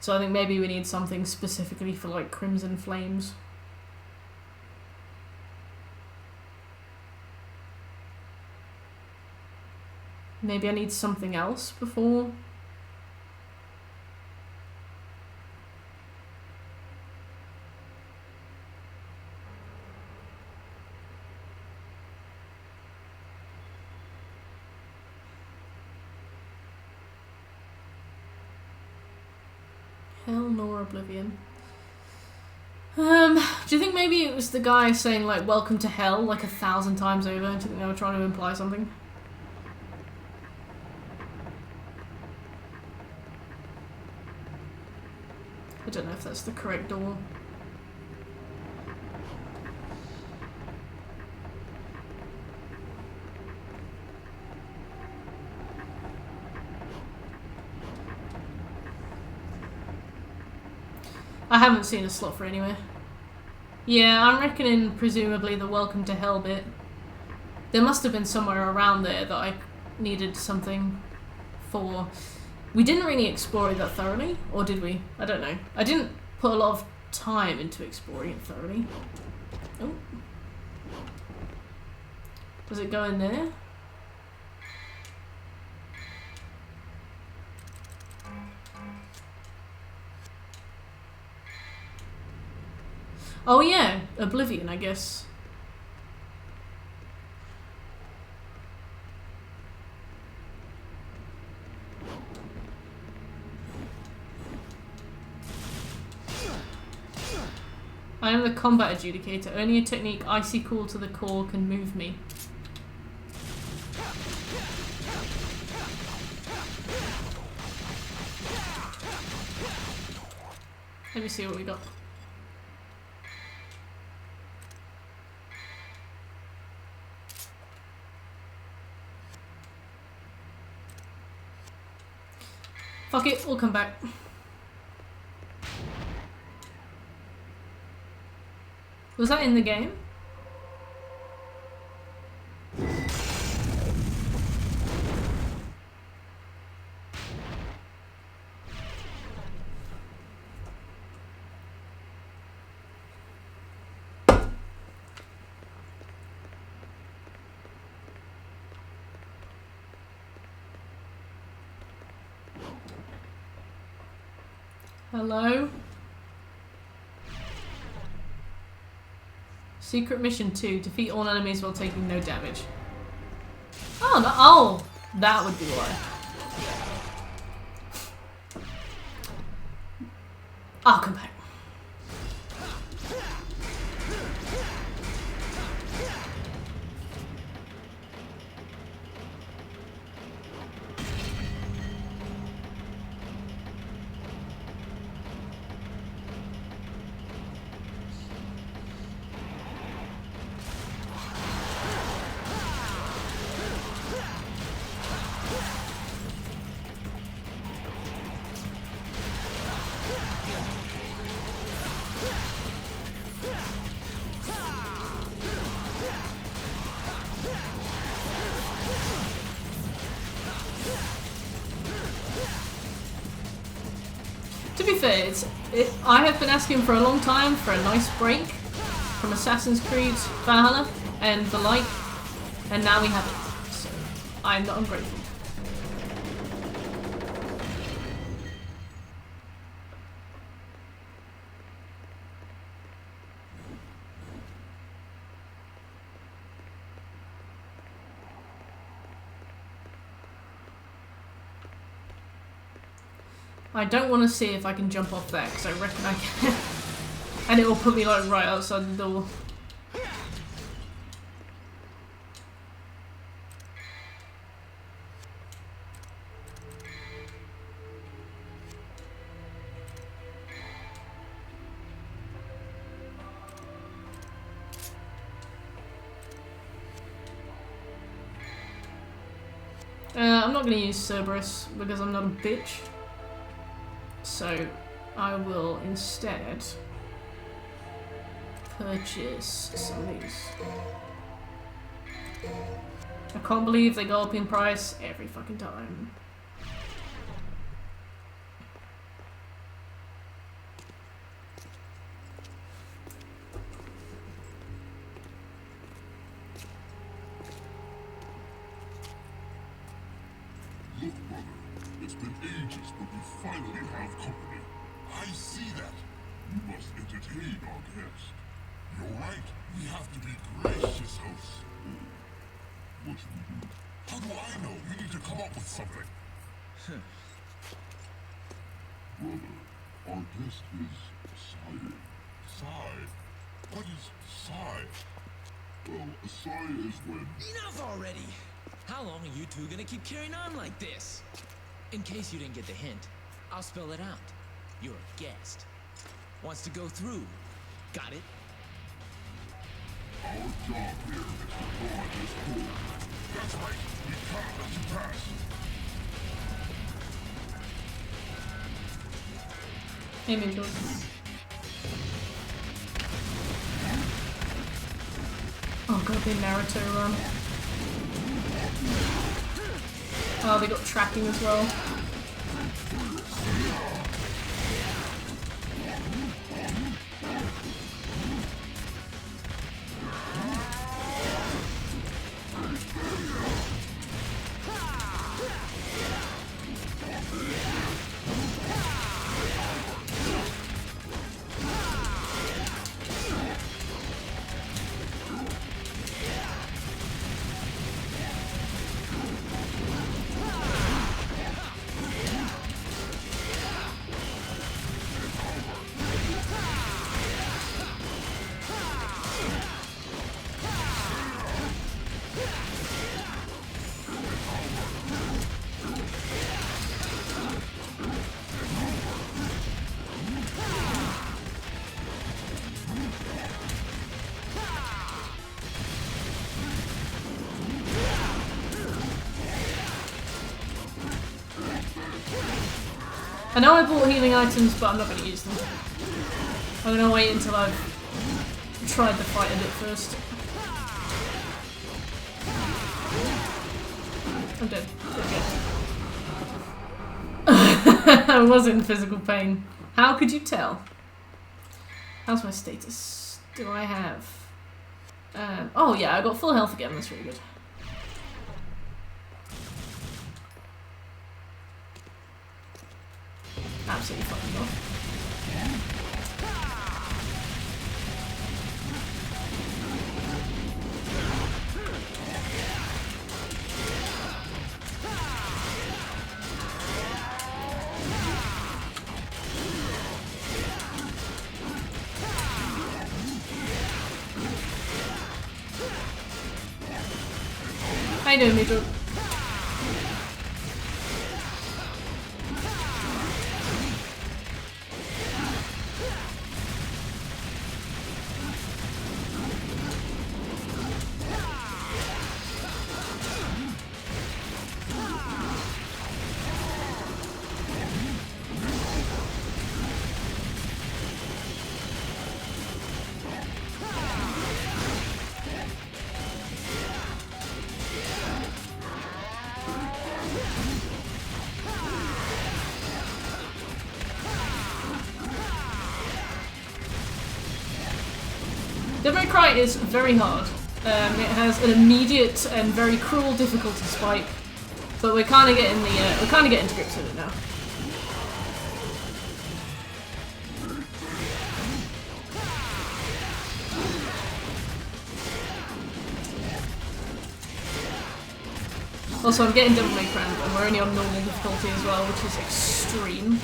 So I think maybe we need something specifically for like crimson flames. Maybe I need something else before. Hell nor oblivion. Do you think maybe it was the guy saying like welcome to hell like 1,000 times over? Do you think they were trying to imply something? I don't know if that's the correct door. I haven't seen a slot for anywhere. Yeah, I'm reckoning presumably the welcome to hell bit. There must have been somewhere around there that I needed something for. We didn't really explore it that thoroughly, or did we? I don't know. I didn't put a lot of time into exploring it thoroughly. Oh. Does it go in there? Oh yeah, Oblivion, I guess. I am the combat adjudicator. Only a technique icy cool to the core can move me. Let me see what we got. Fuck it, we'll come back. Was that in the game? Hello? Secret mission 2. Defeat all enemies while taking no damage. Oh, no. Oh! That would be why. I'll come back. To be fair, I have been asking for a long time for a nice break from Assassin's Creed Valhalla and the like, and now we have it. So I'm not ungrateful. I don't want to see if I can jump off there, because I reckon I can. And it will put me like right outside the door. I'm not going to use Cerberus because I'm not a bitch. So I will instead purchase some of these. I can't believe they go up in price every fucking time. Look, brother, it's been ages, but we finally have company. I see that. We must entertain our guest. You're right. We have to be gracious hosts. What should we do? How do I know? We need to come up with something. Brother, our guest is sighing. Sigh? What is sigh? Well, a sigh is when... Enough already! How long are you two gonna keep carrying on like this? In case you didn't get the hint, I'll spell it out. You're a guest. Wants to go through. Got it? Our job here is to guard this pool. That's right. We can't let you pass. Amen, George. Oh god, the Naruto run. Oh, they got tracking as well. know I bought healing items, but I'm not going to use them. I'm going to wait until I've tried the fight a bit first. I'm dead. Okay. I was in physical pain. How could you tell? How's my status? Do I have... oh yeah, I got full health again. That's really good. Absolutely fucking not. How you doing, Mitchell? Devil May Cry is very hard. It has an immediate and very cruel difficulty spike, but we're kind of getting to grips with it now. Also, I'm getting Devil May Cry, and we're only on normal difficulty as well, which is extreme.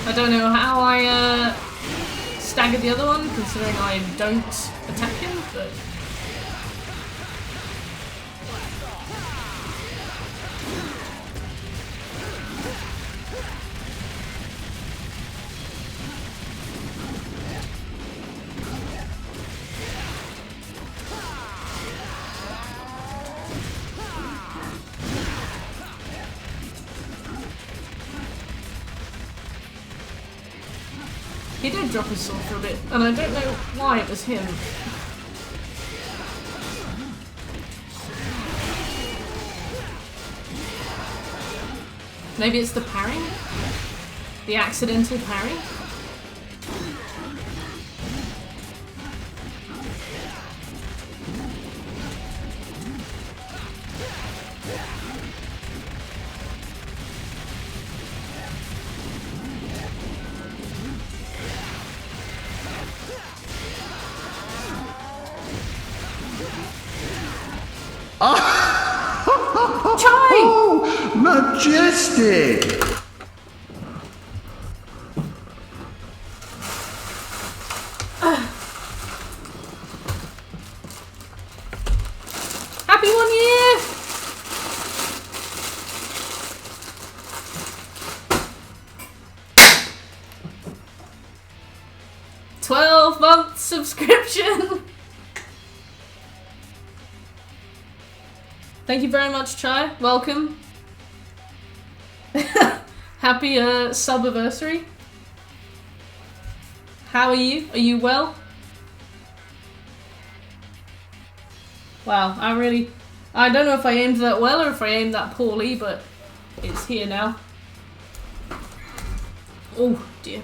I don't know how I staggered the other one, considering I don't attack him, but... He did drop his sword for a bit, and I don't know why it was him. Maybe it's the parry? The accidental parry? Oh, majestic! Happy 1 year! $12-month subscription! Thank you very much, Chai. Welcome. Happy sub-anniversary. How are you? Are you well? Wow, I don't know if I aimed that well or if I aimed that poorly, but it's here now. Oh dear.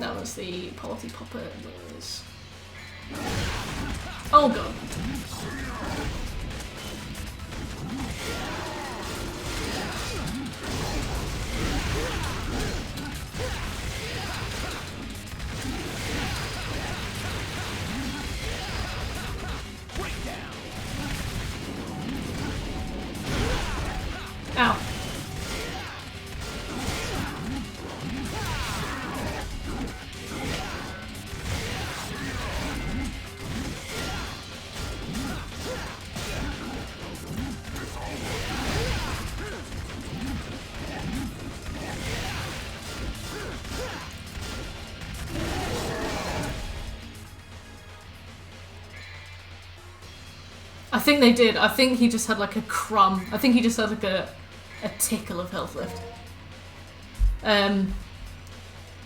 That was the party popper noise. Oh god. Ow. I think they did. I think he just had like a crumb. I think he just had like a tickle of health left.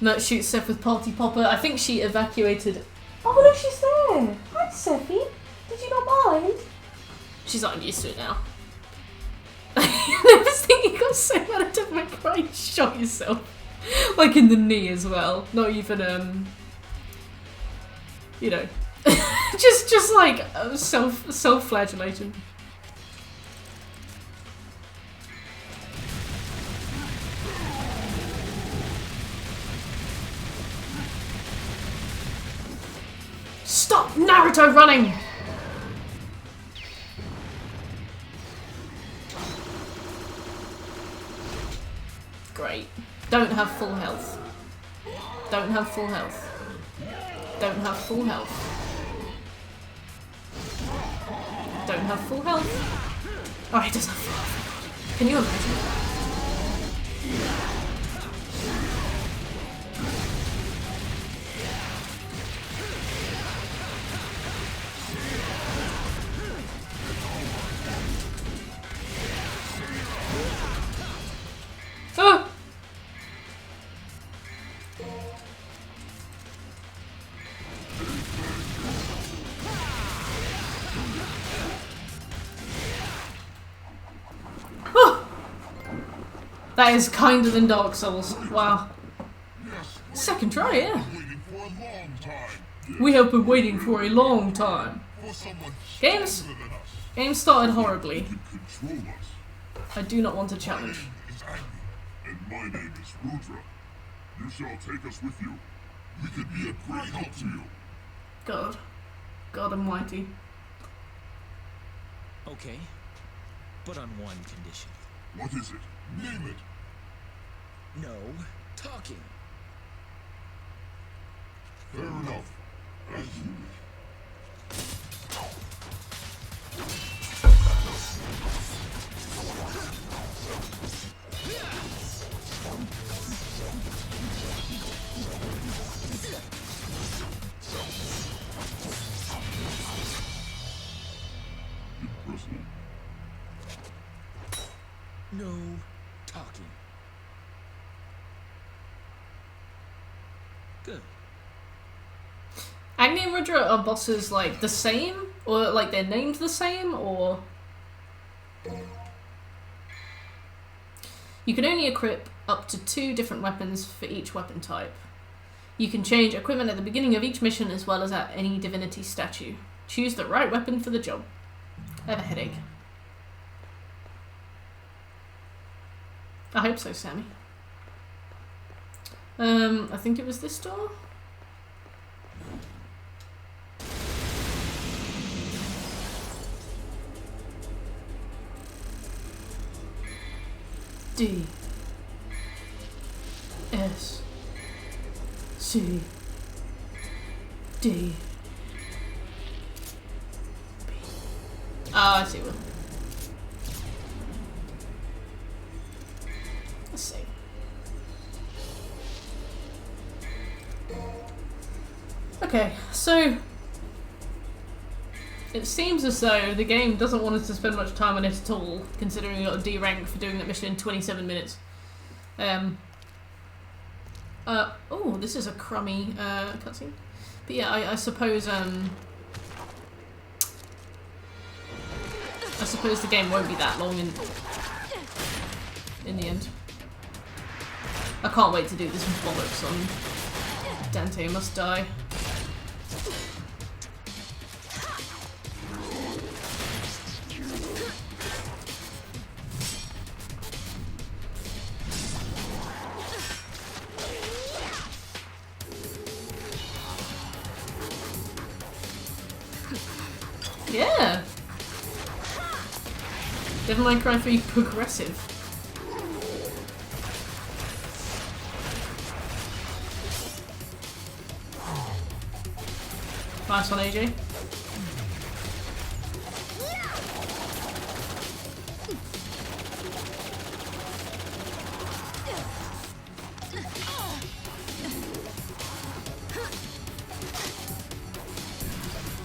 Mert shoots Seth with Party Popper. I think she evacuated. Oh no, she's there! Hi Sephi! Did you not mind? She's like, I'm used to it now. I was thinking you got so mad at Devil May Cry, you shot yourself. Like in the knee as well. Not even, you know. just like self-flagellation. Stop Naruto running! Great. Don't have full health. Don't have full health. Don't have full health. Don't have full health. Oh, he doesn't have full health. Can you imagine? Ah! That is kinder than Dark Souls. Wow. Second try, yeah. We have been waiting for a long time. Games started horribly. I do not want a challenge. And my name is Rudra. You shall take us with you. We could be a great help to you. God almighty. Okay, but on one condition. What is it? Name it. No talking. Fair enough. As you Impressive. No talking. Good. Agni and Rudra are bosses like the same? Or like they're named the same? Or you can only equip up to 2 different weapons for each weapon type. You can change equipment at the beginning of each mission as well as at any divinity statue. Choose the right weapon for the job. I have a headache. I hope so, Sammy. I think it was this door? D S C D B. Oh, I see what. Let's see. Okay, so it seems as though the game doesn't want us to spend much time on it at all, considering we got a D rank for doing that mission in 27 minutes. Oh, this is a crummy cutscene. But yeah, I suppose the game won't be that long in the end. I can't wait to do this bollocks on Dante Must Die. Yeah! Devil May Cry 3 progressive. Nice one, AJ.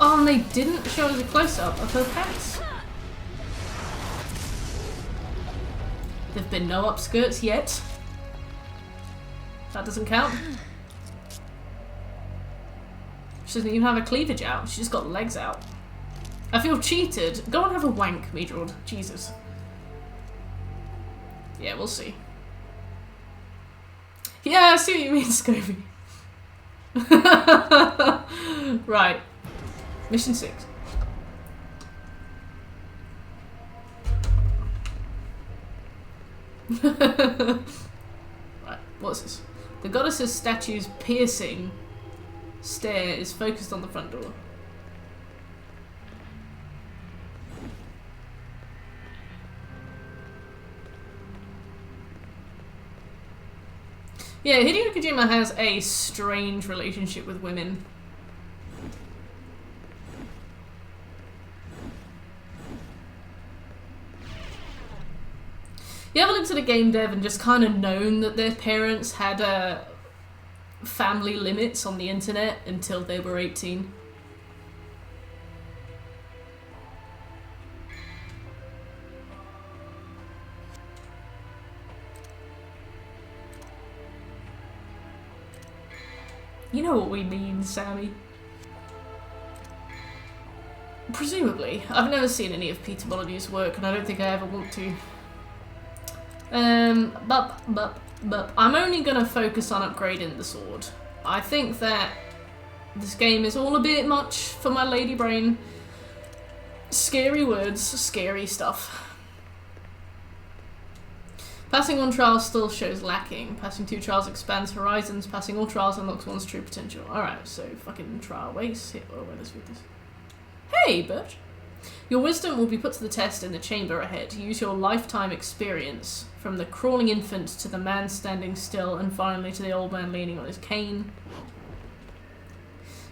Oh, and they didn't show us a close-up of her pants. There've been no upskirts yet. That doesn't count. She doesn't even have her cleavage out. She just got legs out. I feel cheated. Go and have a wank, Meadrod. Jesus. Yeah, we'll see. Yeah, I see what you mean, Scobie. Right. Mission 6. Right, what's this? The goddess's statue's piercing stare is focused on the front door. Yeah, Hideo Kojima has a strange relationship with women. You ever looked at a game dev and just kind of known that their parents had family limits on the internet until they were 18? You know what we mean, Sammy. Presumably. I've never seen any of Peter Molyneux's work, and I don't think I ever want to. But I'm only going to focus on upgrading the sword. I think that this game is all a bit much for my lady brain. Scary words, scary stuff. Passing 1 trial still shows lacking. Passing 2 trials expands horizons. Passing all trials unlocks one's true potential. Alright, so fucking trial waste. Oh, wait, let's read this. Hey, Birch! Your wisdom will be put to the test in the chamber ahead. Use your lifetime experience, from the crawling infant to the man standing still, and finally to the old man leaning on his cane.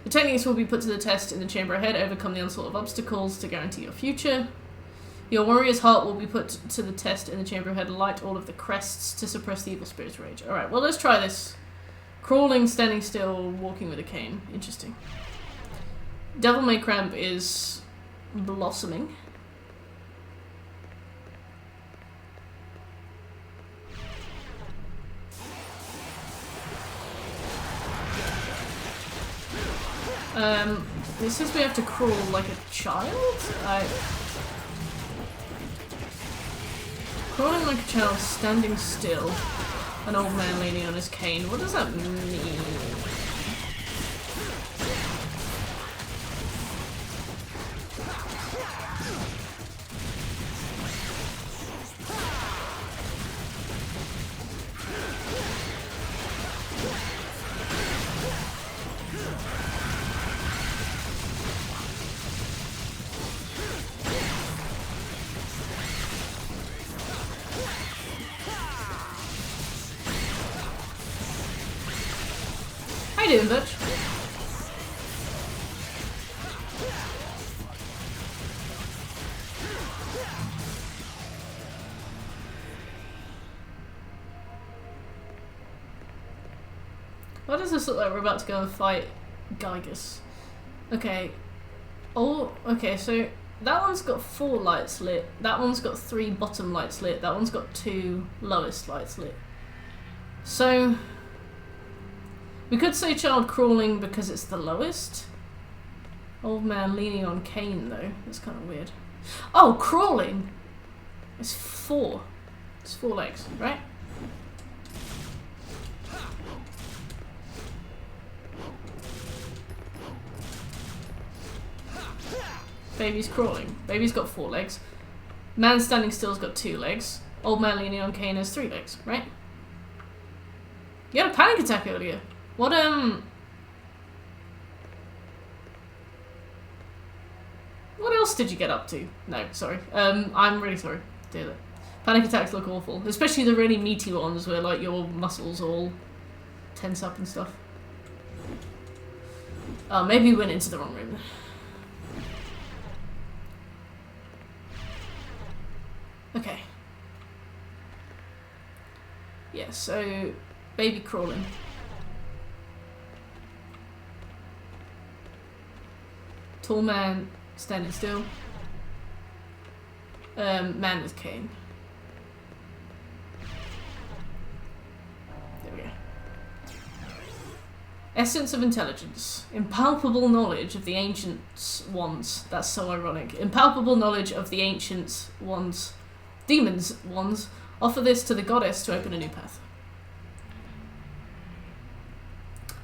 The techniques will be put to the test in the chamber ahead. Overcome the onslaught of obstacles to guarantee your future. Your warrior's heart will be put to the test in the chamber ahead. Light all of the crests to suppress the evil spirit's rage. Alright, well, let's try this. Crawling, standing still, walking with a cane. Interesting. Devil May Cramp is blossoming. It says we have to crawl like a child? Crawling like a child, standing still. An old man leaning on his cane. What does that mean? How you doing, Butch? Why does this look like we're about to go and fight Gygus? Okay. Oh, okay, so that one's got 4 lights lit, that one's got 3 bottom lights lit, that one's got 2 lowest lights lit. So we could say child crawling because it's the lowest. Old man leaning on cane though. That's kind of weird. Oh, crawling! It's 4. It's 4 legs, right? Baby's crawling. Baby's got 4 legs. Man standing still's got 2 legs. Old man leaning on cane has 3 legs, right? You had a panic attack earlier. What else did you get up to? No, sorry. I'm really sorry. Dear that. Panic attacks look awful. Especially the really meaty ones where like your muscles all tense up and stuff. Oh, maybe we went into the wrong room. Okay. Yeah, so baby crawling. Tall man standing still. Man with cane. Essence of intelligence. Impalpable knowledge of the ancient ones. That's so ironic. Impalpable knowledge of the ancient ones. Demons ones. Offer this to the goddess to open a new path.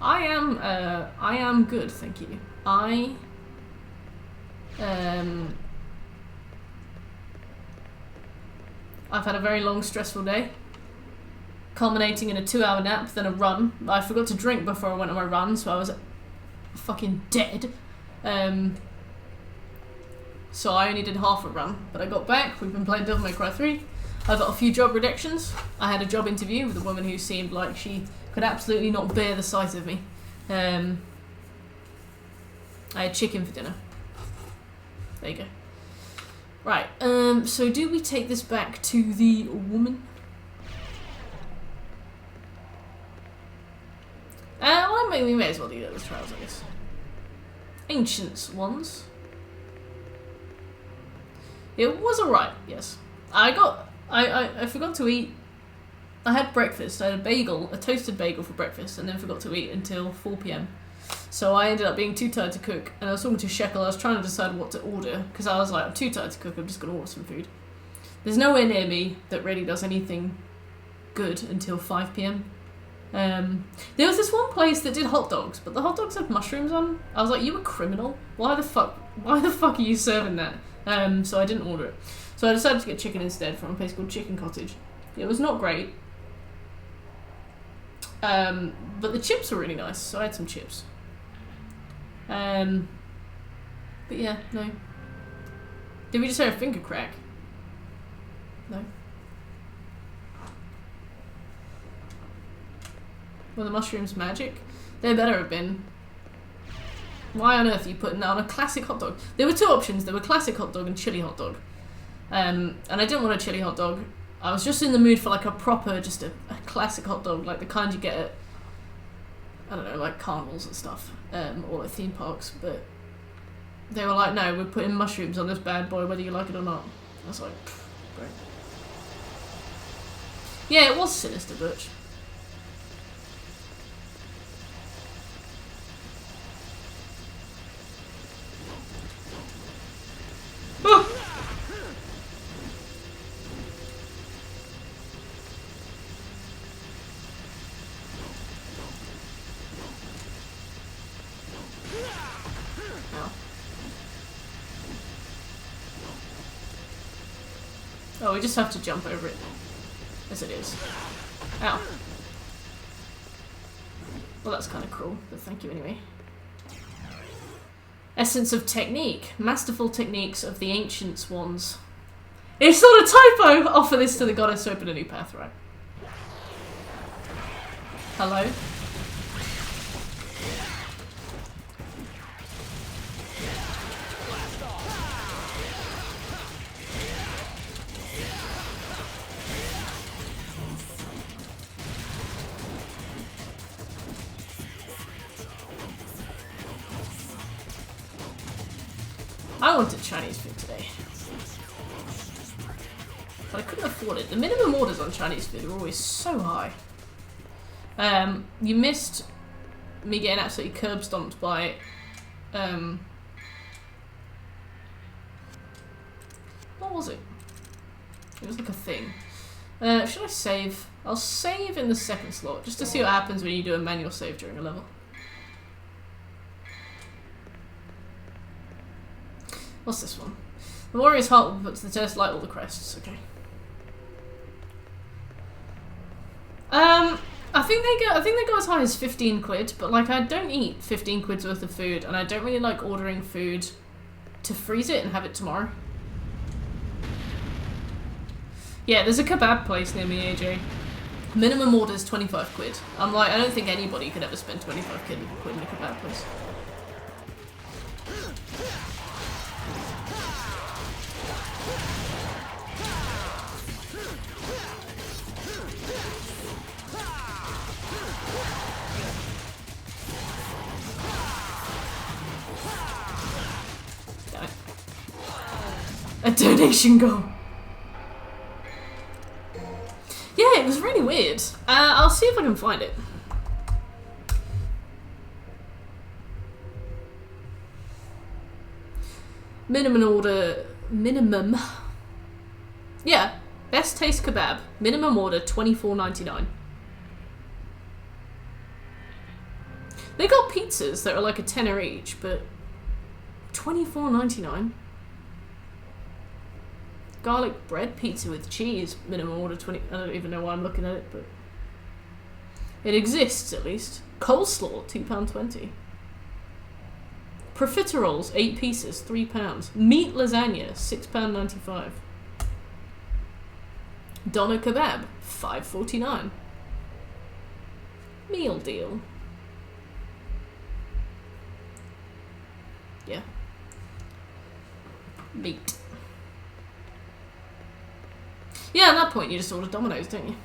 I am good, thank you. I've had a very long, stressful day, culminating in a 2-hour nap, then a run. I forgot to drink before I went on my run, so I was fucking dead. So I only did half a run, but I got back. We've been playing Devil May Cry 3. I got a few job rejections. I had a job interview with a woman who seemed like she could absolutely not bear the sight of me. I had chicken for dinner. There you go. Right, so do we take this back to the woman? Well, we may as well do those trials, I guess. Ancient ones. It was alright, yes. I forgot to eat. I had breakfast. I had a bagel, a toasted bagel for breakfast, and then forgot to eat until 4 PM. So I ended up being too tired to cook, and I was talking to Shekel. I was trying to decide what to order, because I was like, I'm too tired to cook, I'm just going to order some food. There's nowhere near me that really does anything good until 5 PM. There was this one place that did hot dogs, but the hot dogs had mushrooms on. I was like, you a criminal? Why the fuck are you serving that? So I didn't order it. So I decided to get chicken instead from a place called Chicken Cottage. It was not great. But the chips were really nice, so I had some chips. But yeah, no. Did we just hear a finger crack? No. Were the mushrooms magic? They better have been. Why on earth are you putting that on a classic hot dog? There were two options. There were classic hot dog and chili hot dog. And I didn't want a chili hot dog. I was just in the mood for like a proper, just a classic hot dog, like the kind you get at, I don't know, like carnivals and stuff, or like theme parks. But they were like, no, we're putting mushrooms on this bad boy, whether you like it or not. I was like, great. Yeah, it was sinister, Butch. Oh, we just have to jump over it, as it is. Ow. Well, that's kind of cruel, but thank you anyway. Essence of technique. Masterful techniques of the ancient ones. It's not a typo! Offer this to the goddess to open a new path, right? Hello? I wanted Chinese food today, but I couldn't afford it. The minimum orders on Chinese food are always so high. You missed me getting absolutely curb stomped by what was it? It was like a thing. Should I save? I'll save in the second slot just to see what happens when you do a manual save during a level. What's this one? The warrior's heart will be put to the test like all the crests. Okay. I think they go as high as 15 quid, but like I don't eat 15 quid's worth of food, and I don't really like ordering food to freeze it and have it tomorrow. Yeah, there's a kebab place near me, AJ. Minimum order is 25 quid. I'm like, I don't think anybody could ever spend 25 quid in a kebab place. A donation goal. Yeah, it was really weird. I'll see if I can find it. Minimum. Yeah, best taste kebab. Minimum order $24.99. They got pizzas that are like a tenner each, but $24.99. Garlic bread pizza with cheese. Minimum order 20. I don't even know why I'm looking at it, but it exists at least. Coleslaw, £2.20. Profiteroles, 8 pieces, £3. Meat lasagna, £6.95. Doner kebab, $5.49. Meal deal. Yeah. Meat. Yeah, at that point you just order Domino's, don't you?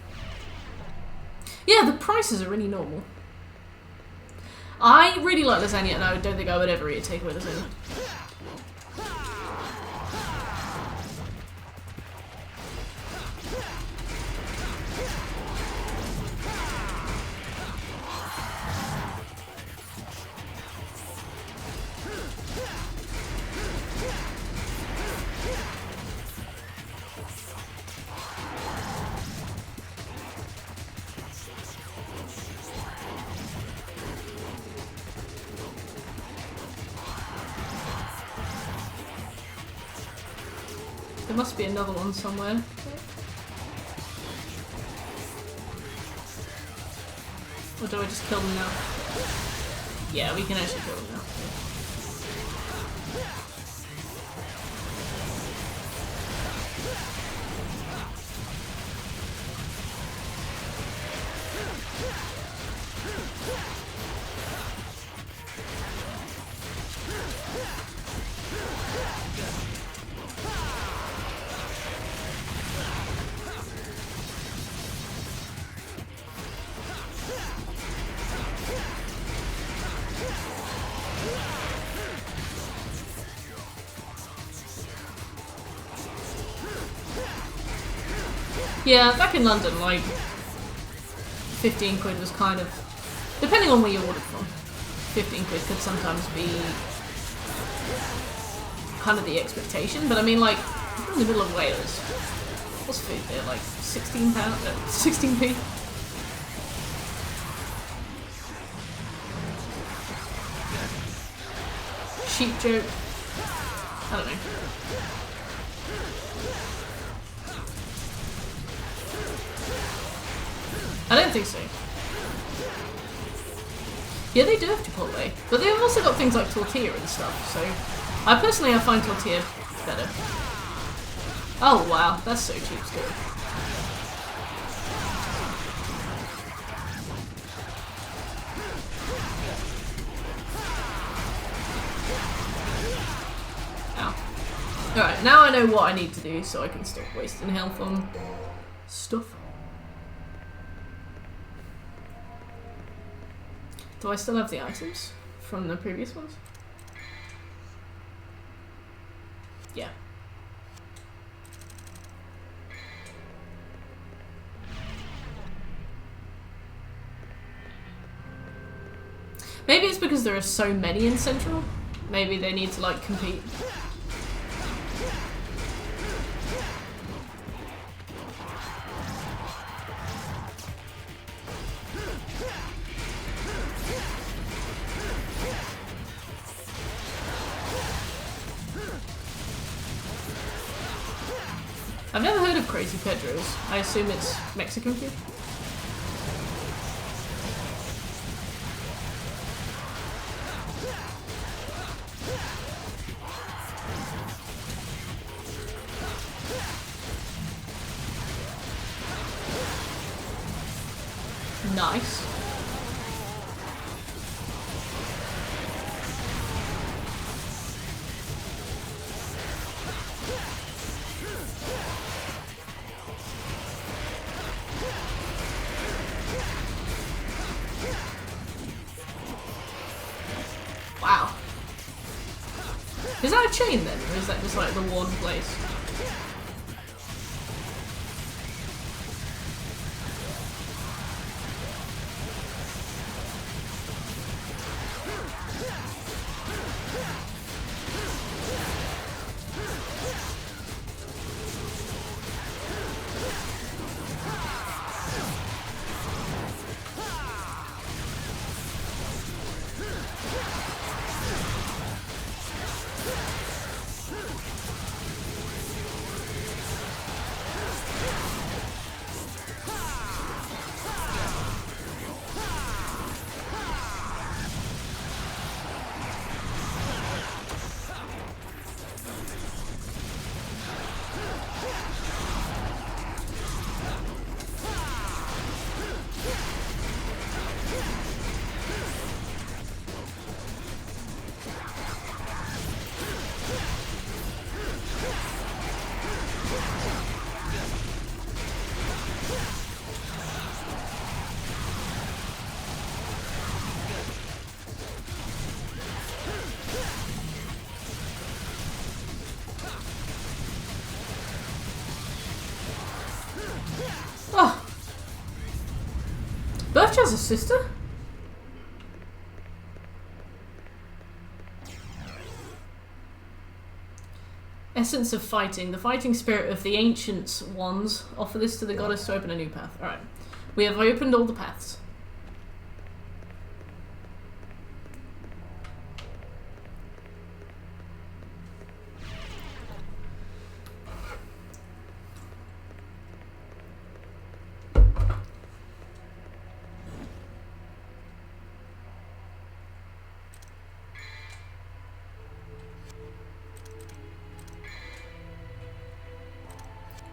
Yeah, the prices are really normal. I really like lasagna and I don't think I would ever eat a takeaway lasagna. There must be another one somewhere. Or do I just kill them now? Yeah, we can actually kill them now. Yeah, back in London, like, 15 quid was kind of, depending on where you ordered from, 15 quid could sometimes be kind of the expectation, but I mean, like, if you're in the middle of Wales, what's food there, like, £16? 16p? Cheap joke. I don't know. I don't think so. Yeah, they do have Chipotle, but they've also got things like tortilla and stuff, so I find tortilla better. Oh wow, that's so cheap still. Ow. Alright, now I know what I need to do so I can stop wasting health on stuff. Do I still have the items from the previous ones? Yeah. Maybe it's because there are so many in Central. Maybe they need to, like, compete. I've never heard of Crazy Pedro's. I assume it's Mexican food. Nice. Wow. Is that a chain then, or is that just like the one place? She has a sister? Essence of fighting. The fighting spirit of the ancient ones. Offer this to the goddess to open a new path. Alright. We have opened all the paths.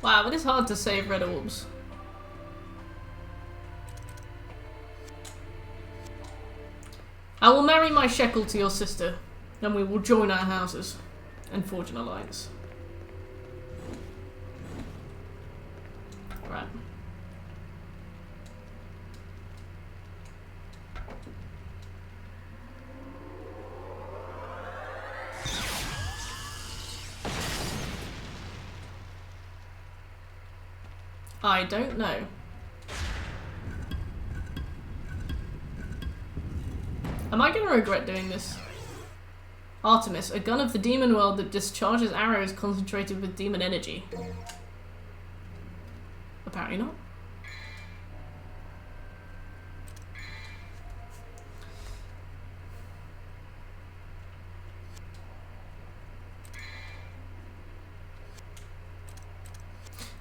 Wow, it is hard to save red orbs. I will marry my shekel to your sister, and we will join our houses and forge an alliance. Right. I don't know. Am I going to regret doing this? Artemis, a gun of the demon world that discharges arrows concentrated with demon energy. Apparently not.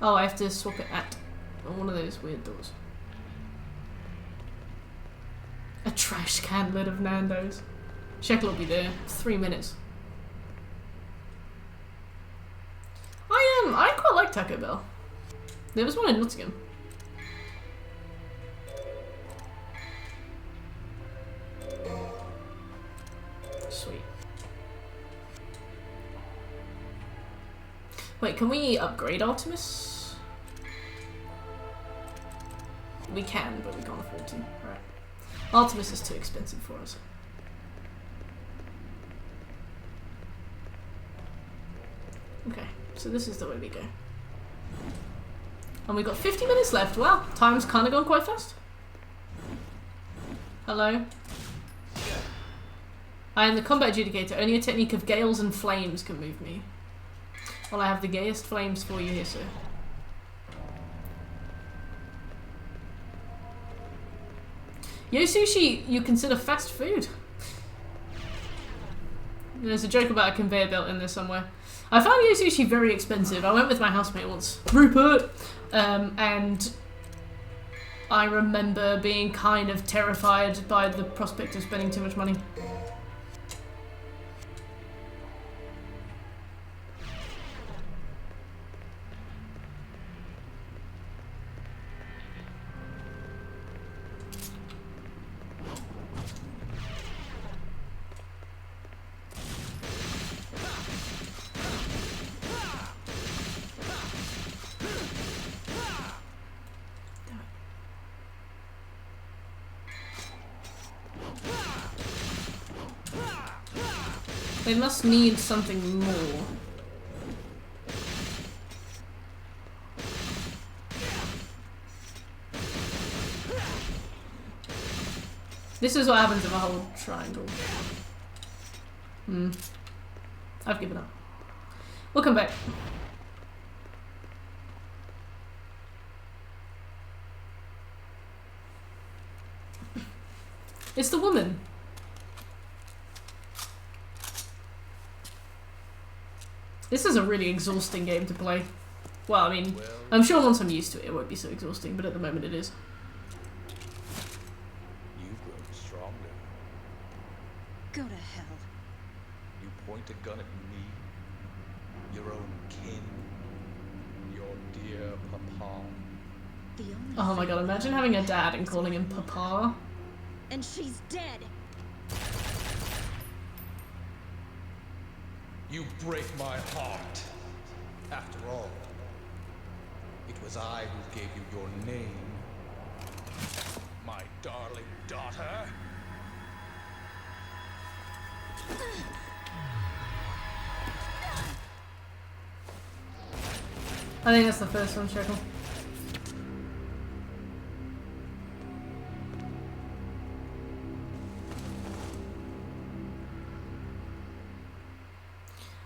Oh, I have to swap it at one of those weird doors. A trash can lid of Nando's. Shekel will be there. 3 minutes. I quite like Taco Bell. There was one in Nottingham. Sweet. Wait, can we upgrade Artemis? We can, but we can't afford to. Right. Artemis is too expensive for us. Okay, so this is the way we go. And we've got 50 minutes left. Wow, time's kind of gone quite fast. Hello? I am the combat adjudicator. Only a technique of gales and flames can move me. Well, I have the gayest flames for you here, sir. Yo sushi, you consider fast food? There's a joke about a conveyor belt in there somewhere. I found yo sushi very expensive. I went with my housemate once, Rupert, and I remember being kind of terrified by the prospect of spending too much money. They must need something more. This is what happens if I hold triangle. I've given up. We'll come back. It's the woman. This is a really exhausting game to play. Well, I mean, I'm sure once I'm used to it, it won't be so exhausting, but at the moment it is. You've grown stronger. Go to hell. You point a gun at me, your own kin, your dear papa. The only Oh my god, imagine having a dad and calling him Papa. And she's dead. You break my heart. After all, it was I who gave you your name, my darling daughter. I think that's the first one, Shekel.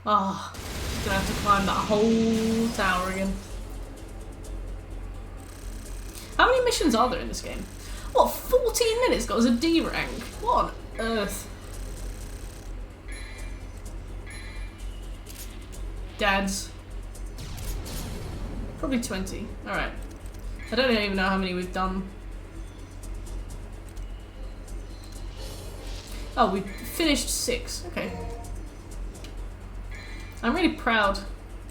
Oh, gonna have to climb that whole tower again. How many missions are there in this game? What, 14 minutes got us a D rank? What on earth? Dads. Probably 20. Alright. I don't even know how many we've done. Oh, we finished 6. Okay. I'm really proud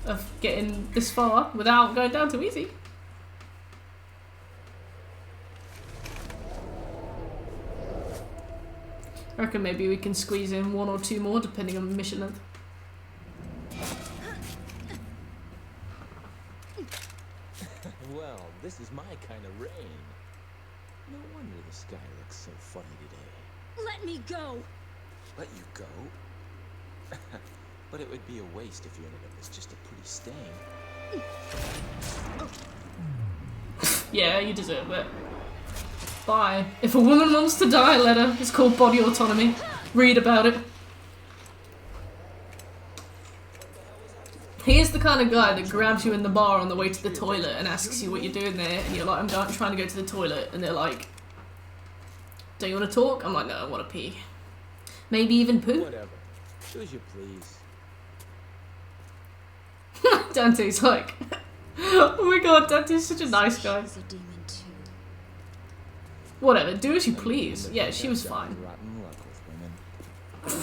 of getting this far without going down too easy. I reckon maybe we can squeeze in 1 or 2 more depending on the mission length. Well, this is my kind of rain. No wonder the sky looks so funny today. Let me go! Let you go? But it would be a waste if you ended up as just a pretty stain. Yeah, you deserve it. Bye. If a woman wants to die, let her. It's called body autonomy. Read about it. He is the kind of guy that grabs you in the bar on the way to the toilet and asks you what you're doing there, and you're like, I'm trying to go to the toilet, and they're like, do you want to talk? I'm like, no, I want to pee. Maybe even poo? Whatever. Do as you please. Dante's like, oh my god, Dante's such a nice guy. She's a demon too. Whatever, do as you please. Yeah, she was fine. Rotten luck with women.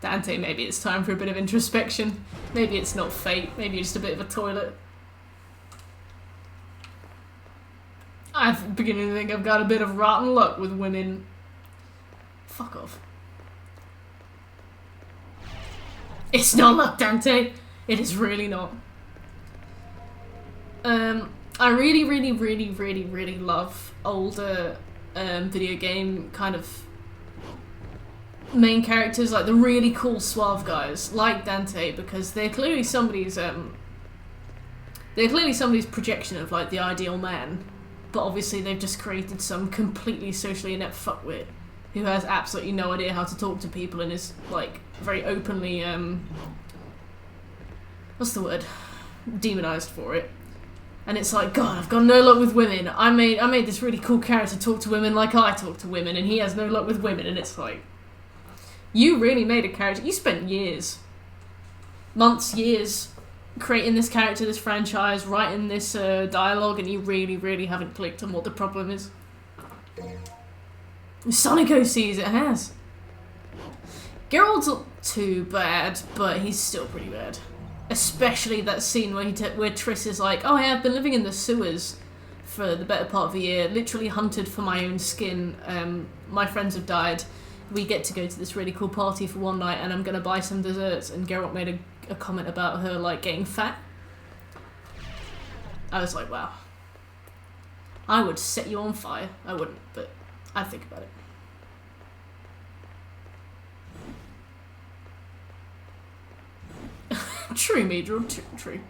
Dante, maybe it's time for a bit of introspection. Maybe it's not fate. Maybe you're just a bit of a toilet. I'm beginning to think I've got a bit of rotten luck with women. Fuck off. It's not luck, Dante. It is really not. I really love older video game kind of main characters, like the really cool suave guys like Dante, because they're clearly somebody's projection of like the ideal man, but obviously they've just created some completely socially inept fuckwit who has absolutely no idea how to talk to people and is like very openly what's the word, demonized for it. And it's like, God, I've got no luck with women. I made this really cool character talk to women like I talk to women, and he has no luck with women. And it's like, you really made a character. You spent years, months, years creating this character, this franchise, writing this dialogue, and you really haven't clicked on what the problem is. Sonic OCs, it has. Geralt's not too bad, but he's still pretty bad. Especially that scene where where Triss is like, oh yeah, I've been living in the sewers for the better part of a year, literally hunted for my own skin. My friends have died. We get to go to this really cool party for one night, and I'm gonna buy some desserts. And Geralt made a comment about her like getting fat. I was like, wow. I would set you on fire. I wouldn't, but I'd think about it. True, Medril, true.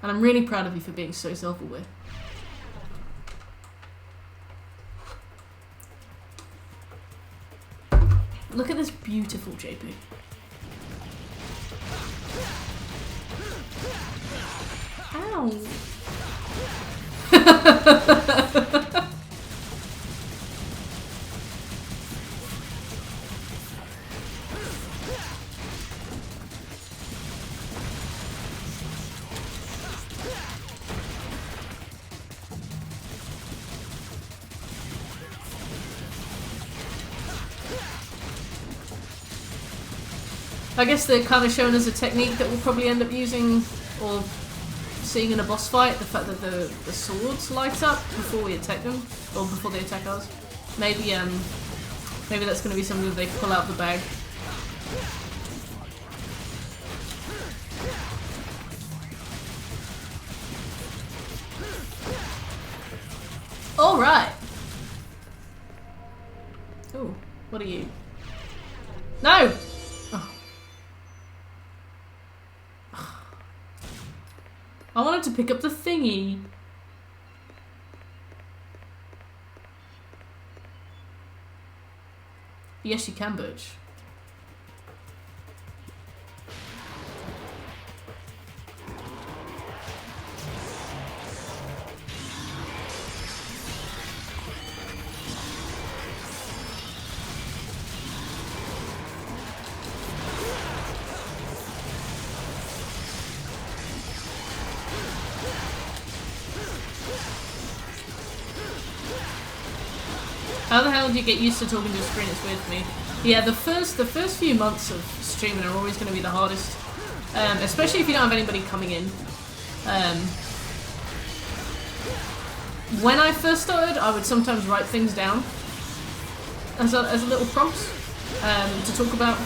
And I'm really proud of you for being so self-aware. Look at this beautiful JP. Ow. I guess they're kind of shown as a technique that we'll probably end up using or seeing in a boss fight, the fact that the swords light up before we attack them, or before they attack us. Maybe that's going to be something that they pull out the bag. Alright! Ooh, what are you? No! Oh. I wanted to pick up the thingy. Yes, you can, Butch. How the hell do you get used to talking to a screen? It's weird for me. Yeah, the first few months of streaming are always going to be the hardest. Especially if you don't have anybody coming in. When I first started, I would sometimes write things down as a little prompts to talk about.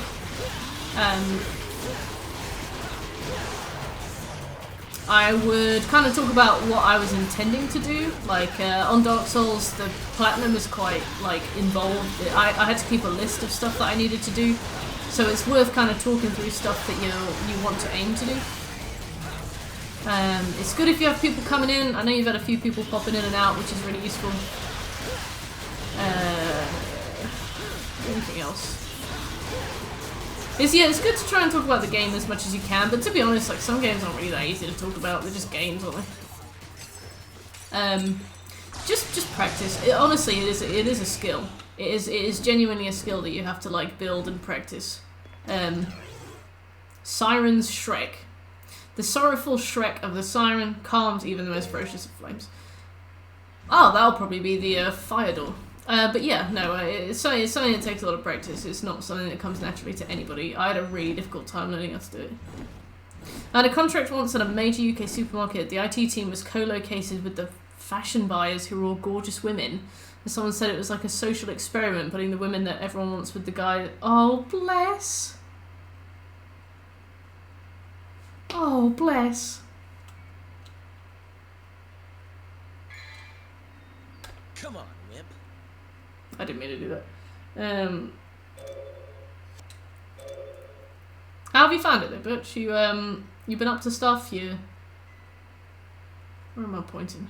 I would kind of talk about what I was intending to do. Like on Dark Souls, the platinum is quite like involved. I had to keep a list of stuff that I needed to do, so it's worth kind of talking through stuff that you want to aim to do. It's good if you have people coming in. I know you've had a few people popping in and out, which is really useful. Anything else? It's good to try and talk about the game as much as you can, but to be honest, like some games aren't really that easy to talk about. They're just games, aren't they? Just practice. Honestly, it is a skill. It is genuinely a skill that you have to like build and practice. Siren's Shrek. The sorrowful Shrek of the siren calms even the most ferocious of flames. Oh, that'll probably be the fire door. But yeah, no, it's something that takes a lot of practice. It's not something that comes naturally to anybody. I had a really difficult time learning how to do it. I had a contract once at a major UK supermarket. The IT team was co-located with the fashion buyers who were all gorgeous women. And someone said it was like a social experiment, putting the women that everyone wants with the guy. Oh, bless. Oh, bless. Come on, Wimp. I didn't mean to do that. How have you found it though, Butch? You've been up to stuff, Where am I pointing?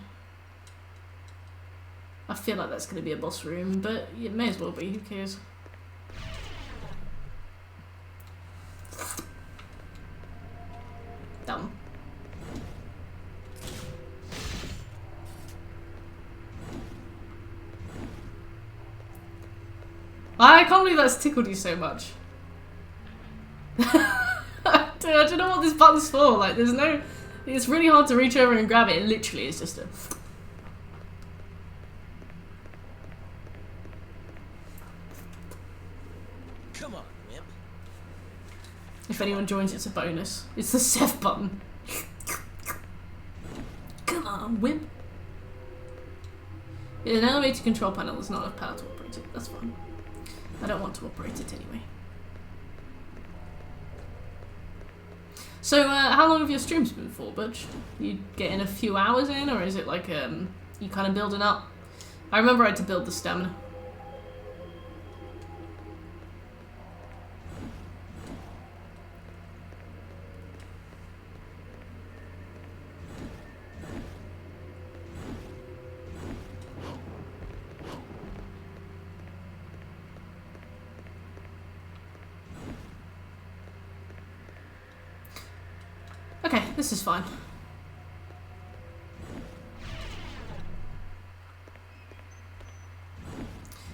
I feel like that's going to be a boss room, but it may as well be, who cares? Dumb. I can't believe that's tickled you so much. Dude, I don't know what this button's for. Like, there's no... It's really hard to reach over and grab it. It literally is just a... Come on, Wimp. If anyone joins, it's a bonus. It's the Seth button. Come on, Wimp. Yeah, an elevator control panel is not enough power to operate it. That's fine. I don't want to operate it anyway. So, how long have your streams been for, Butch? You getting a few hours in, or is it like, you kind of building up? I remember I had to build the stamina. Okay, this is fine.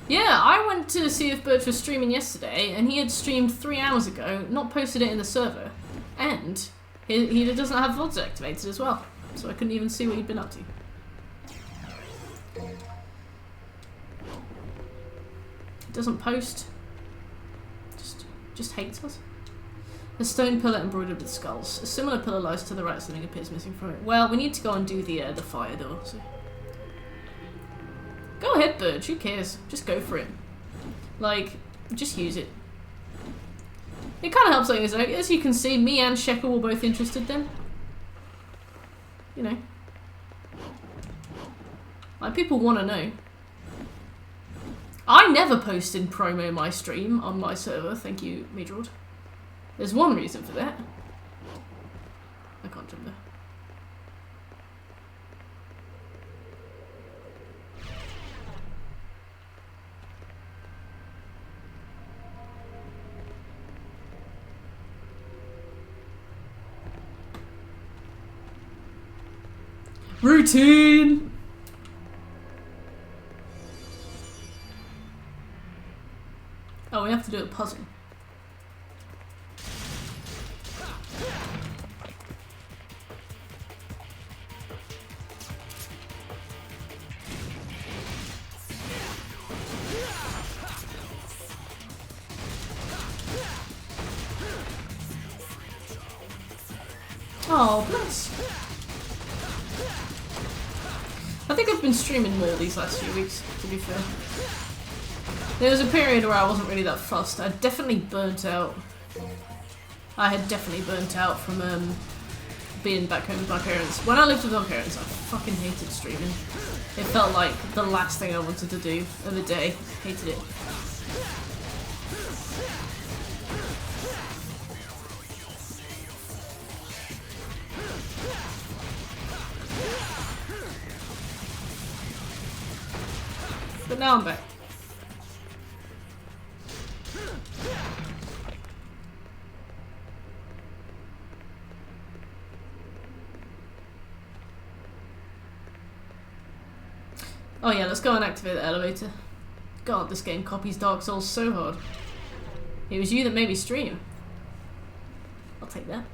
Yeah, I went to see if Butch was streaming yesterday, and he had streamed 3 hours ago, not posted it in the server, and he doesn't have VODs activated as well, so I couldn't even see what he'd been up to. He doesn't post. Just hates us. A stone pillar embroidered with skulls. A similar pillar lies to the right, something appears missing from it. Well, we need to go and do the fire door, so... Go ahead, Burge, who cares? Just go for it. Like, just use it. It kind of helps, like, as you can see, me and Shekel were both interested then. You know. Like, people want to know. I never post in promo my stream on my server, thank you, Midrod. There's one reason for that. I can't jump there. Routine! Oh, we have to do a puzzle. Oh, bless. I think I've been streaming more these last few weeks, to be fair. There was a period where I wasn't really that fussed. I definitely burnt out. I had definitely burnt out from being back home with my parents. When I lived with my parents, I fucking hated streaming. It felt like the last thing I wanted to do of the day. Hated it. But now I'm back. Oh yeah, let's go and activate the elevator. God, this game copies Dark Souls so hard. It was you that made me stream. I'll take that.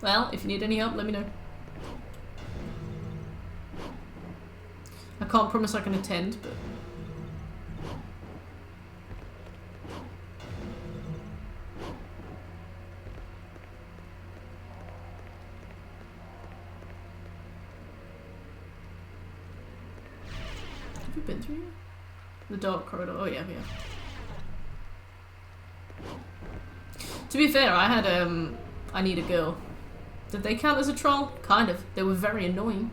Well, if you need any help, let me know. I can't promise I can attend, but... Have we been through here? The dark corridor. Oh yeah, yeah. To be fair, I had I Need a Girl. Did they count as a troll? Kind of. They were very annoying.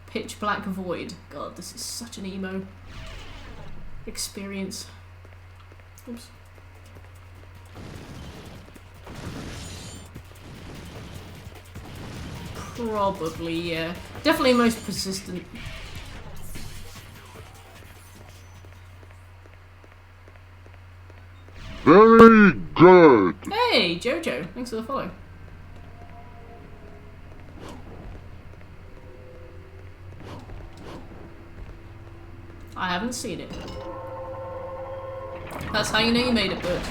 Pitch Black Void. God, this is such an emo experience. Oops. Probably, yeah. Definitely most persistent. Very good. Hey, Jojo. Thanks for the follow. I haven't seen it. That's how you know you made it, Butch.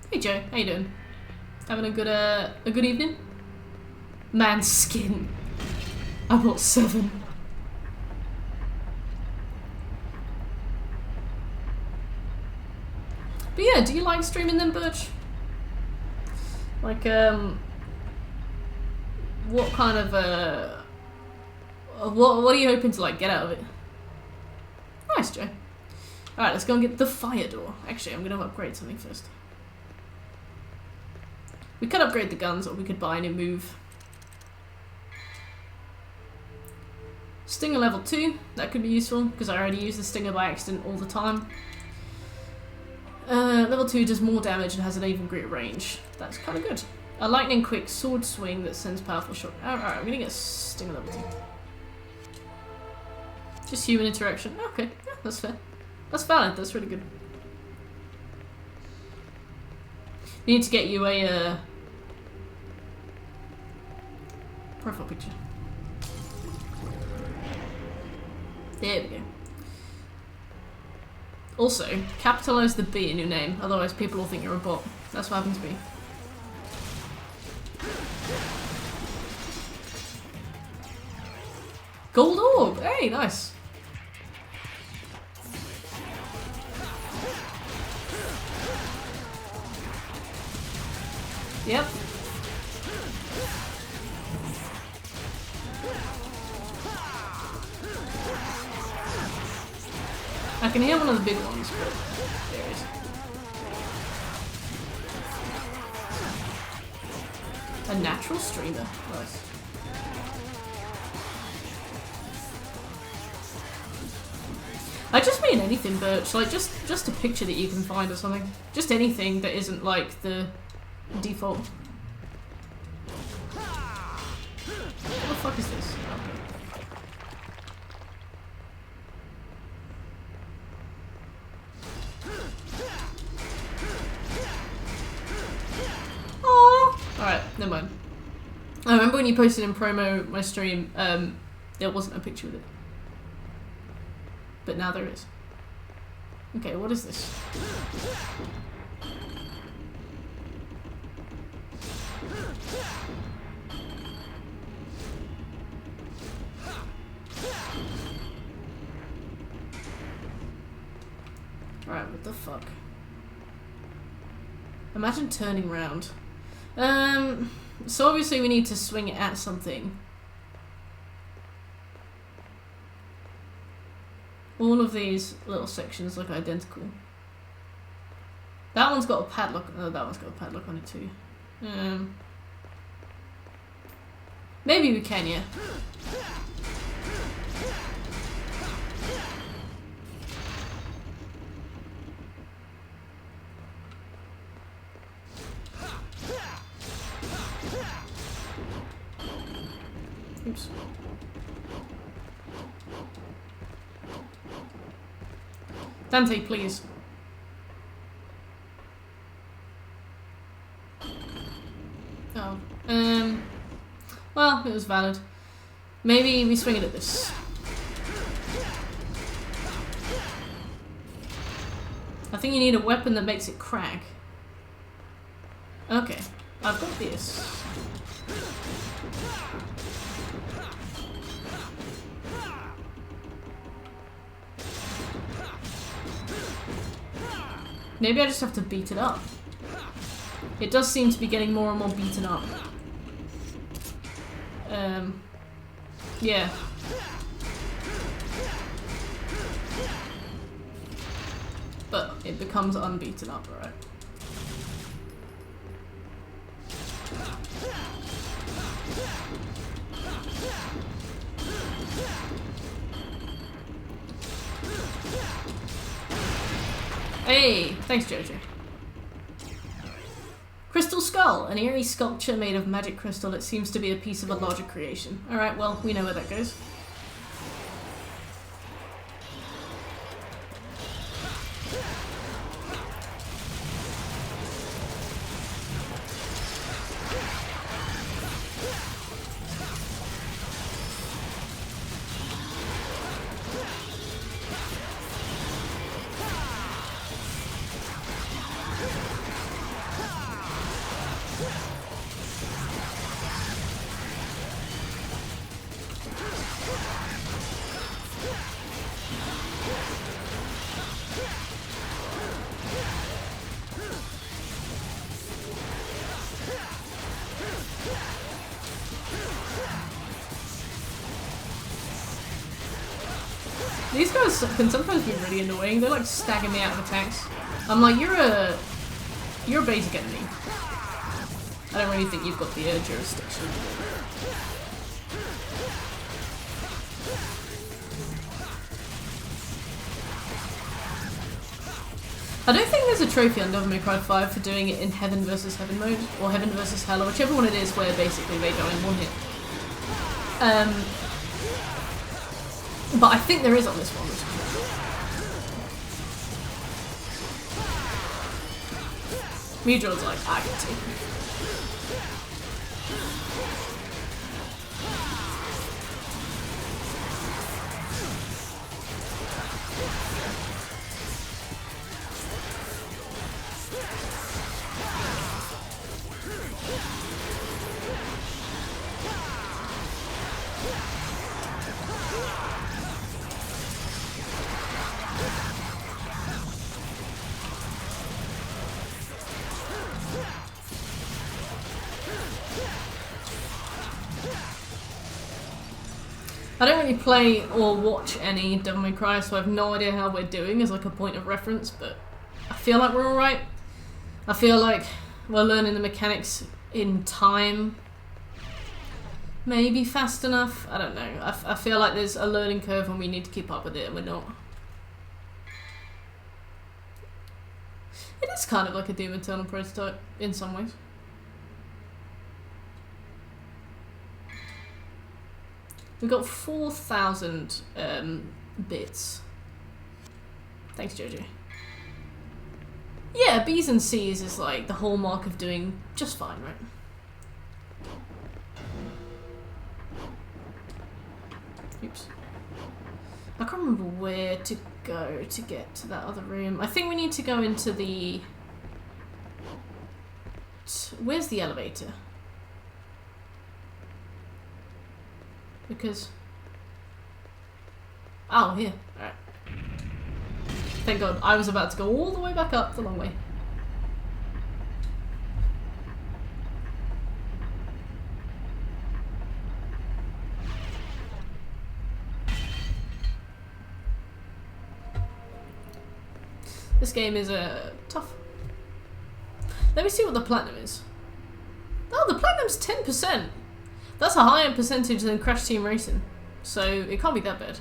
Hey Joe, how you doing? Having a good evening? Man's skin. I bought 7. But yeah, do you like streaming then, Butch? Like, what kind of, what are you hoping to, like, get out of it? Nice, Joe. Alright, let's go and get the fire door. Actually, I'm gonna upgrade something first. We could upgrade the guns, or we could buy a new move. Stinger level 2, that could be useful, because I already use the Stinger by accident all the time. Level 2 does more damage and has an even greater range. That's kind of good. A lightning quick sword swing that sends powerful shot. Alright, I'm gonna get Stinger level 2. Just human interaction. Okay, yeah, that's fair. That's valid, that's really good. We need to get you a profile picture. There we go. Also, capitalize the B in your name, otherwise people will think you're a bot. That's what happened to me. Gold orb! Hey, nice! Yep. I can hear one of the big ones, but there it is. A natural streamer. Nice. I just mean anything, Birch. Like, just a picture that you can find or something. Just anything that isn't, like, the default. What the fuck is this? Oh. Alright, never mind. I remember when you posted in promo my stream, there wasn't a picture with it. but now there is. Okay, what is this? Alright, what the fuck? Imagine turning round. So obviously we need to swing it at something. All of these little sections look identical. That one's got a padlock. Oh, that one's got a padlock on it too. Maybe we can, yeah. Oops. Dante, please. Oh. Well, it was valid. Maybe we swing it at this. I think you need a weapon that makes it crack. Okay. I've got this. Maybe I just have to beat it up. It does seem to be getting more and more beaten up. Yeah. But it becomes unbeaten up, right? Hey, thanks Jojo. Crystal Skull, an eerie sculpture made of magic crystal that seems to be a piece of a larger creation. Alright, well, we know where that goes. These guys can sometimes be really annoying. They're like staggering me out of attacks. I'm like, you're a basic enemy. I don't really think you've got the jurisdiction. I don't think there's a trophy on Devil May Cry 5 for doing it in Heaven versus Heaven mode, or Heaven versus Hell, or whichever one it is where basically they go in one hit. But I think there is on this one. Mudron's like, I can take it. I don't really play or watch any Devil May Cry, so I have no idea how we're doing as like a point of reference, but I feel like we're alright. I feel like we're learning the mechanics in time. Maybe fast enough? I don't know. I feel like there's a learning curve and we need to keep up with it and we're not. It is kind of like a Doom Eternal prototype in some ways. We got 4,000 bits. Thanks, Jojo. Yeah, B's and C's is like the hallmark of doing just fine, right? Oops. I can't can't remember where to go to get to that other room. I think we need to go into the... Where's the elevator? Because... Oh, here. Alright. Thank God. I was about to go all the way back up the long way. This game is tough. Let me see what the platinum is. Oh, the platinum's 10%. That's a higher percentage than Crash Team Racing, so it can't be that bad.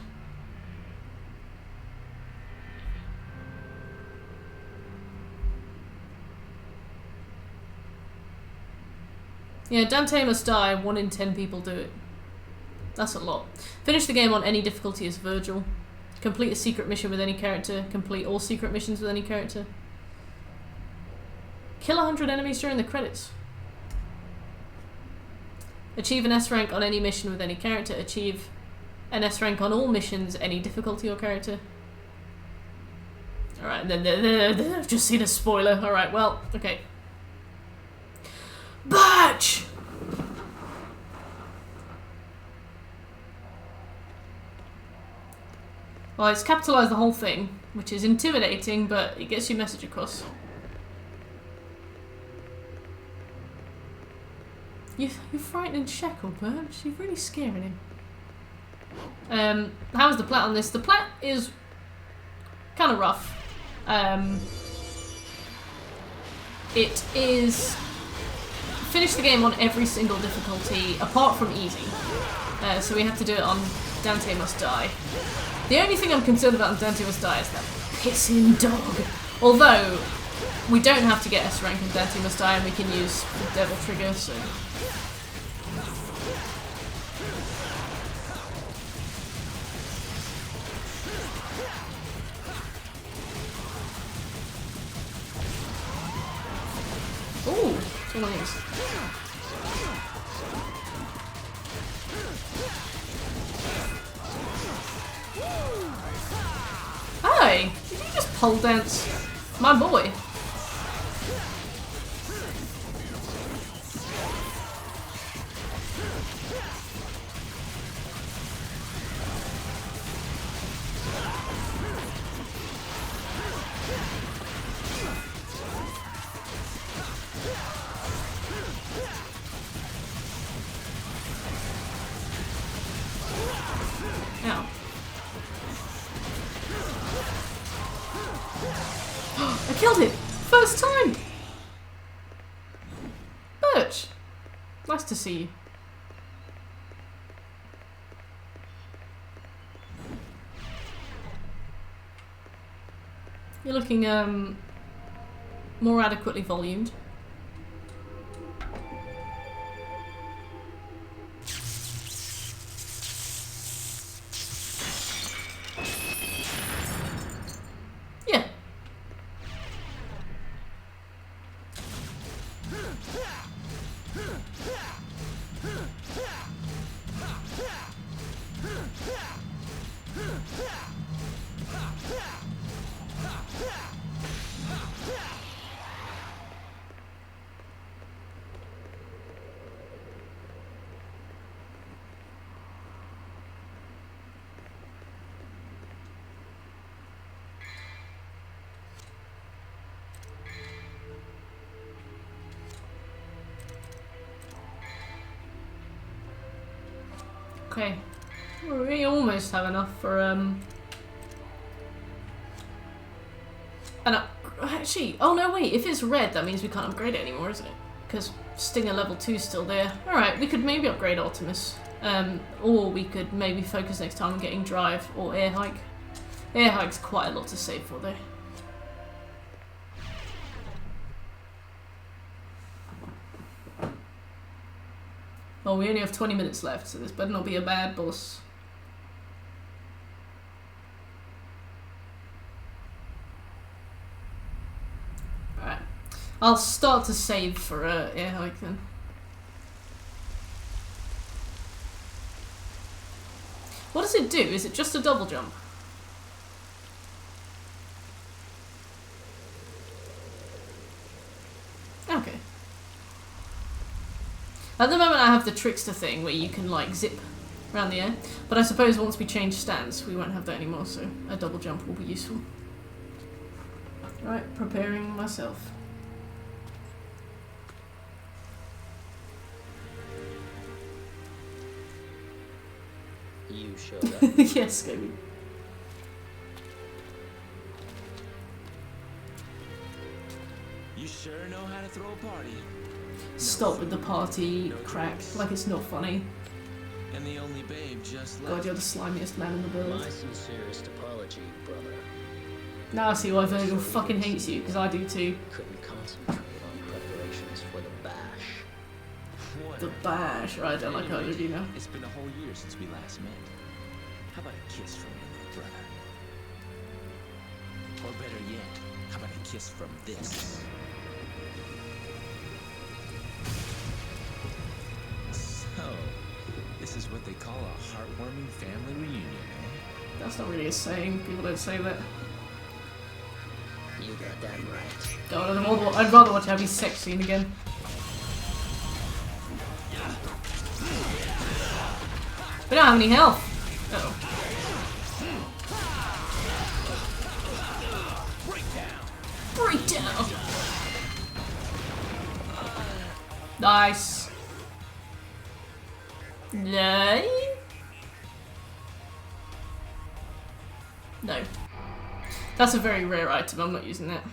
Yeah, Dante Must Die, 1 in 10 people do it. That's a lot. Finish the game on any difficulty as Virgil. Complete a secret mission with any character. Complete all secret missions with any character. Kill 100 enemies during the credits. Achieve an S rank on any mission with any character. Achieve an S rank on all missions, any difficulty or character. Alright, then I've just seen a spoiler. Alright, well, okay. Batch! Well, it's capitalised the whole thing, which is intimidating, but it gets your message across. You're frightening Shekel, Birch. You're really scaring him. How's the plat on this? The plat is kind of rough. It is... Finish the game on every single difficulty, apart from easy. So we have to do it on Dante Must Die. The only thing I'm concerned about on Dante Must Die is that pissing dog. Although, we don't have to get S rank in Dante Must Die and we can use the Devil Trigger, so... Ooh, it's one of these. Hey, did you just pole dance? My boy. I killed it! First time! Birch! Nice to see you. You're looking, more adequately volumed. Okay, we almost have enough for actually, oh no wait, if it's red that means we can't upgrade it anymore, isn't it? Because Stinger level 2 is still there. Alright, we could maybe upgrade Optimus. Or we could maybe focus next time on getting Drive or Air Hike. Air Hike's quite a lot to save for though. Oh, we only have 20 minutes left, so this better not be a bad boss. Alright. I'll start to save for Air Hike then. What does it do? Is it just a double jump? At the moment I have the trickster thing where you can like zip around the air, but I suppose once we change stance we won't have that anymore, so a double jump will be useful. Right, preparing myself. You showed up. Yes, Scooby. You sure know how to throw a party. Stop with the party crack, like it's not funny. And the only babe just God, left. you're the slimiest man in the world. My sincerest apology, brother. Now I see why Virgil fucking hates you, because I do too. Couldn't concentrate on preparations for the bash. What? The bash, right? I don't like how you do now. It's been a whole year since we last met. How about a kiss from your little brother? Or better yet, how about a kiss from this? So, this is what they call a heartwarming family reunion, eh? That's not really a saying. People don't say that. You got that right. God, I'd rather watch Abby's sex scene again. We don't have any health. Uh-oh. Breakdown. Nice. No. No. That's a very rare item. I'm not using that.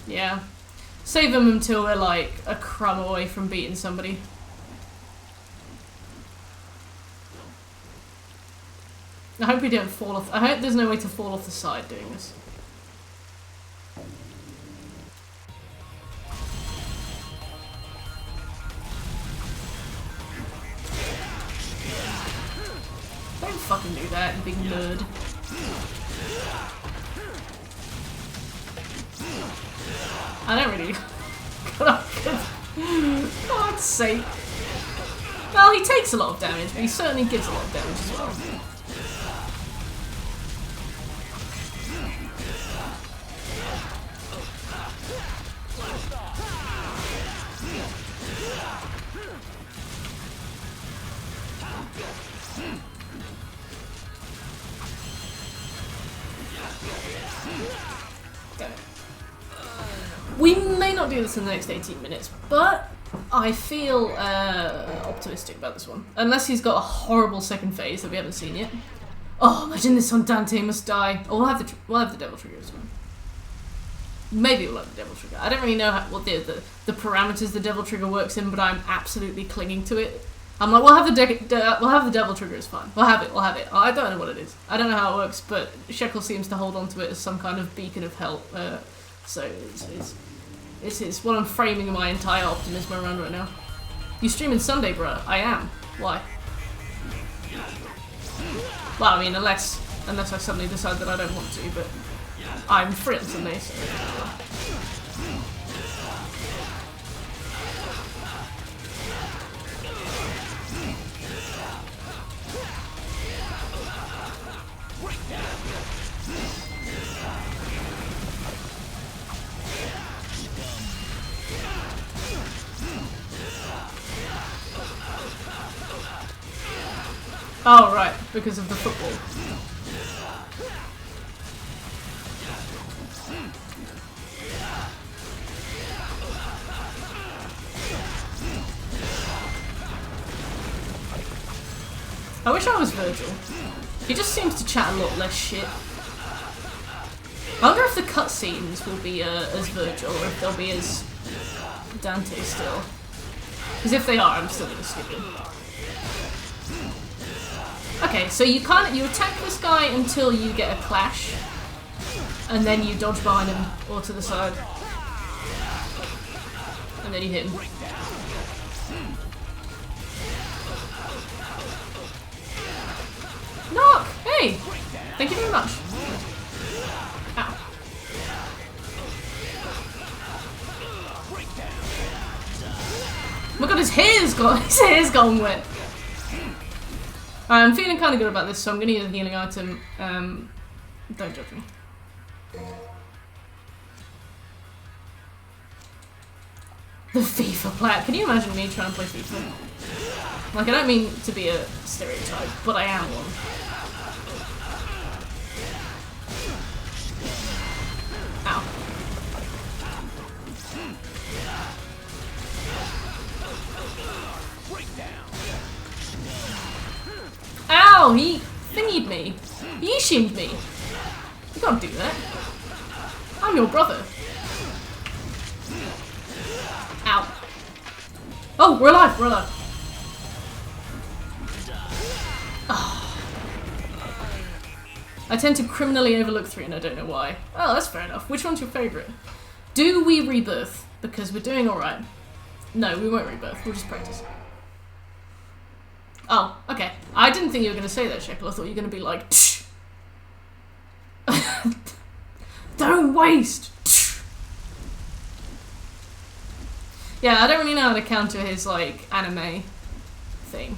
Yeah. Save them until they're like a crumb away from beating somebody. I hope we don't fall off. I hope there's no way to fall off the side doing this. Don't fucking do that, you big nerd. I don't really. God's sake. Well, he takes a lot of damage, but he certainly gives a lot of damage as well. We may not do this in the next 18 minutes, but I feel optimistic about this one. Unless he's got a horrible second phase that we haven't seen yet. Oh, imagine this on Dante must die. Oh, we'll have the devil trigger as well. Maybe we'll have the devil trigger. I don't really know what the parameters the devil trigger works in, but I'm absolutely clinging to it. I'm like, we'll have the devil trigger. It's fine. We'll have it. I don't know what it is. I don't know how it works, but Shekel seems to hold on to it as some kind of beacon of help. So it's what I'm framing my entire optimism around right now. You streaming Sunday, bruh? I am. Why? Well, I mean, unless I suddenly decide that I don't want to, but I'm free on Sunday, so. Oh, right, because of the football. I wish I was Virgil. He just seems to chat a lot less shit. I wonder if the cutscenes will be as Virgil, or if they'll be as Dante still. Because if they are, I'm still gonna skip him. Okay, so you attack this guy until you get a clash, and then you dodge behind him or to the side, and then you hit him. Knock! Hey! Thank you very much. Ow. Oh my god, his hair's gone wet. I'm feeling kind of good about this, so I'm going to use a healing item. Don't judge me. The FIFA player. Can you imagine me trying to play FIFA? Like, I don't mean to be a stereotype, but I am one. Ow. Ow! He thingied me. He Ishinned me. You can't do that. I'm your brother. Ow. Oh, we're alive, we're alive. Oh. I tend to criminally overlook 3 and I don't know why. Oh, that's fair enough. Which one's your favourite? Do we rebirth? Because we're doing alright. No, we won't rebirth. We'll just practice. Oh, okay. I didn't think you were going to say that, Shekel. I thought you were going to be like, tsh. Don't waste! Tsh. Yeah, I don't really know how to counter his, like, anime thing.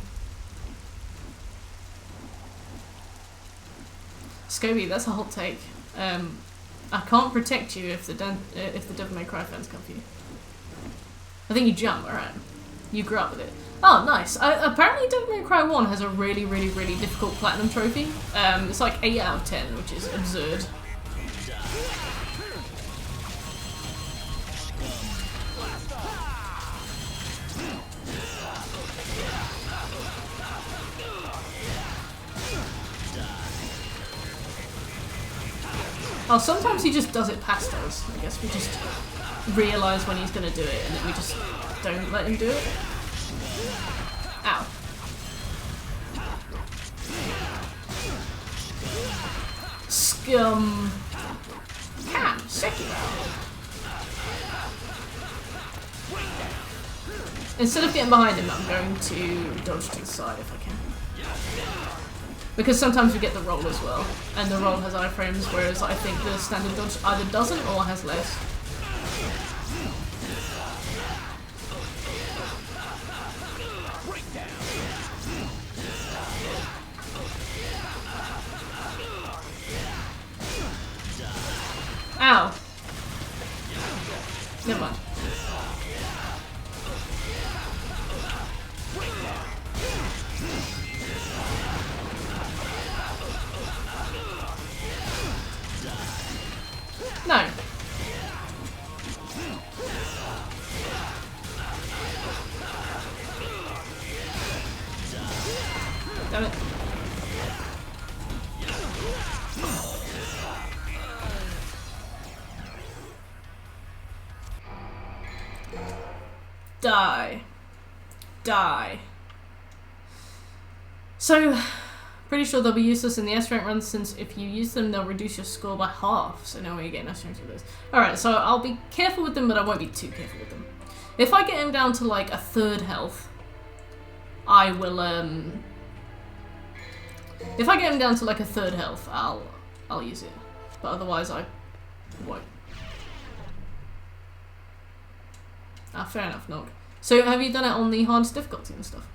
Scobie, that's a hot take. I can't protect you if the Devil May Cry fans come for you. I think you jump, alright. You grew up with it. Oh, nice. Apparently Devil May Cry 1 has a really, really, really difficult platinum trophy. It's like 8 out of 10, which is absurd. Oh, sometimes he just does it past us. I guess we just realise when he's going to do it and then we just don't let him do it. Ow. Scum. Cam, Sekiro. Instead of getting behind him, I'm going to dodge to the side if I can. Because sometimes we get the roll as well, and the roll has iframes, whereas I think the standard dodge either doesn't or has less. Ow. Never mind. No. Damn it. Die. Die. So, pretty sure they'll be useless in the S rank runs, since if you use them, they'll reduce your score by half. So no way you get an S rank with those. Alright, so I'll be careful with them, but I won't be too careful with them. If I get him down to like a 3rd health, I will, if I get him down to like a 3rd health, I'll use it. But otherwise, I won't. Ah, fair enough, Nog. So have you done it on the hardest difficulty and stuff?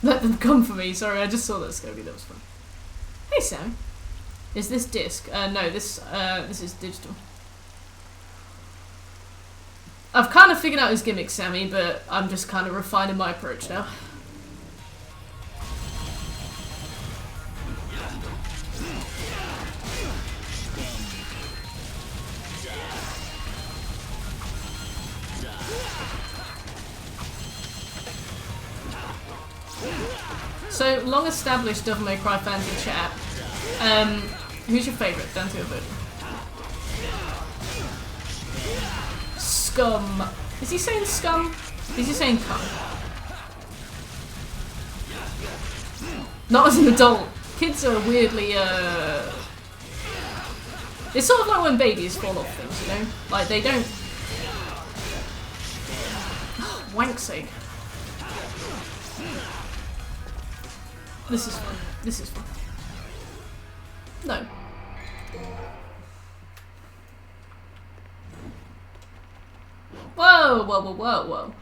Let them come for me. Sorry, I just saw that, Scobie. That was fun. Hey, Sam. Is this disc? No, this is digital. I've kind of figured out his gimmick, Sammy, but I'm just kind of refining my approach now. So, long-established Devil May Cry fans in chat. Who's your favourite? Down to your vote. Scum. Is he saying scum? Is he saying cum? Not as an adult. Kids are weirdly, it's sort of like when babies fall off things, you know? Like, they don't... Wank's sake. This is fun. This is fun. No. Whoa, whoa, whoa, whoa, whoa.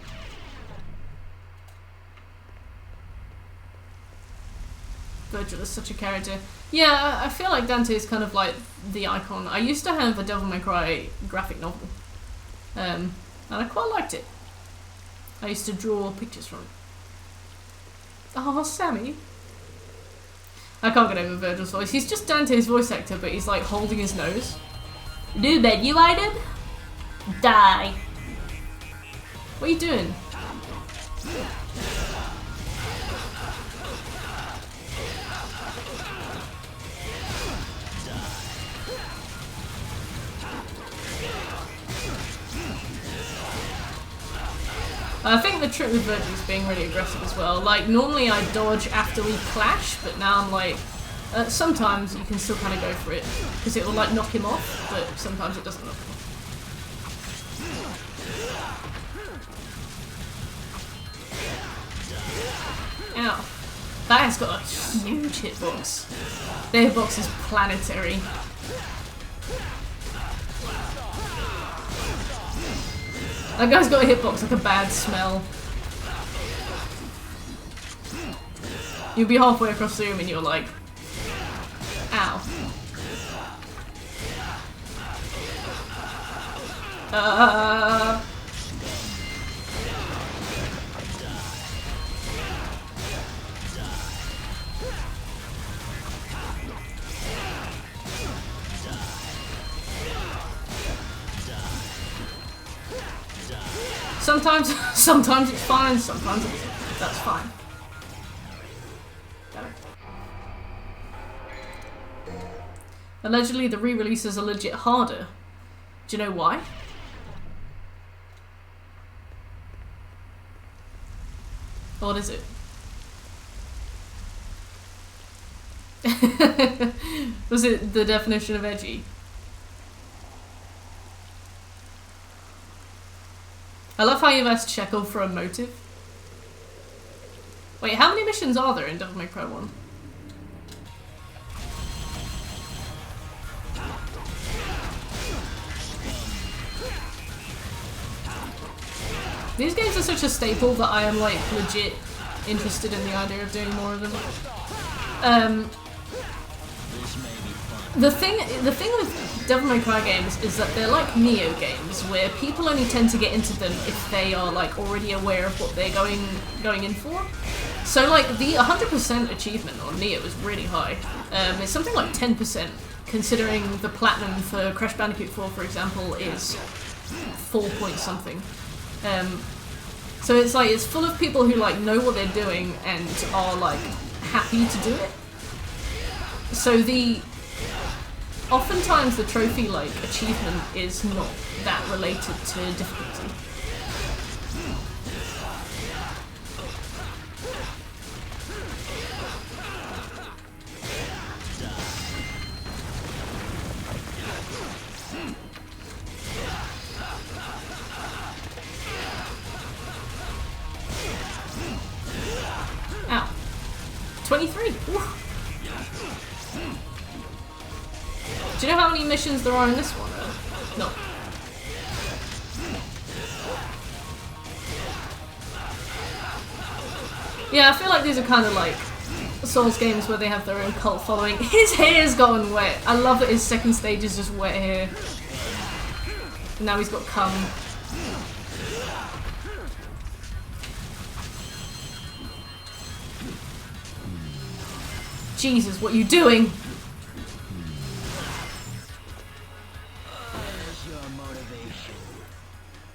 Virgil is such a character. Yeah, I feel like Dante is kind of like the icon. I used to have a Devil May Cry graphic novel. And I quite liked it. I used to draw pictures from it. Oh, Sammy. I can't get over Virgil's voice. He's just Dante's voice actor, but he's like holding his nose. New menu item? Die. What are you doing? I think the trick with Virgil is being really aggressive as well. Like, normally I dodge after we clash, but now I'm like... sometimes you can still kind of go for it, because it will like knock him off, but sometimes it doesn't knock him off. Ow. That has got a huge hitbox. Their hitbox is planetary. That guy's got a hitbox like a bad smell. You'll be halfway across the room and you're like, ow. Sometimes it's fine, sometimes that's fine. Damn it. Allegedly, the re-releases are legit harder. Do you know why? What is it? Was it the definition of edgy? I love how you've asked Shekel for a motive. Wait, how many missions are there in Devil May Cry 1? These games are such a staple that I am like legit interested in the idea of doing more of them. The thing with Devil May Cry games is that they're like Neo games, where people only tend to get into them if they are like already aware of what they're going in for. So like the 100% achievement on Neo is really high. It's something like 10%, considering the platinum for Crash Bandicoot 4, for example, is 4 point something. So it's like it's full of people who like know what they're doing and are like happy to do it. So oftentimes the trophy like achievement is not that related to difficulty. Ow. 23. Ooh. Do you know how many missions there are in this one? No. Yeah, I feel like these are kind of like Souls games where they have their own cult following. His hair's gotten wet. I love that his second stage is just wet hair. Now he's got cum. Jesus, what are you doing?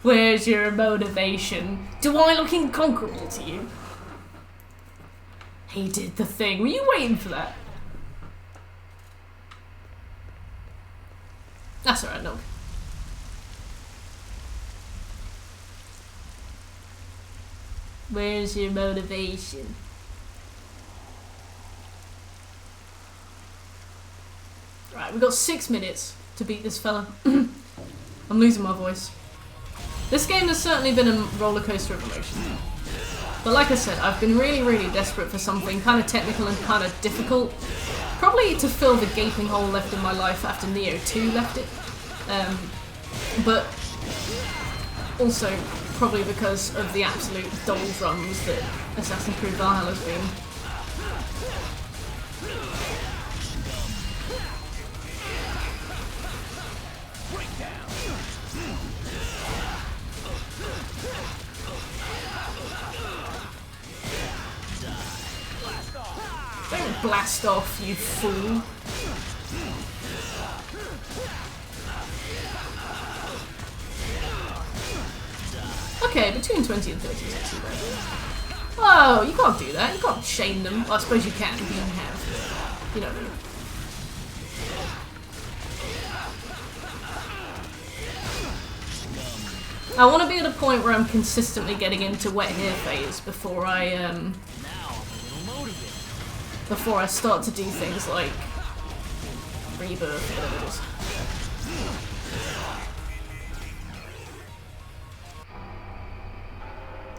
Where's your motivation? Do I look inconquerable to you? He did the thing. Were you waiting for that? That's alright, no. Where's your motivation? Right, we've got 6 minutes to beat this fella. I'm losing my voice. This game has certainly been a roller coaster of emotion. But like I said, I've been really, really desperate for something kind of technical and kind of difficult. Probably to fill the gaping hole left in my life after Neo 2 left it. But also probably because of the absolute doldrums that Assassin's Creed Valhalla has been. blast off, you fool. Okay, between 20 and 30 is actually better. Oh, you can't do that. You can't chain them. Well, I suppose you can if you don't have. You know what I mean. I want to be at a point where I'm consistently getting into wet hair phase before I start to do things like rebirth, whatever it is.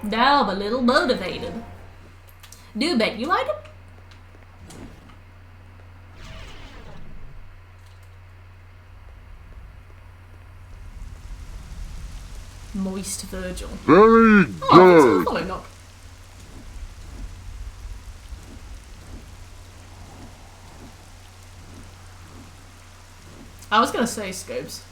Now I'm a little motivated. Do bet you item? Moist Virgil. Very good. Oh, follow knock. I was gonna say scopes.